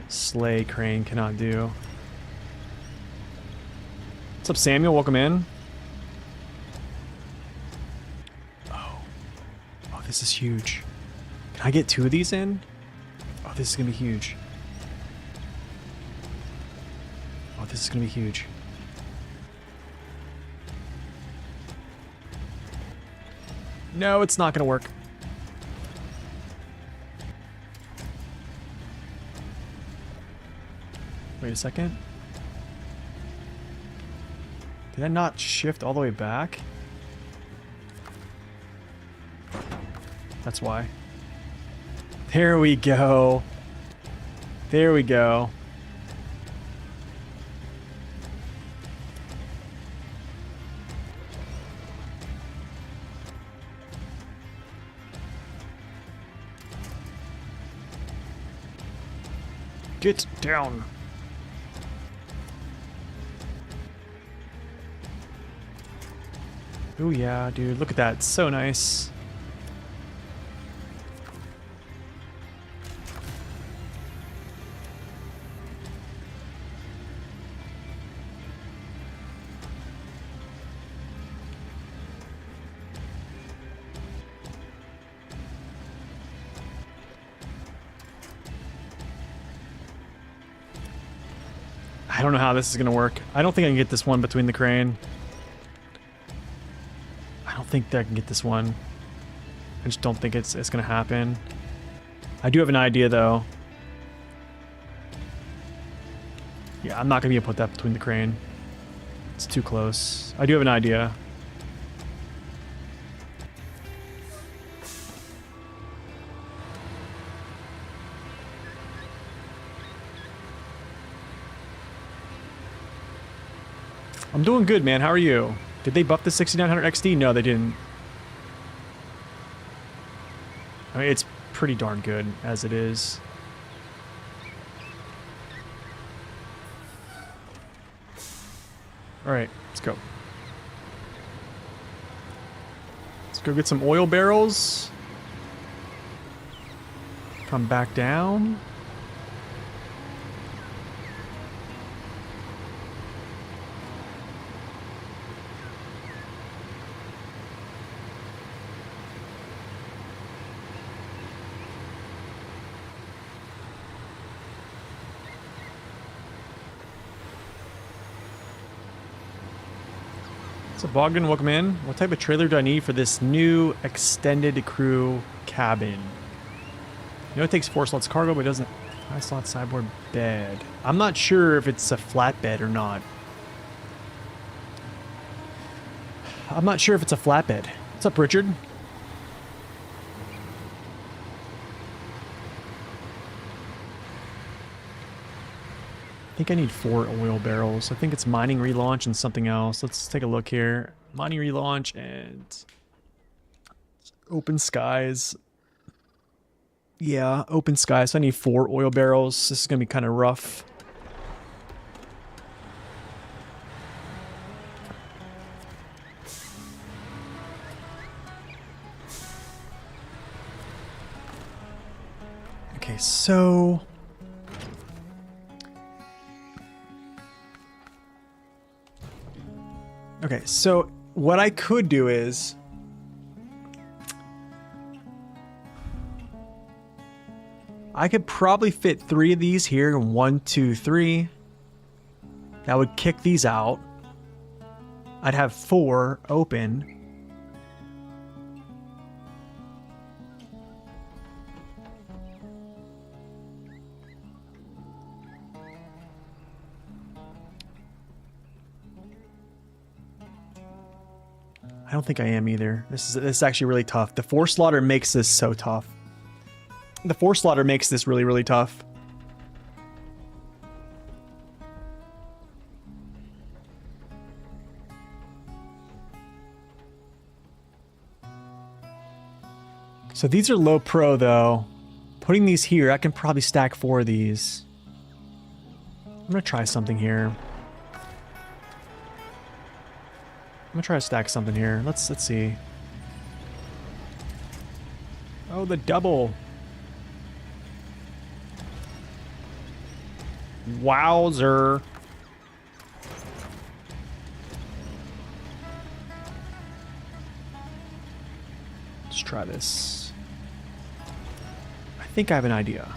sleigh crane cannot do. What's up, Samuel? Welcome in. This is huge. Can I get 2 of these in? Oh, this is gonna be huge. Oh, this is gonna be huge. No, it's not gonna work. Wait a second. Did I not shift all the way back? That's why. There we go. There we go. Get down. Oh yeah, dude. Look at that. It's so nice. I don't know how this is gonna work. I don't think I can get this one between the crane. I don't think that I can get this one. I just don't think it's gonna happen. I do have an idea though. Yeah, I'm not gonna be able to put that between the crane. It's too close. I do have an idea. I'm doing good, man. How are you? Did they buff the 6900 XD? No, they didn't. I mean, it's pretty darn good as it is. Alright, let's go. Let's go get some oil barrels. Come back down. So Bogdan, welcome in. What type of trailer do I need for this new extended crew cabin? You know it takes 4 slots cargo, but it doesn't 5 slot sideboard bed. I'm not sure if it's a flatbed or not. I'm not sure if it's a flatbed. What's up, Richard? I think I need 4 oil barrels. I think it's mining relaunch and something else. Let's take a look here. Mining relaunch and open skies. Yeah, open skies. So I need 4 oil barrels. This is gonna be kind of rough. Okay, so okay, so what I could do is I could probably fit 3 of these here. 1, 2, 3. That would kick these out. I'd have 4 open. I don't think I am either. This is actually really tough. The 4 slaughter makes this so tough. The 4 slaughter makes this really, really tough. So these are low pro though. Putting these here, I can probably stack 4 of these. I'm gonna try something here. I'm gonna try to stack something here. Let's see. Oh, the double. Wowzer. Let's try this. I think I have an idea.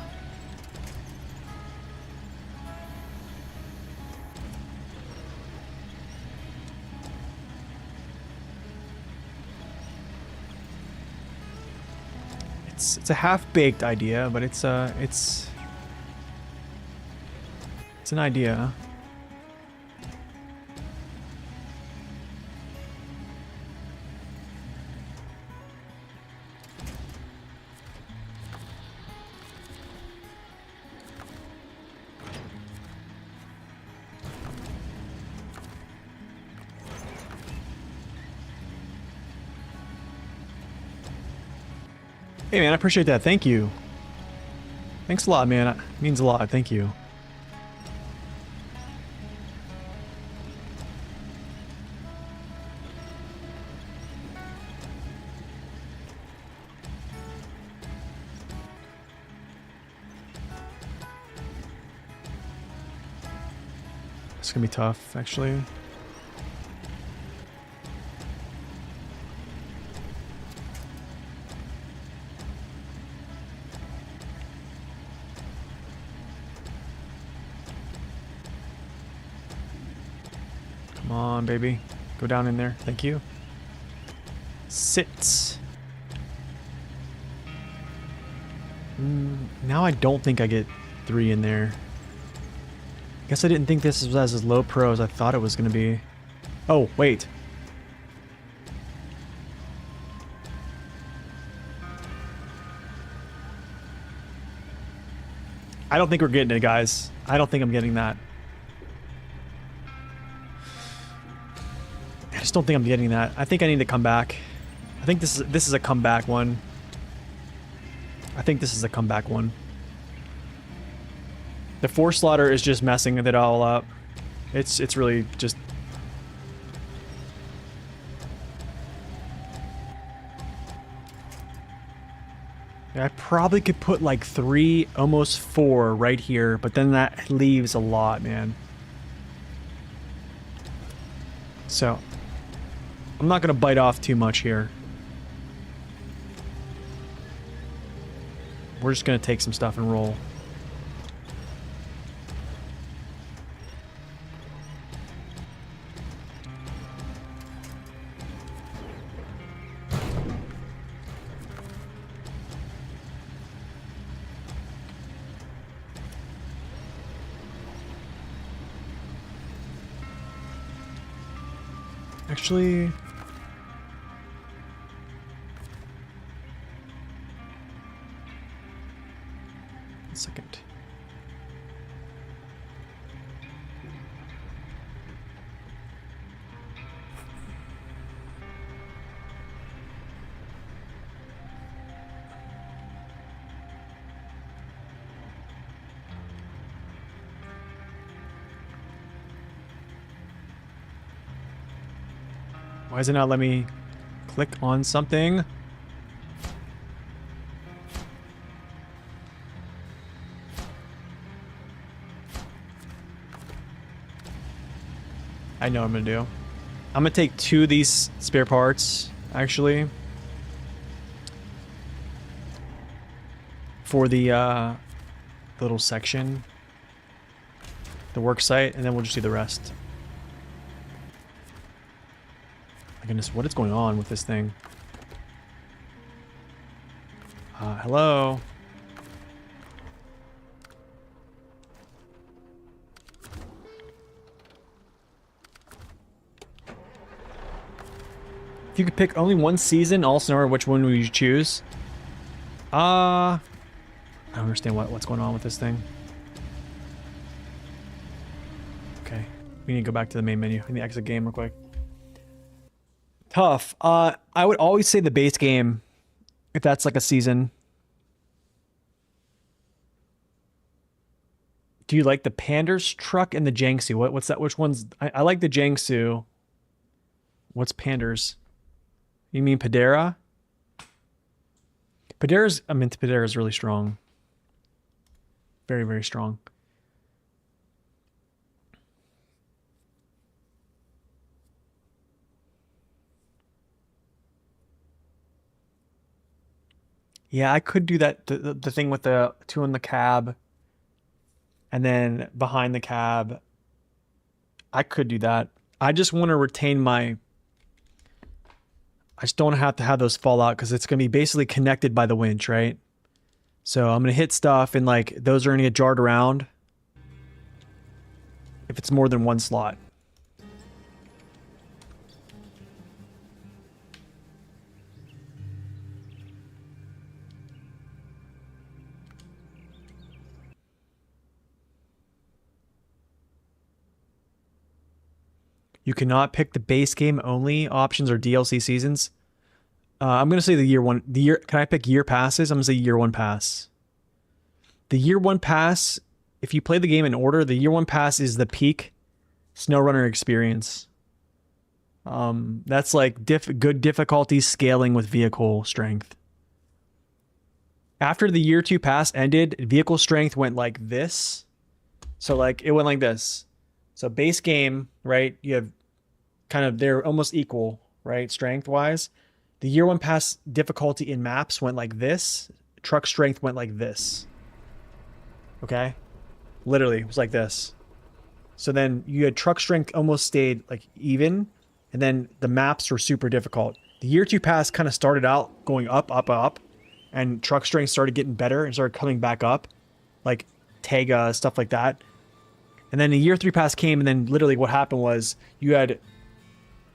It's a half-baked idea, but it's an idea. Hey man, I appreciate that. Thank you. Thanks a lot, man. It means a lot. Thank you. It's gonna be tough, actually. on, baby. Go down in there. Thank you. Sit. Now I don't think I get 3 in there. Guess I didn't think this was as low pro as I thought it was going to be. Oh, wait. I don't think we're getting it, guys. I don't think I'm getting that. I just don't think I'm getting that. I think I need to come back. I think this is a comeback one. I think this is a comeback one. The 4 slaughter is just messing it all up. It's really just... I probably could put like 3, almost 4 right here, but then that leaves a lot, man. So, I'm not gonna bite off too much here. We're just gonna take some stuff and roll. Actually... one second. Why does it not let me click on something? I know what I'm gonna do. I'm gonna take 2 of these spare parts, actually. For the little section. The work site, and then we'll just do the rest. My goodness, what is going on with this thing? Hello? If you could pick only one season, all scenario, which one would you choose? I don't understand what's going on with this thing. Okay, we need to go back to the main menu. I need to exit game real quick. Tough. I would always say the base game, if that's like a season. Do you like the Pander's truck and the Jiangsu? What's that? Which one's... I like the Jiangsu. What's Pander's? You mean Padera? Padera's really strong. Very, very strong. Yeah, I could do that. The thing with the 2 in the cab. And then behind the cab. I could do that. I just want to retain my... I just don't have to have those fall out because it's going to be basically connected by the winch, right? So I'm going to hit stuff and like those are going to get jarred around. If it's more than 1 slot. You cannot pick the base game only options or DLC seasons. I'm going to say the year 1. Can I pick year passes? I'm going to say year 1 pass. The year 1 pass, if you play the game in order, the year 1 pass is the peak SnowRunner experience. That's like good difficulty scaling with vehicle strength. After the year 2 pass ended, vehicle strength went like this. So like it went like this. So base game, right? You have kind of, they're almost equal, right? Strength wise. The year 1 pass difficulty in maps went like this. Truck strength went like this. Okay? Literally, it was like this. So then you had truck strength almost stayed like even, and then the maps were super difficult. The year 2 pass kind of started out going up, up, up, and truck strength started getting better and started coming back up, like Tega, stuff like that. And then the year 3 pass came, and then literally what happened was you had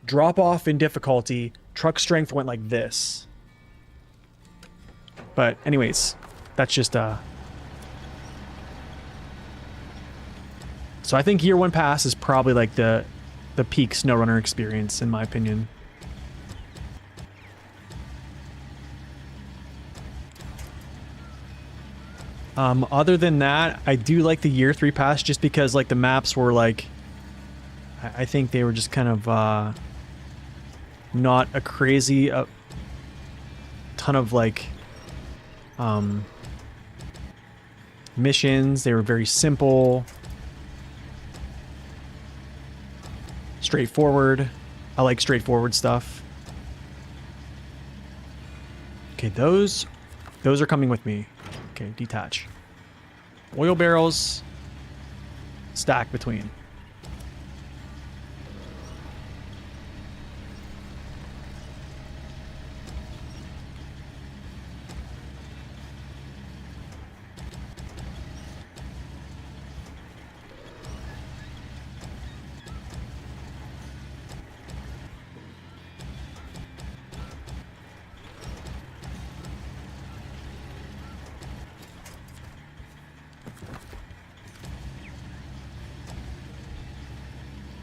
drop off in difficulty, truck strength went like this. But anyways, that's just so I think year 1 pass is probably like the peak SnowRunner experience in my opinion. Other than that, I do like the year 3 pass just because like the maps were like, I think they were just kind of not a crazy ton of like missions. They were very simple, straightforward. I like straightforward stuff. Okay, those are coming with me. Okay, detach. Oil barrels stack between.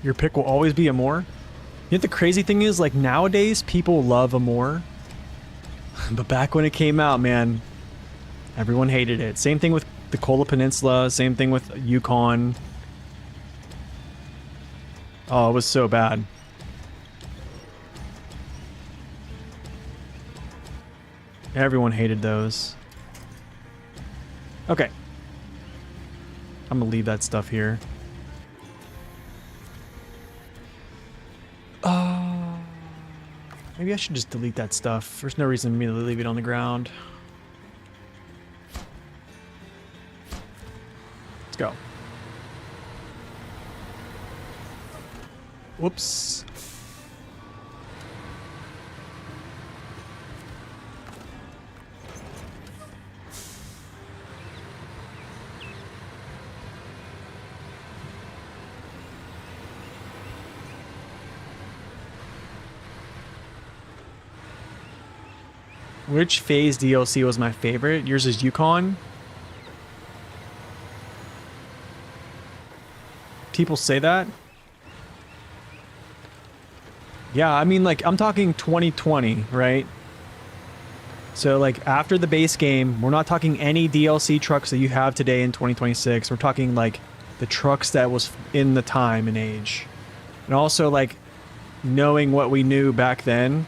Your pick will always be a more. You know, the crazy thing is, like, nowadays people love a more, but back when it came out, man, everyone hated it. Same thing with the Kola Peninsula, same thing with Yukon. Oh, it was so bad. Everyone hated those. Okay. I'm gonna leave that stuff here. Maybe I should just delete that stuff. There's no reason for me to leave it on the ground. Let's go. Whoops. Which phase DLC was my favorite? Yours is Yukon. People say that. Yeah, I mean, like, I'm talking 2020, right? So, like, after the base game, we're not talking any DLC trucks that you have today in 2026. We're talking, like, the trucks that was in the time and age. And also, like, knowing what we knew back then,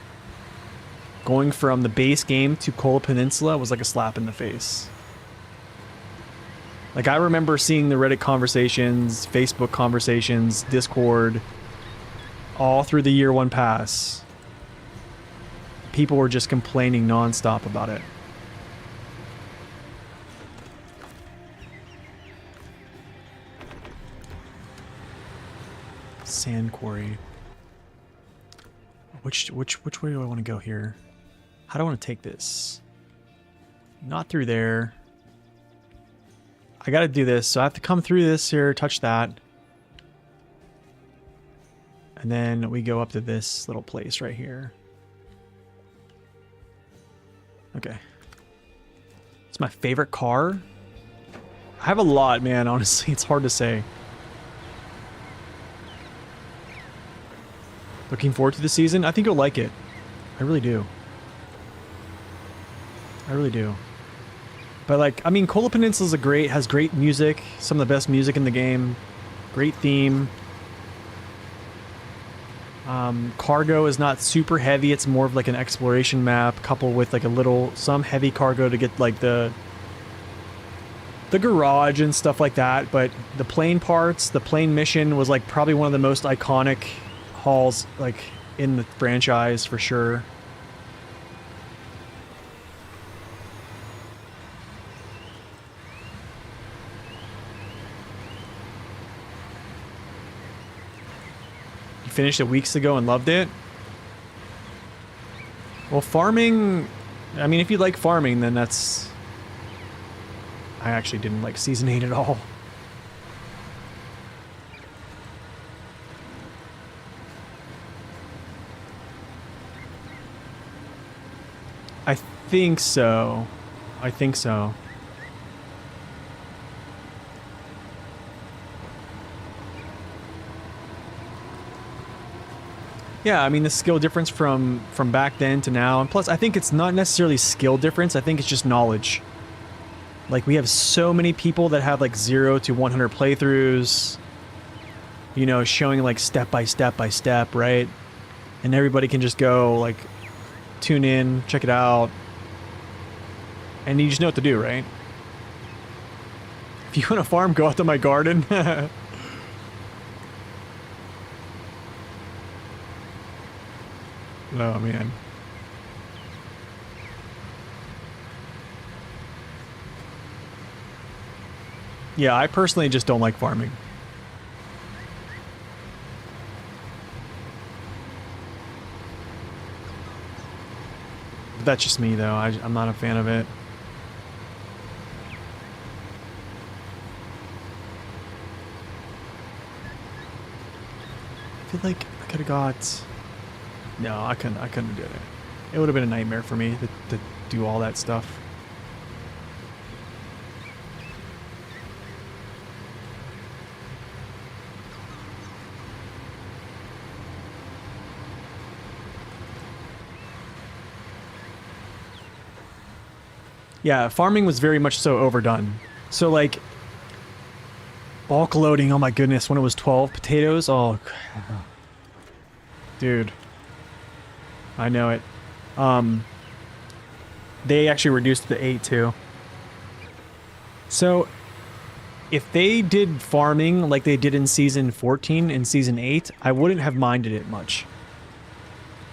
going from the base game to Kola Peninsula was like a slap in the face. Like, I remember seeing the Reddit conversations, Facebook conversations, Discord, all through the year 1 pass. People were just complaining nonstop about it. Sand quarry. Which way do I want to go here? How do I want to take this? Not through there. I gotta do this, so I have to come through this here, touch that. And then we go up to this little place right here. Okay. It's my favorite car. I have a lot, man, honestly. It's hard to say. Looking forward to the season. I think you'll like it. I really do. I really do. But, like, I mean, Kola Peninsula has great music. Some of the best music in the game. Great theme. Cargo is not super heavy. It's more of like an exploration map, coupled with like some heavy cargo to get like the garage and stuff like that. But the plane parts, the plane mission was like probably one of the most iconic hauls like in the franchise for sure. finished it weeks ago and loved it. Well, farming, I mean, if you like farming, then that's... I actually didn't like Season 8 at all. I think so. I think so. Yeah, I mean, the skill difference from back then to now, and plus I think it's not necessarily skill difference, I think it's just knowledge. Like, we have so many people that have like 0 to 100 playthroughs, you know, showing like step by step by step, right? And everybody can just go like tune in, check it out, and you just know what to do, right? If you want to farm, go out to my garden. Oh, man. Yeah, I personally just don't like farming. That's just me, though. I'm not a fan of it. I feel like I could have got... No, I couldn't have done it. It would have been a nightmare for me to do all that stuff. Yeah, farming was very much so overdone. So, like, bulk loading, oh my goodness, when it was 12 potatoes, oh, dude. I know it. They actually reduced the 8 too. So, if they did farming like they did in Season 14 and Season 8, I wouldn't have minded it much.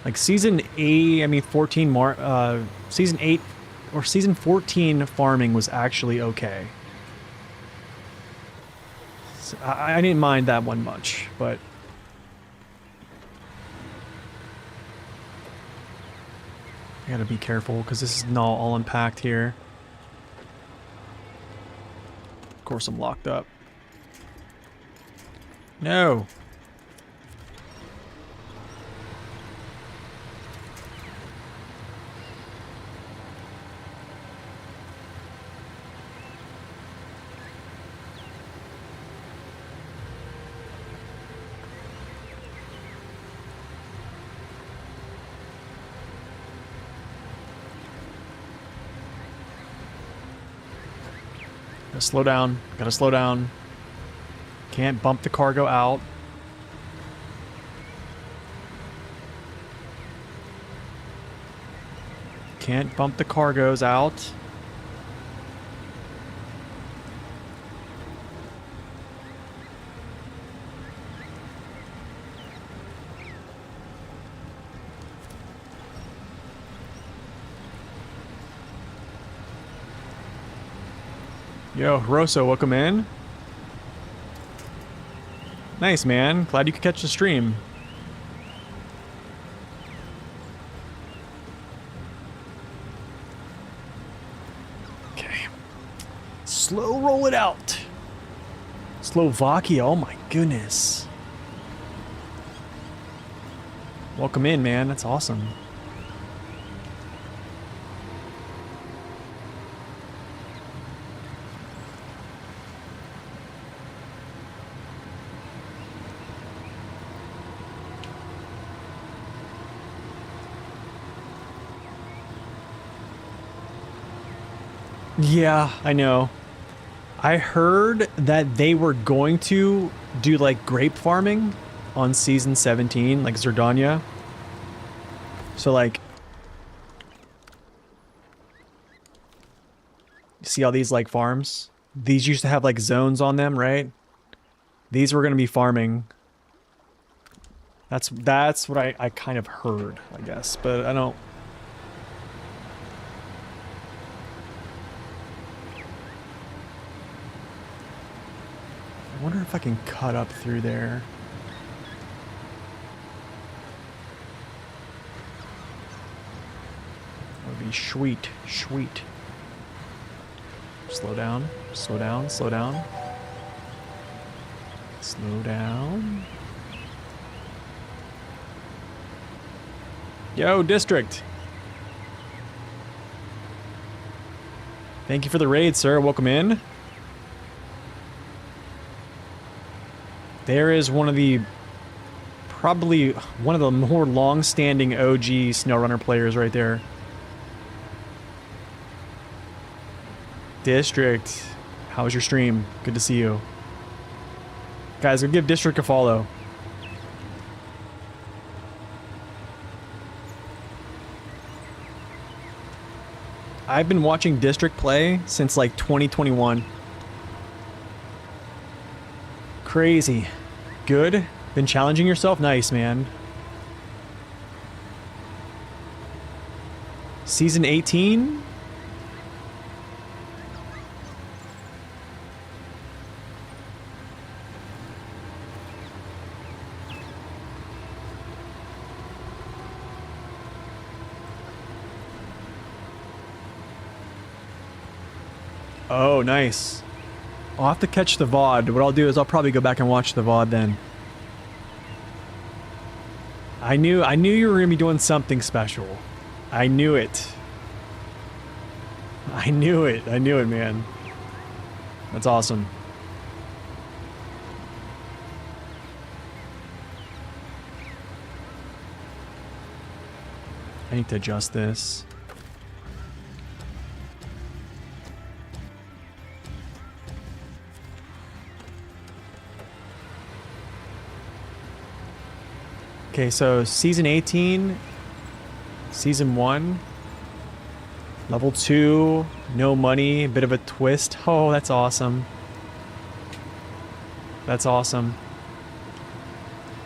Like, Season 8, I mean 14 more, Season 8 or Season 14 farming was actually okay. So I didn't mind that one much, but... I gotta be careful, because this is not all unpacked here. Of course I'm locked up. No! Gotta slow down. Gotta slow down. Can't bump the cargo out. Can't bump the cargoes out. Yo, Rosso, welcome in. Nice, man. Glad you could catch the stream. Okay. Slow roll it out. Slovakia, oh my goodness. Welcome in, man. That's awesome. Yeah, I know. I heard that they were going to do like grape farming on Season 17, like Zerdania. So like, you see all these like farms? These used to have like zones on them, right? These were going to be farming. That's what I kind of heard, I guess, but I don't... I wonder if I can cut up through there. That would be sweet, sweet. Slow down, slow down, slow down. Slow down. Yo, district. Thank you for the raid, sir. Welcome in. There is one of the, probably one of the more long-standing OG SnowRunner players right there. District, how was your stream? Good to see you. Guys, go give District a follow. I've been watching District play since like 2021. Crazy. Good. Been challenging yourself? Nice, man. Season 18? Oh, nice. I'll have to catch the VOD. What I'll do is I'll probably go back and watch the VOD then. I knew you were gonna be doing something special. I knew it. I knew it. I knew it, man. That's awesome. I need to adjust this. Okay, so Season 18, Season 1, Level 2, no money, bit of a twist. Oh, that's awesome. That's awesome.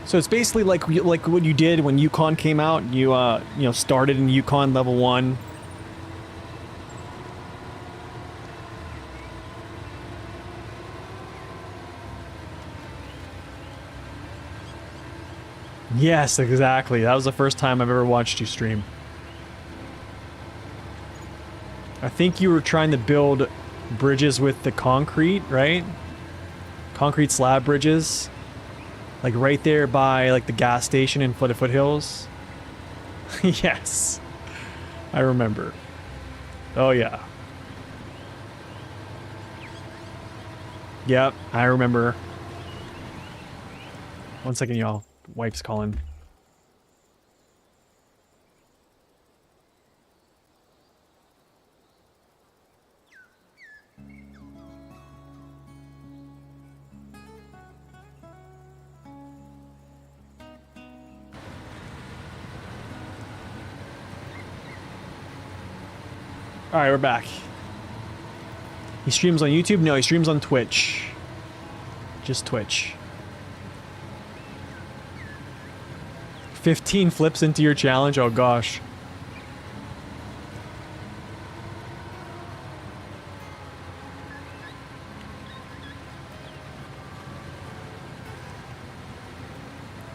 So it's basically like what you did when Yukon came out. You you know, started in Yukon Level 1. Yes, exactly. That was the first time I've ever watched you stream. I think you were trying to build bridges with the concrete, right? Concrete slab bridges. Like right there by like the gas station in Flooded Foothills. Yes. I remember. Oh yeah. Yep, I remember. One second, y'all. Wife's calling. Alright, we're back. He streams on YouTube? No, he streams on Twitch. Just Twitch. 15 flips into your challenge? Oh gosh.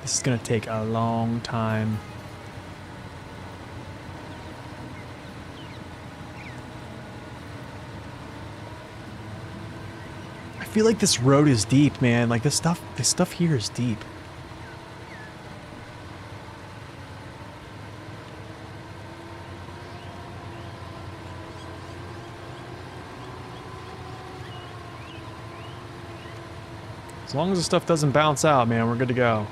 This is gonna take a long time. I feel like this road is deep, man. Like this stuff here is deep. As long as the stuff doesn't bounce out, man, we're good to go.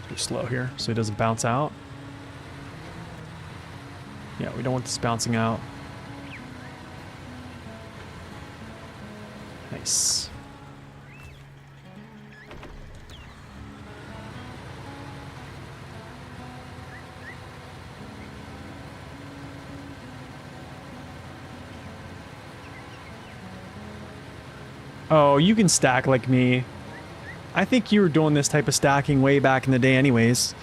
Be slow here so it doesn't bounce out. Yeah, we don't want this bouncing out. Nice. Oh, you can stack like me. I think you were doing this type of stacking way back in the day anyways.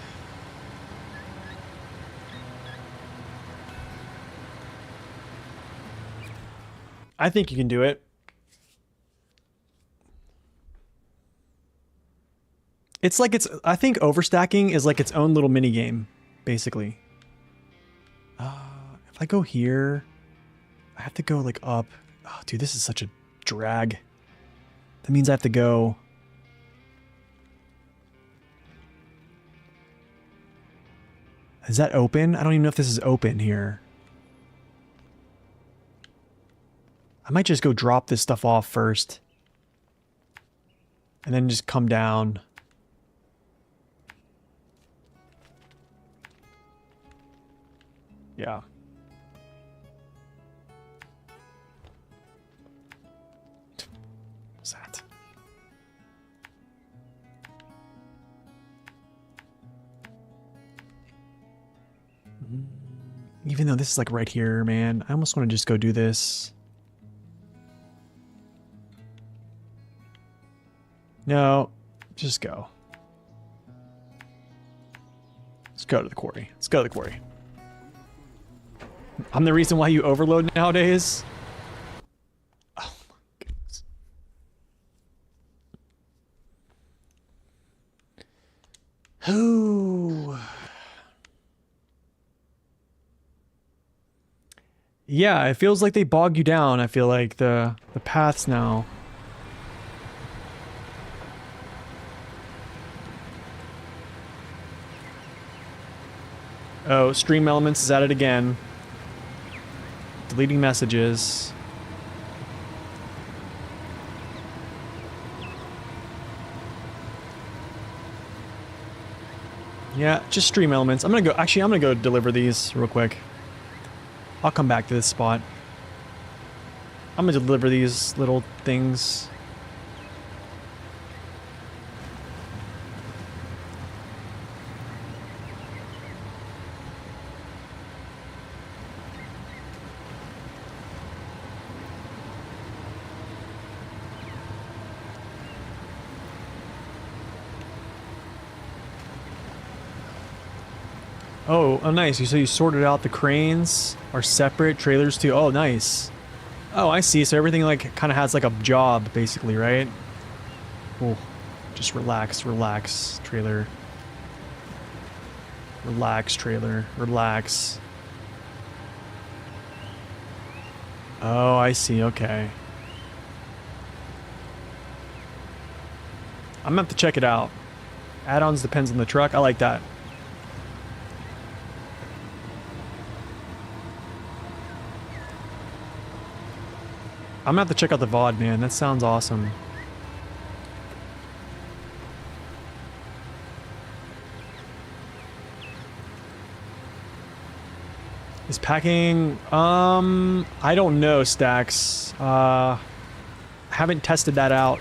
I think you can do it. It's like I think overstacking is like its own little mini game, basically. If I go here, I have to go like up. Oh, dude, this is such a drag. That means I have to go. Is that open? I don't even know if this is open here. I might just go drop this stuff off first. And then just come down. Yeah. What's that? Even though this is like right here, man, I almost want to just go do this. No, just go. Let's go to the quarry. Let's go to the quarry. I'm the reason why you overload nowadays. Oh my goodness. Ooh. Yeah, it feels like they bog you down. I feel like the paths now. Oh, Stream Elements is at it again. Deleting messages. Yeah, just Stream Elements. I'm gonna go. Actually, I'm gonna go deliver these real quick. I'll come back to this spot. I'm gonna deliver these little things. Oh, nice. So you sorted out the cranes are separate, trailers too. Oh, nice. Oh, I see. So everything like kind of has like a job basically, right? Oh, just relax, relax, trailer. Relax, trailer. Relax. Oh, I see. Okay. I'm gonna have to check it out. Add-ons depends on the truck. I like that. I'm gonna have to check out the VOD, man. That sounds awesome. Is packing... I don't know, Stacks. Haven't tested that out.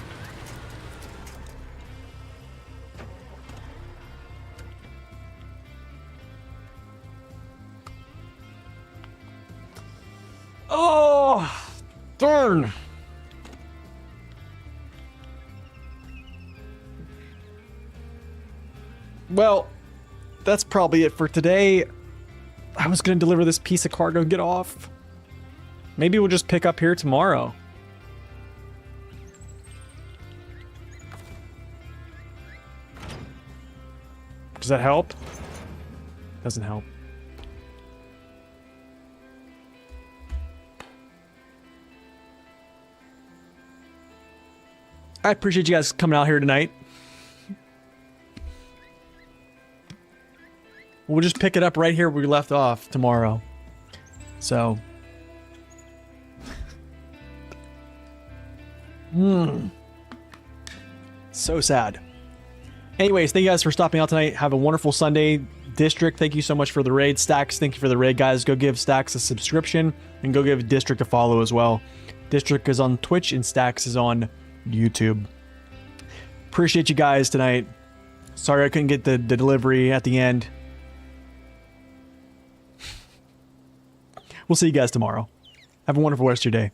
Oh! Darn! Well, that's probably it for today. I was gonna deliver this piece of cargo and get off. Maybe we'll just pick up here tomorrow. Does that help? Doesn't help. I appreciate you guys coming out here tonight. We'll just pick it up right here where we left off tomorrow. So. So sad. Anyways, thank you guys for stopping out tonight. Have a wonderful Sunday. District, thank you so much for the raid. Stacks, thank you for the raid, guys. Go give Stacks a subscription and go give District a follow as well. District is on Twitch and Stacks is on YouTube. Appreciate you guys tonight. Sorry I couldn't get the delivery at the end. We'll see you guys tomorrow. Have a wonderful rest of your day.